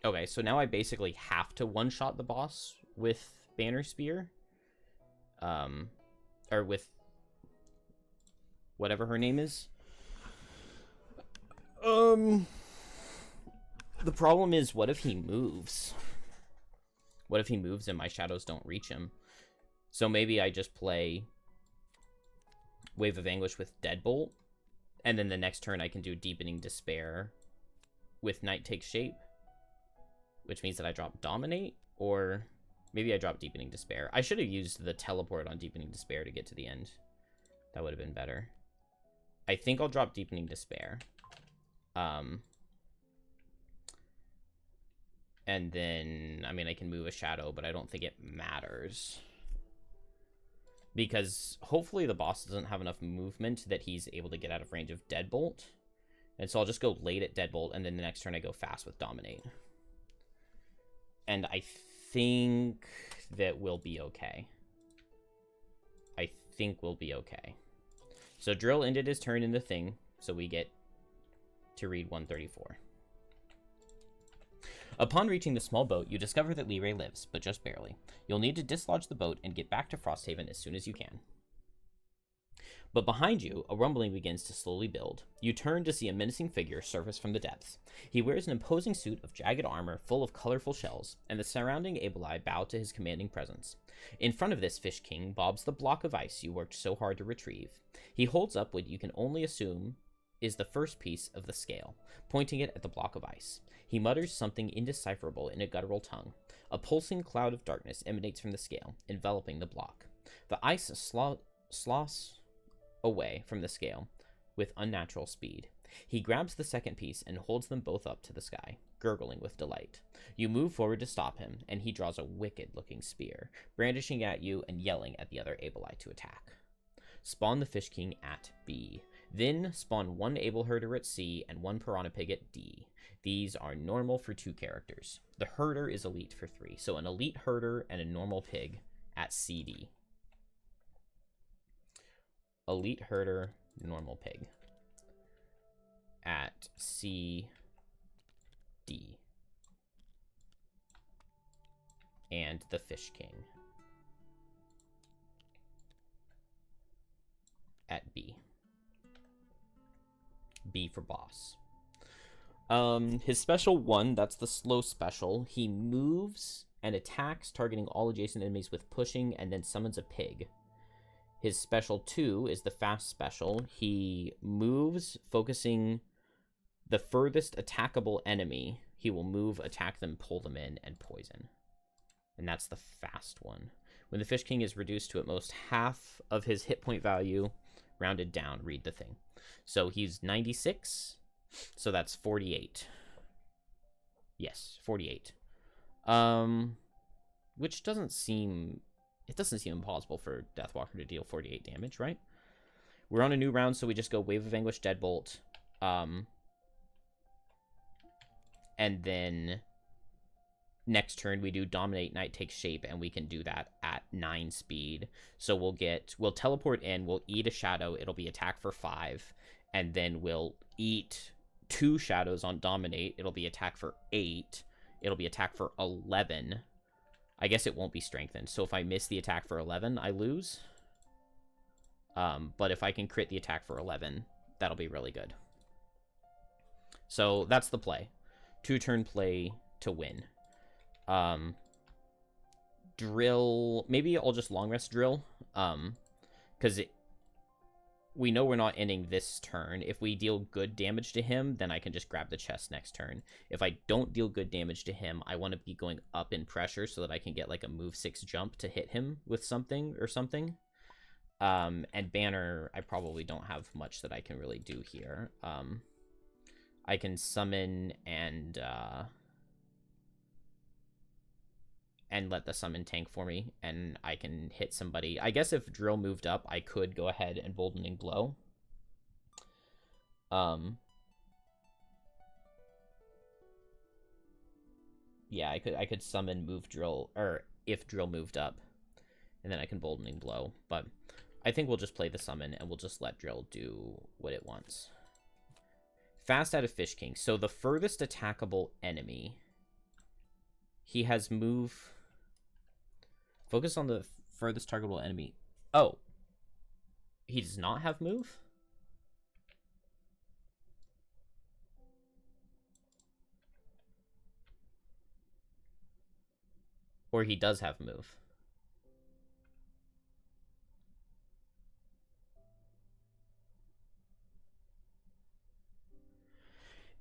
Okay, so now I basically have to one-shot the boss with Banner Spear. Or with whatever her name is. The problem is, what if he moves? What if he moves and my shadows don't reach him? So maybe I just play Wave of Anguish with Deadbolt, and then the next turn I can do Deepening Despair with Night Takes Shape, which means that I drop Dominate, or maybe I drop Deepening Despair. I should have used the teleport on Deepening Despair to get to the end. That would have been better. I think I'll drop Deepening Despair. And then, I mean, I can move a shadow, but I don't think it matters. Because hopefully the boss doesn't have enough movement that he's able to get out of range of Deadbolt. And so I'll just go late at Deadbolt, and then the next turn I go fast with Dominate. And I think that we'll be okay. I think we'll be okay. So Drill ended his turn in the thing, so we get to read 134. Upon reaching the small boat, you discover that Leray lives, but just barely. You'll need to dislodge the boat and get back to Frosthaven as soon as you can. But behind you, a rumbling begins to slowly build. You turn to see a menacing figure surface from the depths. He wears an imposing suit of jagged armor full of colorful shells, and the surrounding Abelai bow to his commanding presence. In front of this Fish King bobs the block of ice you worked so hard to retrieve. He holds up what you can only assume is the first piece of the scale, pointing it at the block of ice. He mutters something indecipherable in a guttural tongue. A pulsing cloud of darkness emanates from the scale, enveloping the block. The ice sloughs away from the scale with unnatural speed. He grabs the second piece and holds them both up to the sky, gurgling with delight. You move forward to stop him, and he draws a wicked-looking spear, brandishing at you and yelling at the other Abelai to attack. Spawn the Fish King at B. Then spawn one Able Herder at C and one Piranha Pig at D. These are normal for 2 characters. The Herder is elite for 3. So an elite Herder and a normal pig at CD. Elite Herder, normal pig at CD. And the Fish King at B. B for boss. His special 1, that's the slow special. He moves and attacks, targeting all adjacent enemies with pushing, and then summons a pig. His special 2 is the fast special. He moves, focusing the furthest attackable enemy. He will move, attack them, pull them in, and poison. And that's the fast one. When the Fish King is reduced to at most half of his hit point value, rounded down, read the thing. So he's 96, so that's 48. Yes, 48. Which doesn't seem... It doesn't seem impossible for Deathwalker to deal 48 damage, right? We're on a new round, so we just go Wave of Anguish, Deadbolt. And then next turn we do Dominate, Night Takes Shape, and we can do that at 9 speed. So we'll teleport in, we'll eat a shadow, it'll be attack for 5, and then we'll eat 2 shadows on Dominate, it'll be attack for 8, it'll be attack for 11. I guess it won't be strengthened, so if I miss the attack for 11, I lose. But if I can crit the attack for 11, that'll be really good. So that's the play. 2-turn play to win. Drill, maybe I'll just long rest drill, because we know we're not ending this turn. If we deal good damage to him, then I can just grab the chest next turn. If I don't deal good damage to him, I want to be going up in pressure so that I can get like a move 6 jump to hit him with something or something. And Banner, I probably don't have much that I can really do here. I can summon and let the summon tank for me, and I can hit somebody. I guess if Drill moved up, I could go ahead and Boldening Blow. Yeah, I could summon move Drill, or if Drill moved up, and then I can Boldening Blow. But I think we'll just play the summon, and we'll just let Drill do what it wants. Fast out of Fish King. So the furthest attackable enemy, he has move... Focus on the furthest targetable enemy. Oh. He does not have move? Or he does have move?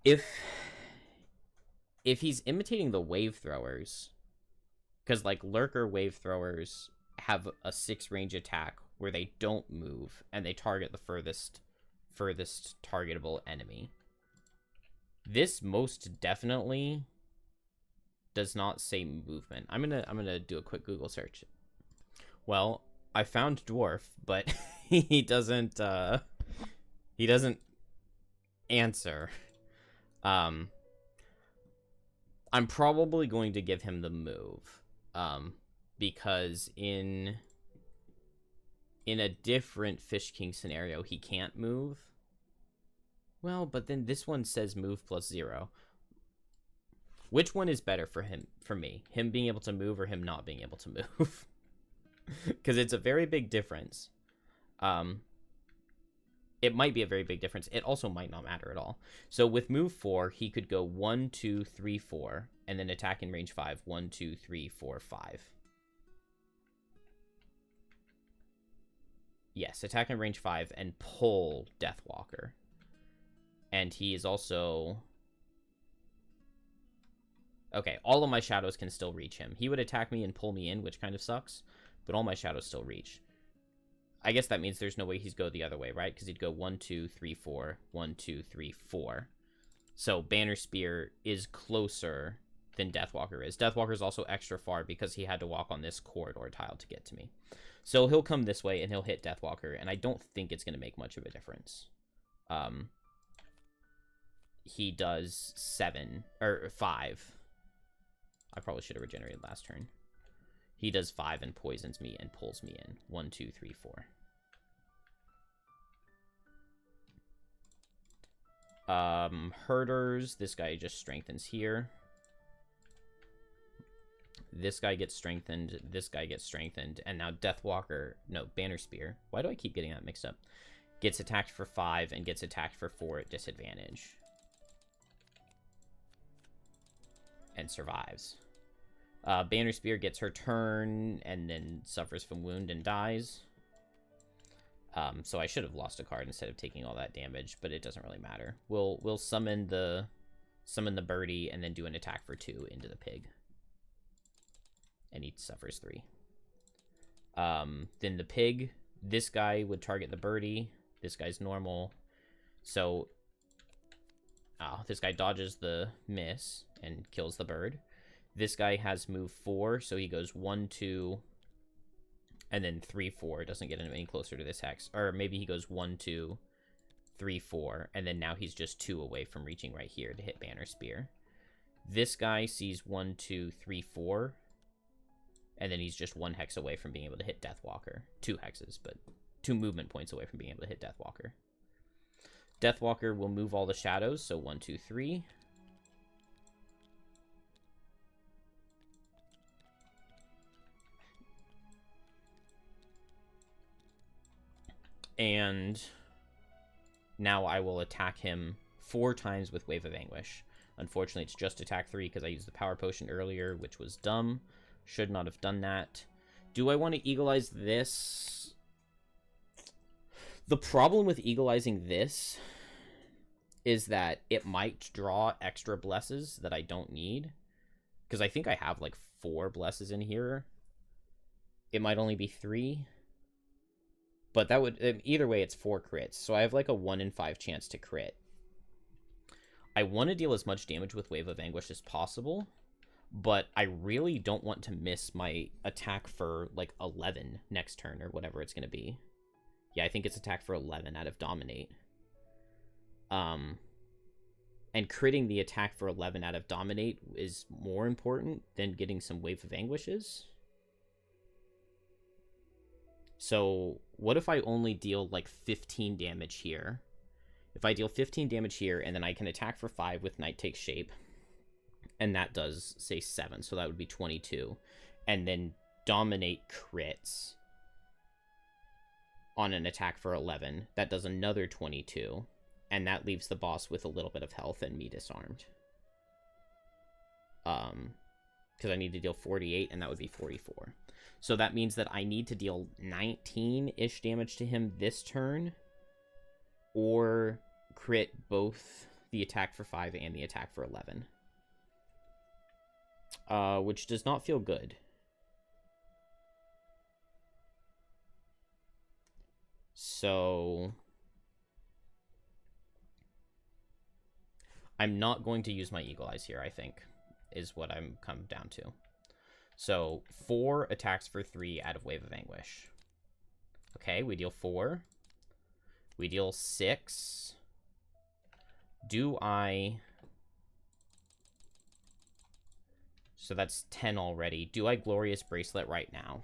If he's imitating the wave throwers... Because, like, Lurker Wave Throwers have a 6 range attack where they don't move, and they target the furthest targetable enemy. This most definitely does not say movement. I'm gonna do a quick Google search. Well, I found Dwarf, but he doesn't answer. I'm probably going to give him the move. Because in a different Fish King scenario, he can't move. Well, but then this one says move +0. Which one is better for me? Him being able to move or him not being able to move? Because it's a very big difference. It might be a very big difference. It also might not matter at all. So with move 4, he could go 1, 2, 3, 4, and then attack in range 5. 1, 2, 3, 4, 5. Yes, attack in range 5 and pull Deathwalker. And he is also... Okay, all of my shadows can still reach him. He would attack me and pull me in, which kind of sucks, but all my shadows still reach. I guess that means there's no way he'd go the other way, right? Because he'd go 1, 2, 3, 4, 1, 2, 3, 4. So Banner Spear is closer than Deathwalker is. Deathwalker is also extra far because he had to walk on this corridor tile to get to me. So he'll come this way and he'll hit Deathwalker, and I don't think it's going to make much of a difference. he does 7 or 5. I probably should have regenerated last turn. He does 5 and poisons me and pulls me in. 1, 2, 3, 4. Herders. This guy just strengthens here. This guy gets strengthened. This guy gets strengthened. And now Deathwalker. No, Banner Spear. Why do I keep getting that mixed up? Gets attacked for 5 and gets attacked for 4 at disadvantage. And survives. Banner Spear gets her turn and then suffers from wound and dies. So I should have lost a card instead of taking all that damage, but it doesn't really matter. We'll summon the birdie and then do an attack for 2 into the pig. And he suffers 3. Then the pig, this guy would target the birdie. This guy's normal. So this guy dodges the miss and kills the bird. This guy has move 4, so he goes 1, 2, and then 3, 4. Doesn't get him any closer to this hex. Or maybe he goes 1, 2, 3, 4, and then now he's just 2 away from reaching right here to hit Banner Spear. This guy sees 1, 2, 3, 4, and then he's just 1 hex away from being able to hit Deathwalker. 2 hexes, but 2 movement points away from being able to hit Deathwalker. Deathwalker will move all the shadows, so 1, 2, 3. And now I will attack him 4 times with Wave of Anguish. Unfortunately, it's just attack 3 because I used the Power Potion earlier, which was dumb. Should not have done that. Do I want to Eagle-Eyes this? The problem with Eagle-Eyesing this is that it might draw extra blesses that I don't need. Because I think I have like 4 blesses in here. It might only be 3. But that would, either way, it's 4 crits. So I have like a 1 in 5 chance to crit. I want to deal as much damage with Wave of Anguish as possible. But I really don't want to miss my attack for like 11 next turn or whatever it's going to be. Yeah, I think it's attack for 11 out of Dominate. And critting the attack for 11 out of Dominate is more important than getting some Wave of Anguishes. So what if I only deal like 15 damage here? If I deal 15 damage here and then I can attack for 5 with Night Takes Shape, and that does, say, 7, so that would be 22, and then Dominate crits on an attack for 11, that does another 22, and that leaves the boss with a little bit of health and me disarmed. Because I need to deal 48, and that would be 44. So that means that I need to deal 19-ish damage to him this turn, or crit both the attack for 5 and the attack for 11. Which does not feel good. So I'm not going to use my Eagle-Eyes here, I think, is what I'm come down to. So 4 attacks for 3 out of Wave of Anguish. Okay, we deal 4. We deal 6. Do I... So that's 10 already. Do I Glorious Bracelet right now?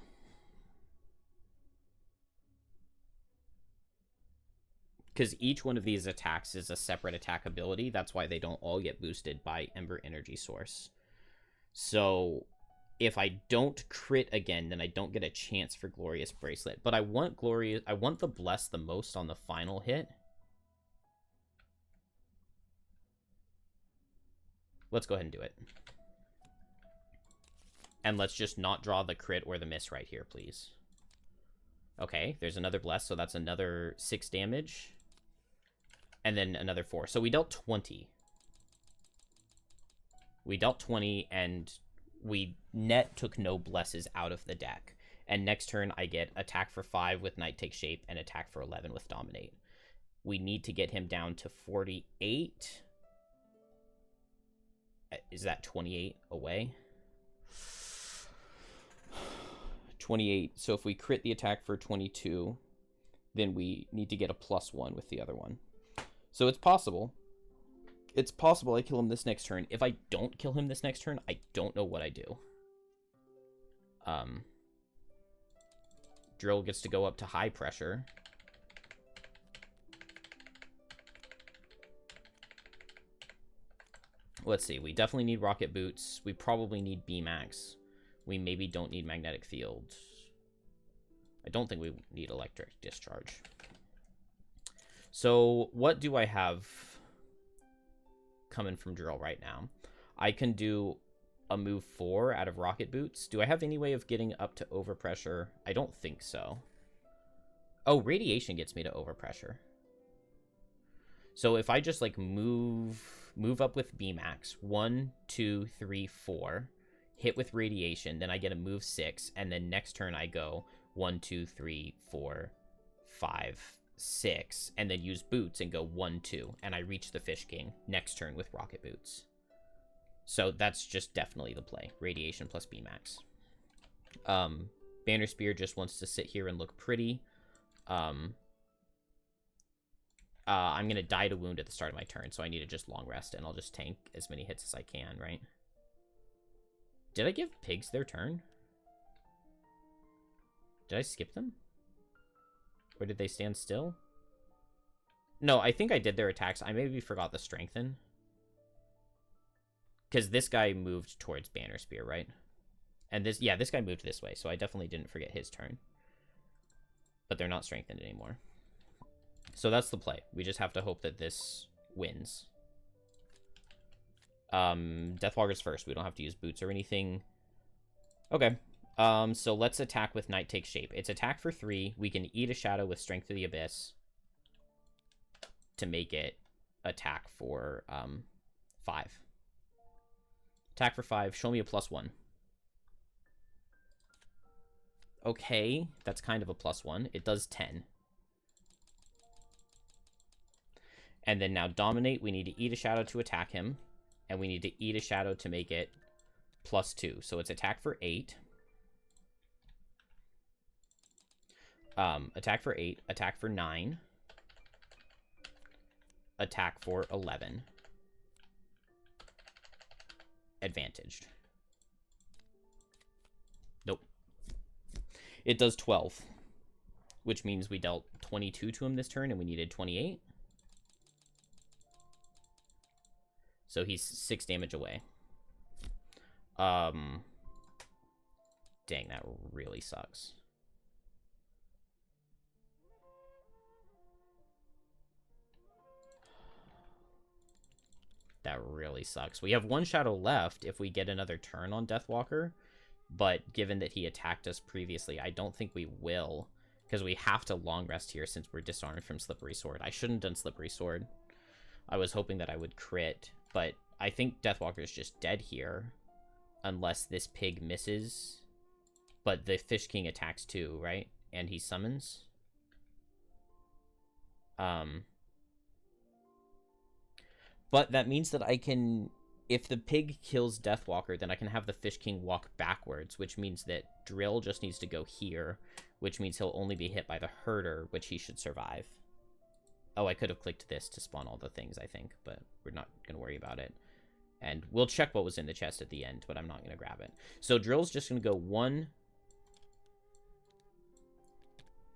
Because each one of these attacks is a separate attack ability. That's why they don't all get boosted by Ember Energy Source. So if I don't crit again, then I don't get a chance for Glorious Bracelet. But I want the Bless the most on the final hit. Let's go ahead and do it. And let's just not draw the crit or the miss right here, please. Okay, there's another Bless, so that's another 6 damage. And then another 4. So we dealt 20. We dealt 20, and we net took no Blesses out of the deck. And next turn, I get attack for 5 with Night Take Shape and attack for 11 with Dominate. We need to get him down to 48. Is that 28 away? 28. So if we crit the attack for 22, then we need to get a +1 with the other one. So it's possible. It's possible I kill him this next turn. If I don't kill him this next turn, I don't know what I do. Drill gets to go up to high pressure. Let's see. We definitely need rocket boots. We probably need B-Max. We maybe don't need magnetic field. I don't think we need electric discharge. So what do I have coming from Drill right now? I can do a move 4 out of rocket boots. Do I have any way of getting up to overpressure? I don't think so. Oh, radiation gets me to overpressure. So if I just like move up with B-Max, 1, 2, 3, 4, hit with radiation, then I get a move 6, and then next turn I go 1, 2, 3, 4, 5, 6, and then use boots and go 1, 2, and I reach the Fish King next turn with rocket boots. So that's just definitely the play. Radiation plus B-Max. Banner Spear just wants to sit here and look pretty. I'm going to die to wound at the start of my turn, so I need to just long rest, and I'll just tank as many hits as I can, right? Did I give pigs their turn? Did I skip them? Or did they stand still? No, I think I did their attacks. I maybe forgot the strengthen. Because this guy moved towards Banner Spear, right? And this, yeah, this guy moved this way, so I definitely didn't forget his turn. But they're not strengthened anymore. So that's the play. We just have to hope that this wins. Deathwalker's first. We don't have to use boots or anything. Okay. So let's attack with Night Takes Shape. It's attack for 3. We can eat a shadow with Strength of the Abyss to make it attack for 5. Attack for 5. Show me a +1. Okay, that's kind of a +1. It does 10. And then now Dominate, we need to eat a shadow to attack him. And we need to eat a shadow to make it +2. So it's attack for 8. Attack for 8. Attack for 9. Attack for 11. Advantaged. Nope. It does 12. Which means we dealt 22 to him this turn and we needed 28. So he's 6 damage away. Dang, that really sucks. That really sucks. We have 1 shadow left if we get another turn on Deathwalker. But given that he attacked us previously, I don't think we will. Because we have to long rest here since we're disarmed from Slippery Sword. I shouldn't have done Slippery Sword. I was hoping that I would crit. But I think Deathwalker is just dead here. Unless this pig misses. But the Fish King attacks too, right? And he summons. But that means that I can... If the pig kills Deathwalker, then I can have the Fish King walk backwards, which means that Drill just needs to go here, which means he'll only be hit by the Herder, which he should survive. Oh, I could have clicked this to spawn all the things, I think, but we're not going to worry about it. And we'll check what was in the chest at the end, but I'm not going to grab it. So Drill's just going to go 1,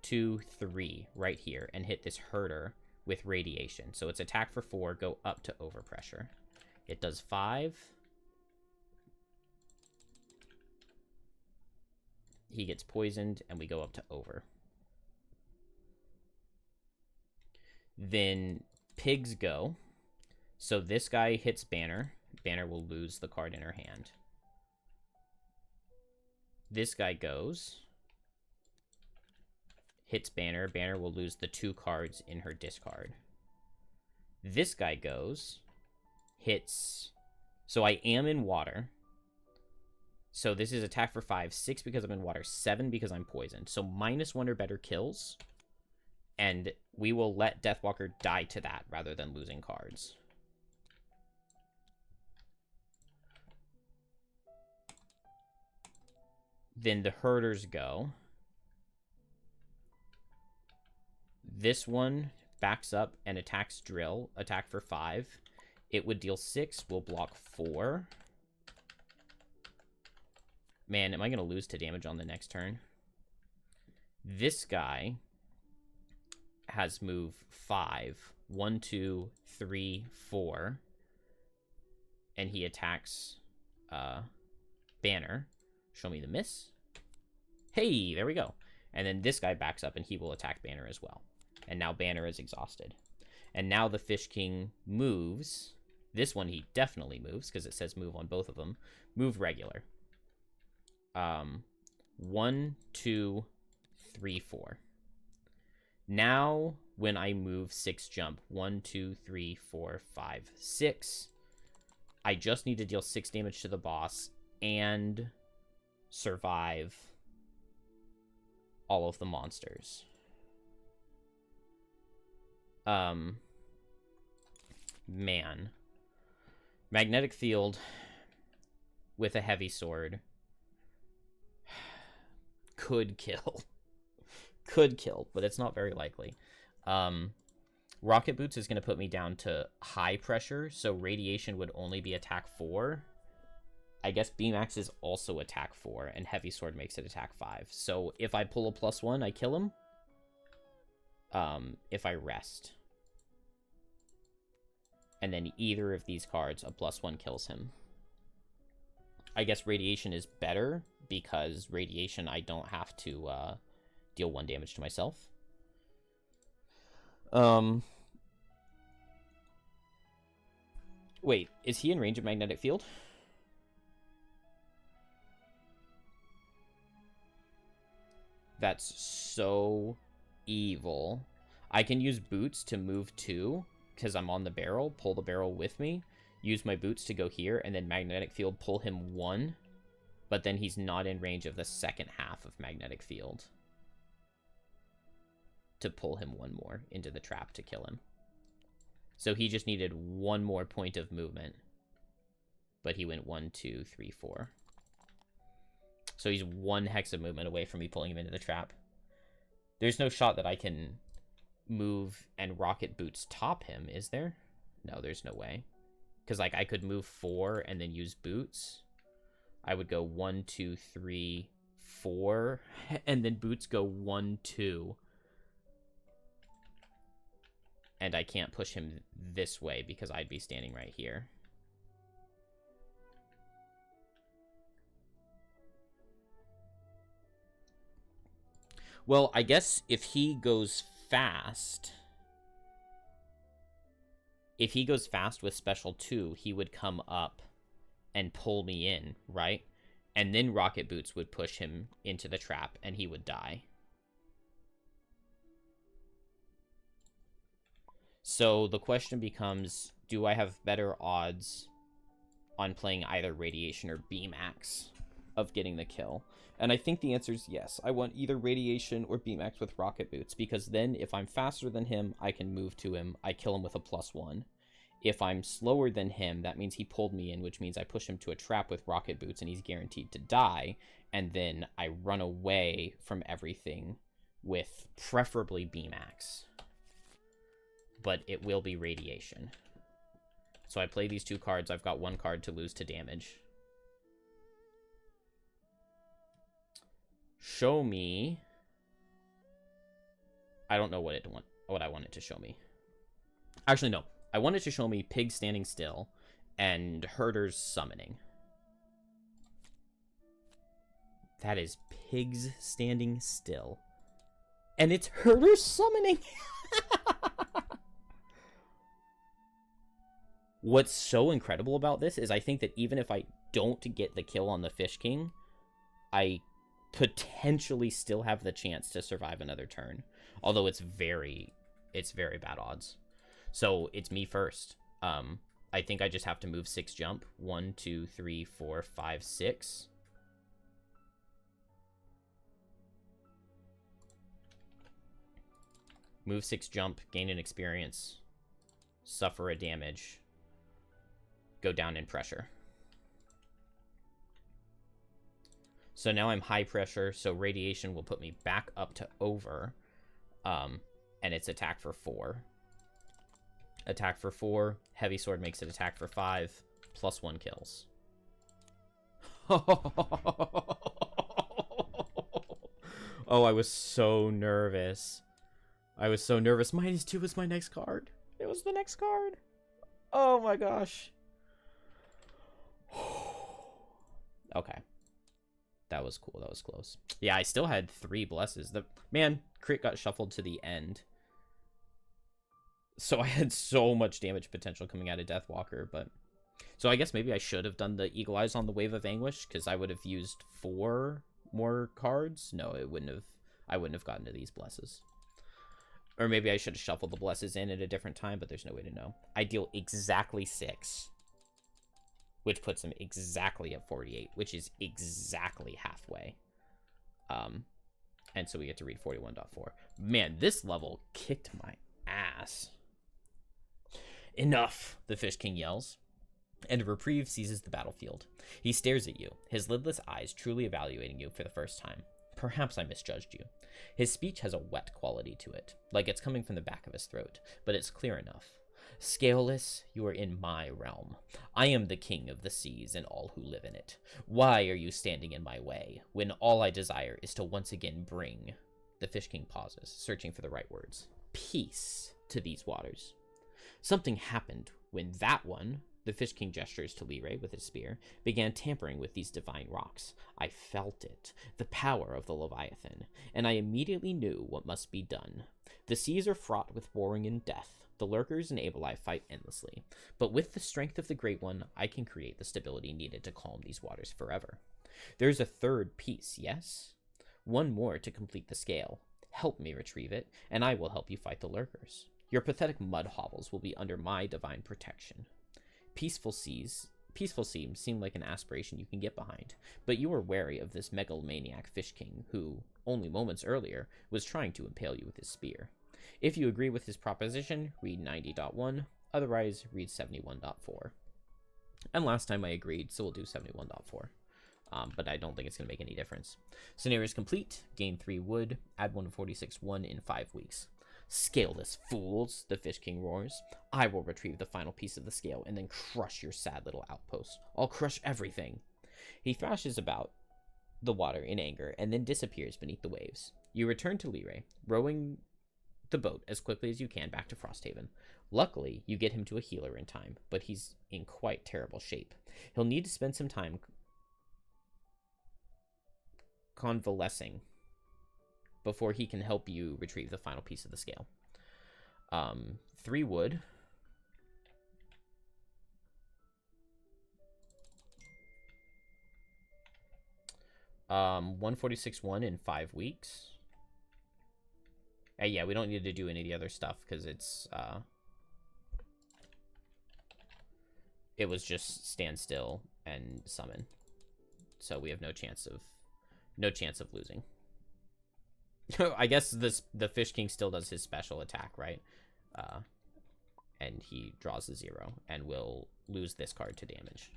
2, 3 right here and hit this Herder with Radiation. So it's attack for 4, go up to Overpressure. It does 5. He gets poisoned, and we go up to over. Then pigs go. So this guy hits Banner. Banner will lose the card in her hand. This guy goes. Hits Banner. Banner will lose the 2 cards in her discard. This guy goes. Hits. So I am in water. So this is attack for 5. 6 because I'm in water. 7 because I'm poisoned. So -1 or better kills. And we will let Deathwalker die to that rather than losing cards. Then the Herders go. This one backs up and attacks drill, attack for 5. It would deal 6, will block 4. Man, am I going to lose to damage on the next turn? This guy has move 5. 1, 2, 3, 4. And he attacks Banner. Show me the miss. Hey, there we go. And then this guy backs up and he will attack Banner as well. And now Banner is exhausted. And now the Fish King moves. This one he definitely moves because it says move on both of them. Move regular. 1, 2, 3, 4. Now when I move 6 jump, 1, 2, 3, 4, 5, 6, I just need to deal 6 damage to the boss and survive all of the monsters. Man. Magnetic field with a heavy sword could kill. Could kill, but it's not very likely. Rocket Boots is going to put me down to high pressure, so radiation would only be attack 4. I guess Beam Axe is also attack 4, and Heavy Sword makes it attack 5. So if I pull a +1, I kill him. If I rest. And then either of these cards, a +1 kills him. I guess Radiation is better, because Radiation I don't have to deal 1 damage to myself. Wait, is he in range of Magnetic Field? That's so evil. I can use Boots to move 2, because I'm on the barrel, pull the barrel with me, use my Boots to go here, and then Magnetic Field pull him 1, but then he's not in range of the second half of Magnetic Field to pull him 1 more into the trap to kill him. So he just needed 1 more point of movement, but he went 1, 2, 3, 4. So he's 1 hex of movement away from me pulling him into the trap. There's no shot that I can move and Rocket Boots top him, is there? No, there's no way. Because, like, I could move 4 and then use Boots. I would go 1, 2, 3, 4, and then Boots go 1, 2. And I can't push him this way because I'd be standing right here. Well, I guess if he goes fast... If he goes fast with Special 2, he would come up and pull me in, right? And then Rocket Boots would push him into the trap, and he would die. So the question becomes, do I have better odds on playing either Radiation or Beam Axe of getting the kill? And I think the answer is yes. I want either Radiation or Beam Axe with Rocket Boots, because then if I'm faster than him, I can move to him. I kill him with a +1. If I'm slower than him, that means he pulled me in, which means I push him to a trap with Rocket Boots and he's guaranteed to die. And then I run away from everything with preferably Beam Axe. But it will be Radiation. So I play these 2 cards. I've got 1 card to lose to damage. Show me... I don't know what I want it to show me. Actually, no. I want it to show me Pig Standing Still and Herders Summoning. That is Pigs Standing Still. And it's Herders Summoning! What's so incredible about this is I think that even if I don't get the kill on the Fish King, I potentially still have the chance to survive another turn. Although it's very bad odds. So it's me first. I think I just have to move 6 jump. 1, 2, 3, 4, 5, 6. Move 6 jump, gain an experience, suffer a damage, go down in pressure. So now I'm high pressure, so Radiation will put me back up to over, and it's attack for 4. Attack for 4. Heavy sword makes it attack for 5. +1 kills. Oh, I was so nervous. I was so nervous. -2 was my next card. It was the next card. Oh my gosh. Okay. That was cool. That was close. Yeah, I still had 3 blesses. The man, crit got shuffled to the end. So I had so much damage potential coming out of Deathwalker, but... So I guess maybe I should have done the Eagle Eyes on the Wave of Anguish, because I would have used 4 more cards. No, it wouldn't have... I wouldn't have gotten to these blesses. Or maybe I should have shuffled the blesses in at a different time, but there's no way to know. I deal exactly 6. Which puts him exactly at 48, which is exactly halfway. And so we get to read 41.4. Man, this level kicked my ass. Enough, the Fish King yells, and Reprieve seizes the battlefield. He stares at you, his lidless eyes truly evaluating you for the first time. Perhaps I misjudged you. His speech has a wet quality to it, like it's coming from the back of his throat, but it's clear enough. Scaleless, you are in my realm. I am the king of the seas and all who live in it. Why are you standing in my way, when all I desire is to once again bring... The Fish King pauses, searching for the right words. Peace to these waters. Something happened when that one, the Fish King gestures to Lyrae with his spear, began tampering with these divine rocks. I felt it, the power of the Leviathan, and I immediately knew what must be done. The seas are fraught with warring and death. The lurkers and Abelai fight endlessly, but with the strength of the Great One, I can create the stability needed to calm these waters forever. There's a third piece, yes? One more to complete the scale. Help me retrieve it, and I will help you fight the lurkers. Your pathetic mud hovels will be under my divine protection. Peaceful seas seem like an aspiration you can get behind, but you are wary of this megalomaniac Fish King who, only moments earlier, was trying to impale you with his spear. If you agree with his proposition, read 90.1, otherwise read 71.4. And last time I agreed, so we'll do 71.4. But I don't think it's going to make any difference. Scenario is complete, gain 3 wood, add 146.1 in 5 weeks. Scaleless fools, the Fish King roars. I will retrieve the final piece of the scale and then crush your sad little outpost. I'll crush everything. He thrashes about the water in anger and then disappears beneath the waves. You return to Lyrae, rowing the boat as quickly as you can back to Frosthaven. Luckily, you get him to a healer in time, but he's in quite terrible shape. He'll need to spend some time convalescing before he can help you retrieve the final piece of the scale. 3 wood. Um, 146.1 in 5 weeks. Yeah, we don't need to do any of the other stuff because it's it was just stand still and summon, so we have no chance of losing. I guess the Fish King still does his special attack, right? And he draws a 0 and will lose this card to damage,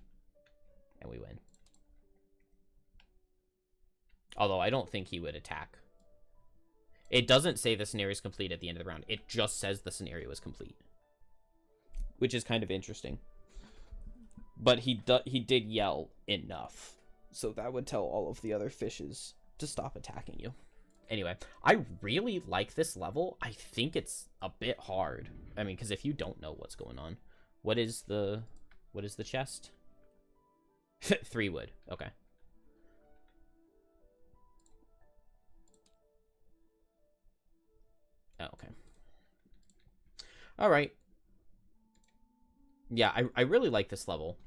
and we win. Although I don't think he would attack. It doesn't say the scenario is complete at the end of the round. It just says the scenario is complete, which is kind of interesting. But he did yell enough, so that would tell all of the other fishes to stop attacking you. Anyway, I really like this level. I think it's a bit hard. I mean, because if you don't know what's going on, what is the chest? 3 wood. Okay. Oh, okay. All right. Yeah, I really like this level.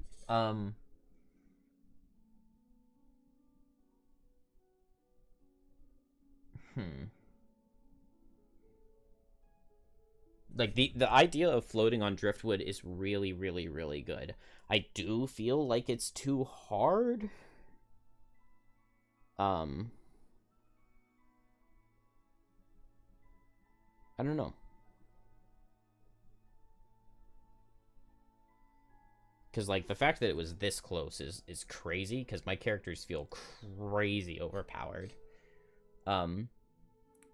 Like the idea of floating on driftwood is really, really, really good. I do feel like it's too hard. I don't know. Because, like, the fact that it was this close is crazy, because my characters feel crazy overpowered.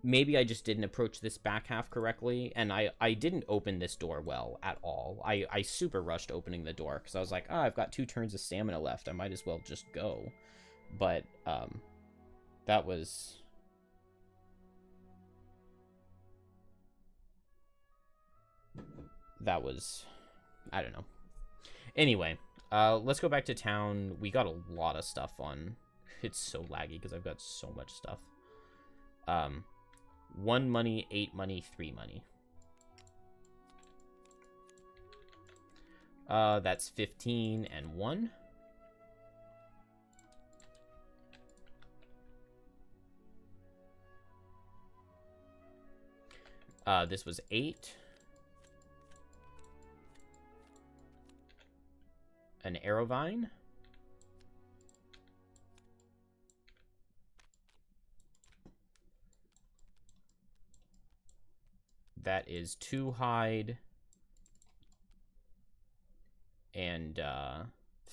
maybe I just didn't approach this back half correctly, and I didn't open this door well at all. I super rushed opening the door because I was like, I've got 2 turns of stamina left. I might as well just go. But that was... I don't know. Anyway, let's go back to town. We got a lot of stuff on. It's so laggy because I've got so much stuff. 1 money, 8 money, 3 money. That's 15 and 1. This was 8. An arrow vine. That is 2 hide and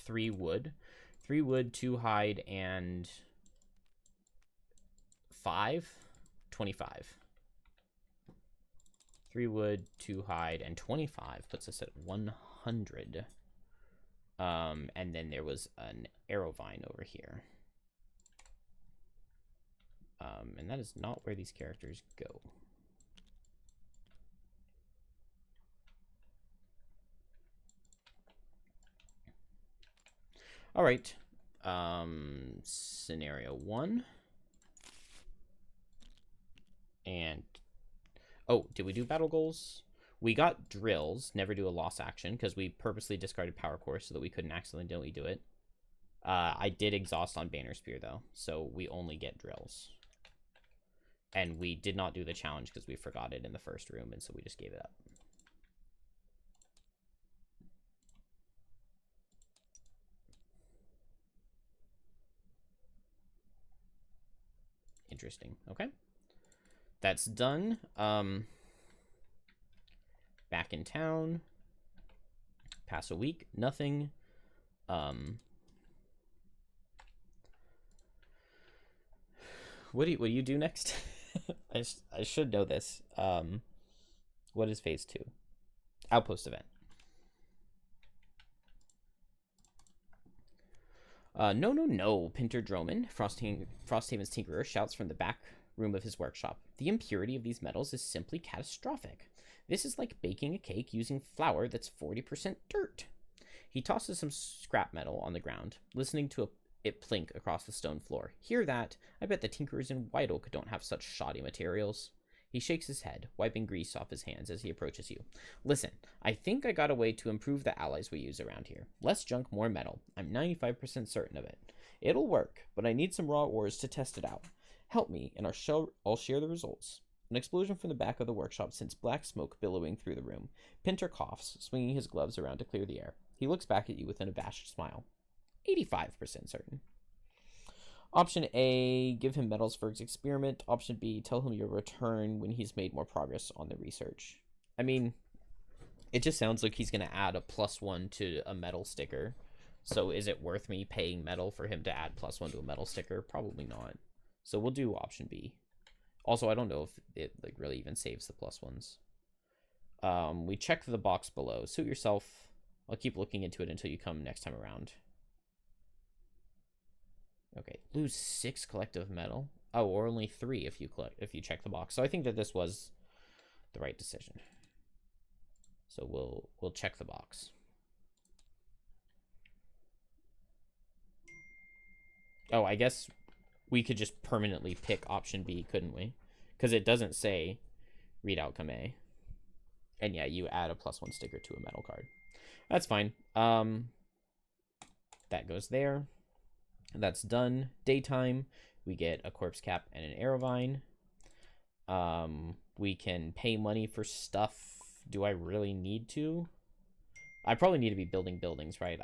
3 wood. 3 wood, 2 hide, and 5. 25. 3 wood, 2 hide, and 25 puts us at 100. And then there was an arrow vine over here. And that is not where these characters go. All right. Scenario 1. And, oh, did we do battle goals? We got drills, never do a loss action, because we purposely discarded power core so that we couldn't accidentally do it. I did exhaust on Banner Spear, though, so we only get drills. And we did not do the challenge because we forgot it in the first room, and so we just gave it up. Interesting. Okay. That's done. Back in town. Pass a week. Nothing. What do you do next? I should know this. What is phase 2? Outpost event. No, Pinter Droman, Frosthaven's tinkerer, shouts from the back room of his workshop. The impurity of these metals is simply catastrophic. This is like baking a cake using flour that's 40% dirt. He tosses some scrap metal on the ground, listening to it plink across the stone floor. Hear that? I bet the tinkerers in White Oak don't have such shoddy materials. He shakes his head, wiping grease off his hands as he approaches you. Listen, I think I got a way to improve the alloys we use around here. Less junk, more metal. I'm 95% certain of it. It'll work, but I need some raw ores to test it out. Help me, and I'll share the results. An explosion from the back of the workshop sends black smoke billowing through the room. Pinter coughs, swinging his gloves around to clear the air. He looks back at you with an abashed smile. 85% certain. Option A, give him medals for his experiment. Option B, tell him you'll return when he's made more progress on the research. I mean, it just sounds like he's going to add a +1 to a metal sticker. So is it worth me paying metal for him to add +1 to a metal sticker? Probably not. So we'll do option B. Also, I don't know if it like really even saves the +1s. We checked the box below. Suit yourself. I'll keep looking into it until you come next time around. Okay, lose 6 collective metal. Oh, or only 3 if you check the box. So I think that this was the right decision. So we'll check the box. Oh, I guess we could just permanently pick option B, couldn't we? Because it doesn't say read outcome A. And yeah, you add a +1 sticker to a metal card. That's fine. That goes there. That's done. Daytime, we get a corpse cap and an arrow vine. We can pay money for stuff. Do I really need to? I probably need to be building buildings, right?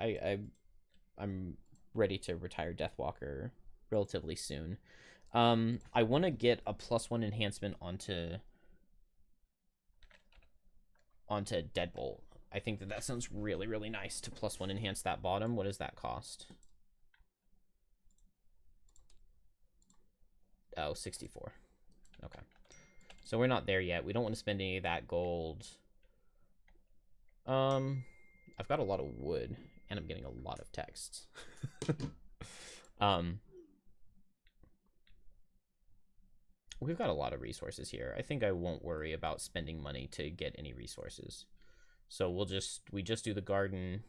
I'm ready to retire Deathwalker relatively soon. I want to get a +1 enhancement onto Deadbolt. I think that sounds really, really nice to +1 enhance that bottom. What does that cost? Oh, 64. Okay. So we're not there yet. We don't want to spend any of that gold. I've got a lot of wood, and I'm getting a lot of texts. We've got a lot of resources here. I think I won't worry about spending money to get any resources. So we just do the garden.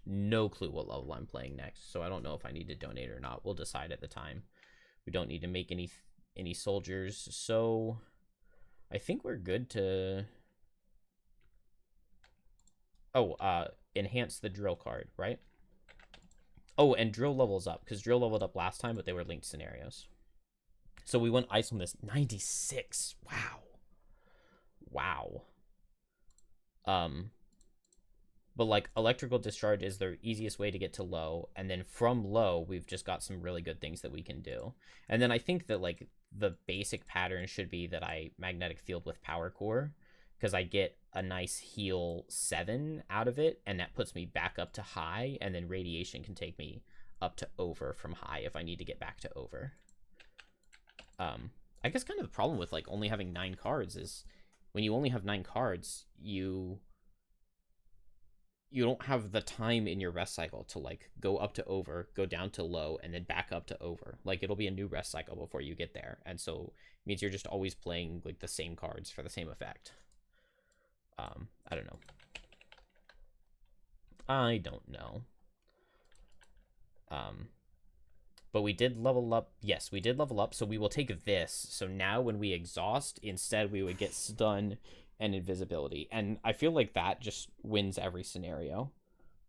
No clue what level I'm playing next, so I don't know if I need to donate or not. We'll decide at the time. We don't need to make any soldiers, so I think we're good to... enhance the drill card, right? Oh, and drill levels up, because drill leveled up last time, but they were linked scenarios. So we went ice on this. 96. Wow. But like electrical discharge is the easiest way to get to low, and then from low we've just got some really good things that we can do. And then I think that like the basic pattern should be that I magnetic field with power core, because I get a nice heal 7 out of it, and that puts me back up to high, and then radiation can take me up to over from high if I need to get back to over. I guess kind of the problem with like only having 9 cards is when you only have 9 cards, you don't have the time in your rest cycle to like go up to over, go down to low, and then back up to over. Like it'll be a new rest cycle before you get there, and so it means you're just always playing like the same cards for the same effect. I don't know. But we did level up. Yes, we did level up, so we will take this. So now when we exhaust, instead we would get stun and invisibility. And I feel like that just wins every scenario.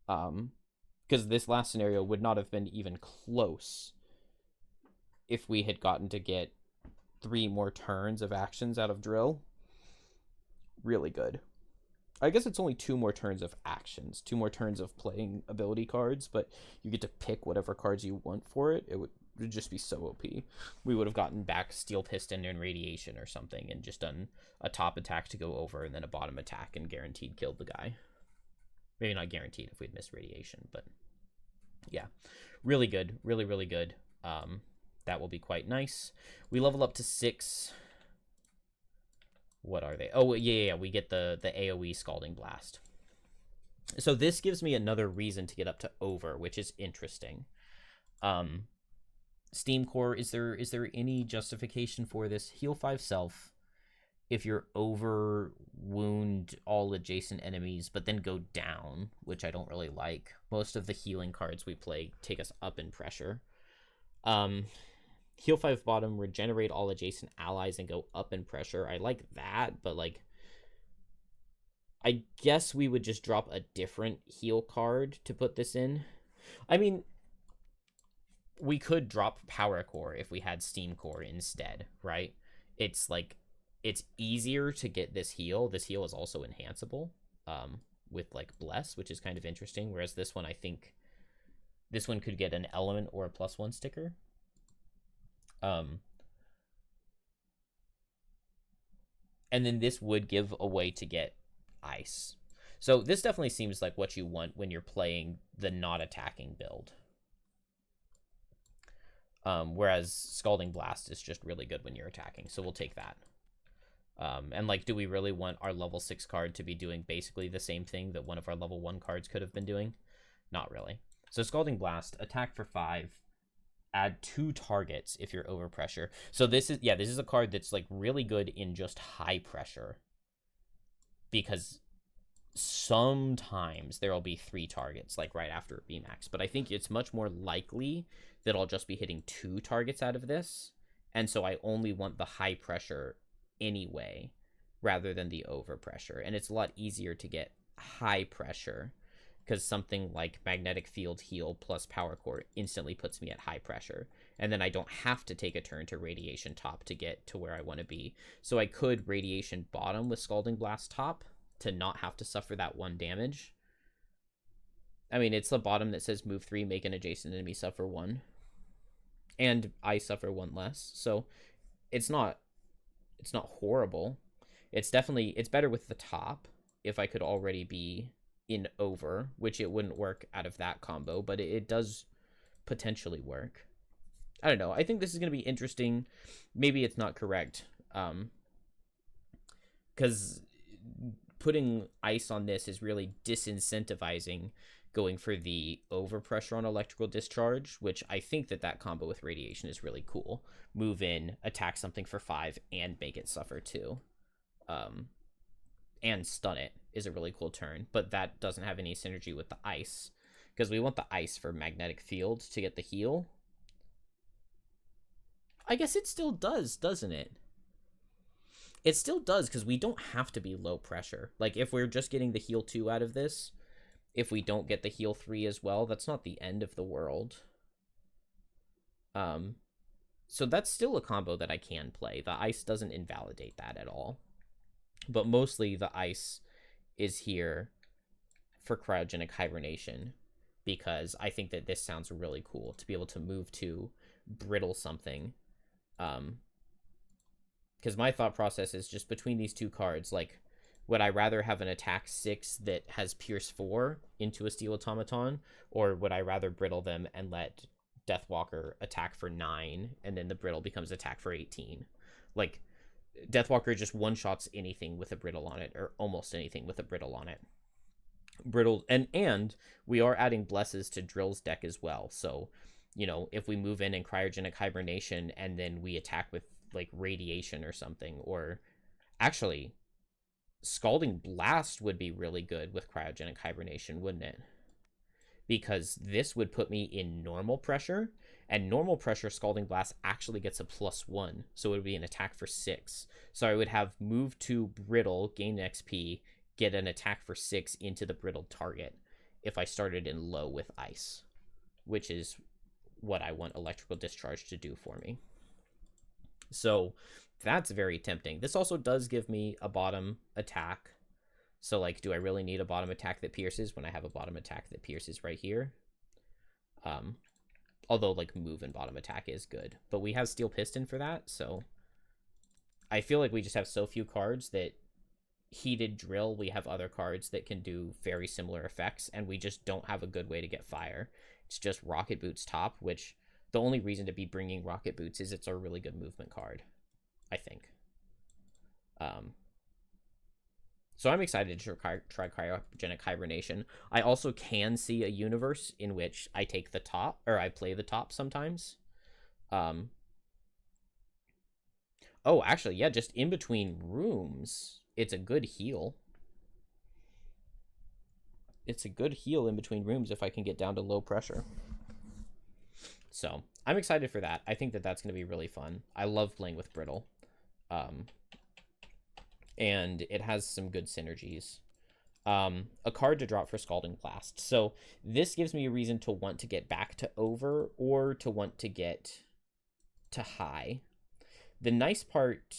Because this last scenario would not have been even close if we had gotten to get 3 more turns of actions out of drill. Really good. I guess it's only 2 more turns of actions, 2 more turns of playing ability cards, but you get to pick whatever cards you want for it. It would just be so OP. We would have gotten back Steel Piston and Radiation or something and just done a top attack to go over and then a bottom attack and guaranteed killed the guy. Maybe not guaranteed if we'd missed Radiation, but yeah. Really good. Really, really good. That will be quite nice. We level up to 6... What are they? Oh, yeah. We get the AoE Scalding Blast. So this gives me another reason to get up to over, which is interesting. Steam Core, is there any justification for this? Heal 5 self if you're over wound all adjacent enemies, but then go down, which I don't really like. Most of the healing cards we play take us up in pressure. Heal 5 bottom, regenerate all adjacent allies and go up in pressure. I like that, but like I guess we would just drop a different heal card to put this in. I mean, we could drop Power Core if we had Steam Core instead, right? It's like it's easier to get this heal. This heal is also enhanceable with like Bless, which is kind of interesting, whereas this one, I think this one could get an element or a +1 sticker. And then this would give a way to get ice. So this definitely seems like what you want when you're playing the not attacking build. Whereas Scalding Blast is just really good when you're attacking, so we'll take that. And like, do we really want our level 6 card to be doing basically the same thing that one of our level 1 cards could have been doing? Not really. So Scalding Blast, attack for 5. Add 2 targets if you're over pressure. So this is a card that's like really good in just high pressure, because sometimes there'll be 3 targets like right after a VMAX, but I think it's much more likely that I'll just be hitting 2 targets out of this, and so I only want the high pressure anyway rather than the over pressure. And it's a lot easier to get high pressure because something like Magnetic Field Heal plus Power Core instantly puts me at high pressure. And then I don't have to take a turn to Radiation top to get to where I want to be. So I could Radiation bottom with Scalding Blast top to not have to suffer that 1 damage. I mean, it's the bottom that says move 3, make an adjacent enemy suffer 1. And I suffer 1 less. So it's not horrible. It's better with the top if I could already be in over, which it wouldn't work out of that combo, but it does potentially work. I don't know. I think this is going to be interesting. Maybe it's not correct. because putting ice on this is really disincentivizing going for the overpressure on electrical discharge, which I think that combo with radiation is really cool. Move in, attack something for 5, and make it suffer 2. And stun it is a really cool turn, but that doesn't have any synergy with the ice, because we want the ice for magnetic field to get the heal. I guess it still does, doesn't it? It still does, because we don't have to be low pressure. Like, if we're just getting the heal 2 out of this, if we don't get the heal 3 as well, that's not the end of the world. So that's still a combo that I can play. The ice doesn't invalidate that at all. But mostly the ice is here for cryogenic hibernation, because I think that this sounds really cool to be able to move to brittle something. Because my thought process is just between these two cards, like, would I rather have an attack 6 that has Pierce 4 into a Steel Automaton, or would I rather brittle them and let Deathwalker attack for 9, and then the brittle becomes attack for 18? Like, Deathwalker just one-shots anything with a brittle on it, or almost anything with a brittle on it. Brittle, and we are adding blesses to Drill's deck as well, so, you know, if we move in cryogenic hibernation and then we attack with, like, radiation or something, or actually Scalding Blast would be really good with cryogenic hibernation, wouldn't it? Because this would put me in normal pressure, and normal pressure Scalding Blast actually gets a +1, so it would be an attack for 6. So I would have move to brittle, gain XP, get an attack for 6 into the brittled target if I started in low with ice, which is what I want electrical discharge to do for me. So that's very tempting. This also does give me a bottom attack. So, like, do I really need a bottom attack that pierces when I have a bottom attack that pierces right here? Although, like, move and bottom attack is good. But we have Steel Piston for that, so I feel like we just have so few cards that Heated Drill, we have other cards that can do very similar effects, and we just don't have a good way to get fire. It's just Rocket Boots top, which the only reason to be bringing Rocket Boots is it's a really good movement card, I think. So I'm excited to try cryogenic hibernation. I also can see a universe in which I take the top, or I play the top sometimes. Oh, actually, yeah, just in between rooms, it's a good heal. It's a good heal in between rooms if I can get down to low pressure. So I'm excited for that. I think that that's going to be really fun. I love playing with brittle. And it has some good synergies. A card to drop for Scalding Blast. So this gives me a reason to want to get back to over, or to want to get to high. The nice part...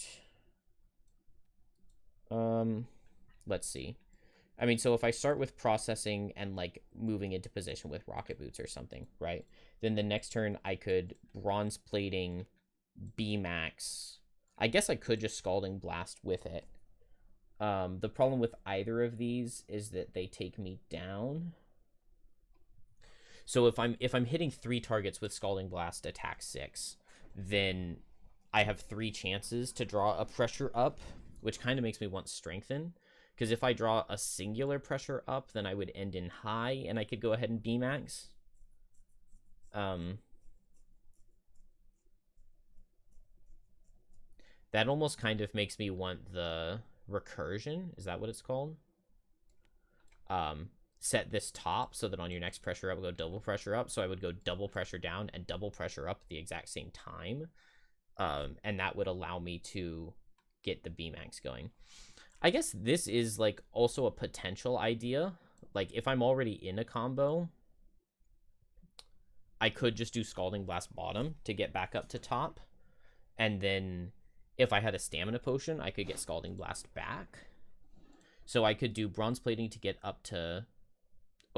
let's see. I mean, so if I start with processing and, like, moving into position with Rocket Boots or something, right? Then the next turn I could Bronze Plating, B-Max. I guess I could just Scalding Blast with it. The problem with either of these is that they take me down. So if I'm hitting 3 targets with Scalding Blast attack 6, then I have 3 chances to draw a pressure up, which kind of makes me want Strengthen. Because if I draw a singular pressure up, then I would end in high, and I could go ahead and B-Max. That almost kind of makes me want the Recursion. Is that what it's called? Set this top so that on your next pressure up, we'll go double pressure up. So I would go double pressure down and double pressure up at the exact same time. And that would allow me to get the B-Max going. I guess this is, like, also a potential idea. Like, if I'm already in a combo, I could just do Scalding Blast bottom to get back up to top. And then if I had a Stamina Potion, I could get Scalding Blast back. So I could do Bronze Plating to get up to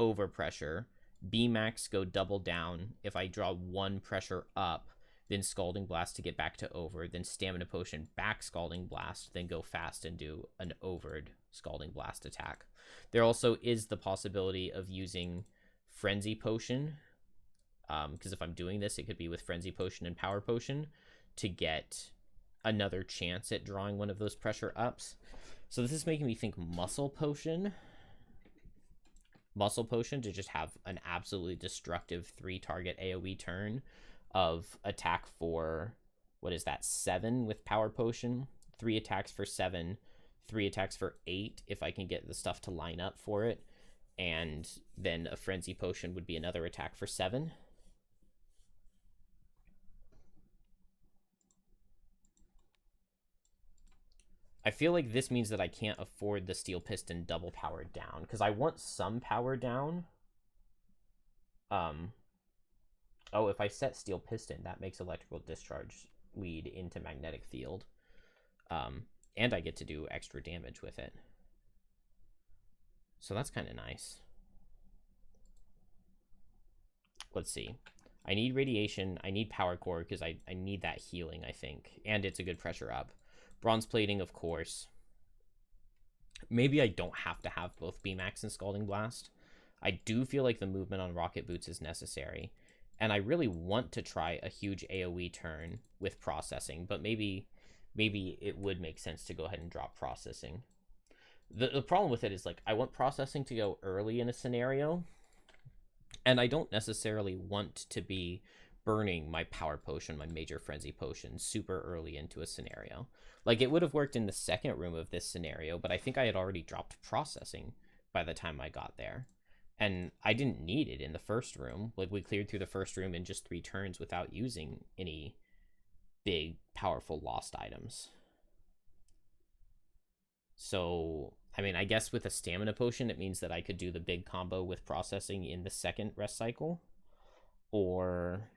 overpressure. B-Max go double down. If I draw 1 pressure up, then Scalding Blast to get back to over, then Stamina Potion, back Scalding Blast, then go fast and do an overed Scalding Blast attack. There also is the possibility of using Frenzy Potion, because if I'm doing this, it could be with Frenzy Potion and Power Potion to get another chance at drawing one of those pressure ups. So this is making me think Muscle Potion. Muscle Potion to just have an absolutely destructive 3-target AoE turn of attack for, what is that, 7 with Power Potion, 3 attacks for 7, 3 attacks for 8 if I can get the stuff to line up for it, and then a Frenzy Potion would be another attack for 7. I feel like this means that I can't afford the Steel Piston double power down, because I want some power down. Oh, if I set Steel Piston, that makes Electrical Discharge lead into Magnetic Field. And I get to do extra damage with it. So that's kind of nice. Let's see. I need Radiation. I need Power Core because I need that healing, I think. And it's a good pressure up. Bronze Plating, of course. Maybe I don't have to have both Beamax and Scalding Blast. I do feel like the movement on Rocket Boots is necessary. And I really want to try a huge AoE turn with Processing, but maybe it would make sense to go ahead and drop Processing. The problem with it is, like, I want Processing to go early in a scenario, and I don't necessarily want to be burning my Power Potion, my Major Frenzy Potion, super early into a scenario. Like, it would have worked in the second room of this scenario, but I think I had already dropped Processing by the time I got there. And I didn't need it in the first room. Like, we cleared through the first room in just 3 turns without using any big, powerful lost items. So, I mean, I guess with a Stamina Potion, it means that I could do the big combo with Processing in the second rest cycle. Or...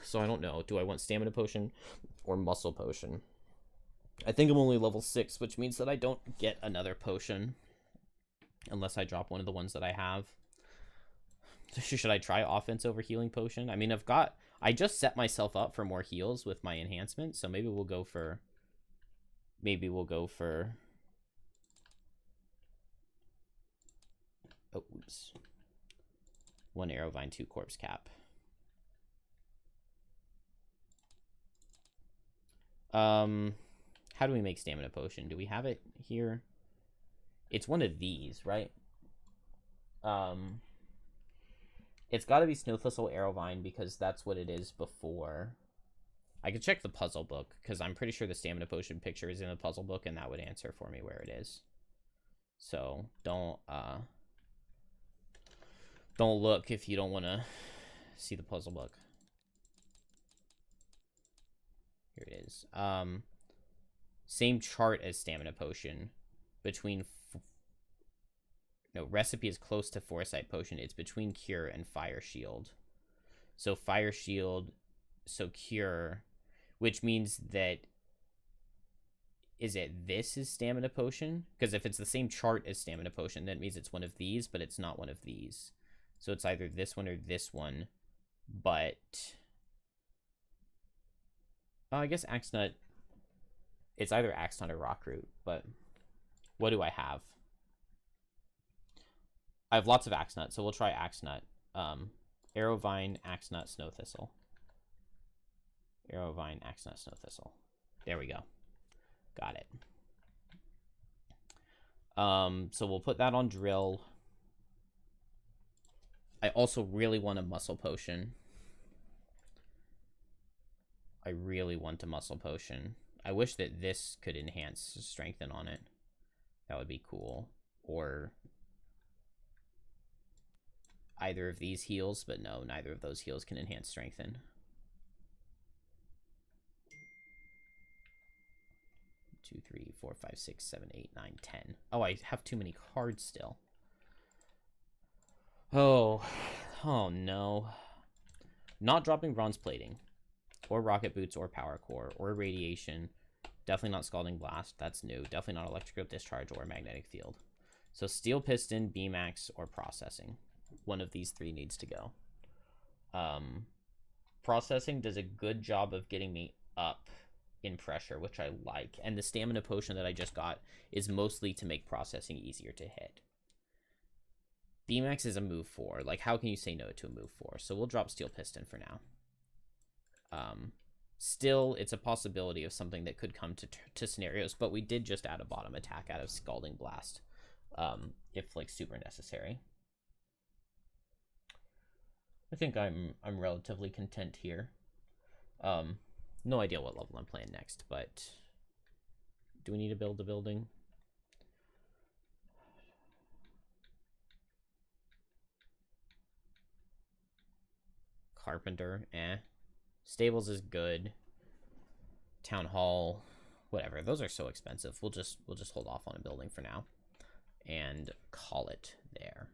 So I don't know. Do I want Stamina Potion or Muscle Potion? I think I'm only level 6, which means that I don't get another potion unless I drop one of the ones that I have. Should I try Offense over Healing Potion? I mean, I just set myself up for more heals with my enhancement, so maybe we'll go for... Oh, oops. 1 Arrow Vine, 2 Corpse Cap. How do we make Stamina Potion? Do we have it here? It's one of these, right? It's got to be Snow Thistle Arrow Vine because that's what it is before. I could check the puzzle book because I'm pretty sure the Stamina Potion picture is in the puzzle book and that would answer for me where it is. So don't look if you don't want to see the puzzle book. Here it is. Same chart as Stamina Potion. Between... No, Recipe is close to Foresight Potion. It's between Cure and Fire Shield. So Fire Shield, so Cure, which means that... Is it this is Stamina Potion? Because if it's the same chart as Stamina Potion, that means it's one of these, but it's not one of these. So it's either this one or this one. But... Oh, I guess Axe Nut... It's either Axe Nut or Rockroot, but... What do I have? I have lots of Axe Nut, so we'll try Axe Nut. Arrow Vine, Axe Nut, Snow Thistle. Arrow Vine, Axe Nut, Snow Thistle. There we go. Got it. So we'll put that on Drill. I also really want a Muscle Potion. I really want a Muscle Potion. I wish that this could enhance Strengthen on it. That would be cool. Or either of these heals, but no, neither of those heals can enhance Strengthen. Two, 3, 4, 5, 6, 7, 8, 9, 10. Oh, I have too many cards still. Oh no. Not dropping Bronze Plating, or Rocket Boots, or Power Core, or Radiation. Definitely not Scalding Blast. That's new. Definitely not Electrical Discharge or Magnetic Field. So Steel Piston, Beamax, or Processing. One of these 3 needs to go. Processing does a good job of getting me up in pressure, which I like. And the Stamina Potion that I just got is mostly to make Processing easier to hit. Beamax is a move 4. Like, how can you say no to a move 4? So we'll drop Steel Piston for now. Still, it's a possibility of something that could come to scenarios, but we did just add a bottom attack out of Scalding Blast, if like super necessary. I think I'm relatively content here. No idea what level I'm playing next, but do we need to build a building? Carpenter, Stables is good. Town Hall, whatever. Those are so expensive. We'll just hold off on a building for now and call it there.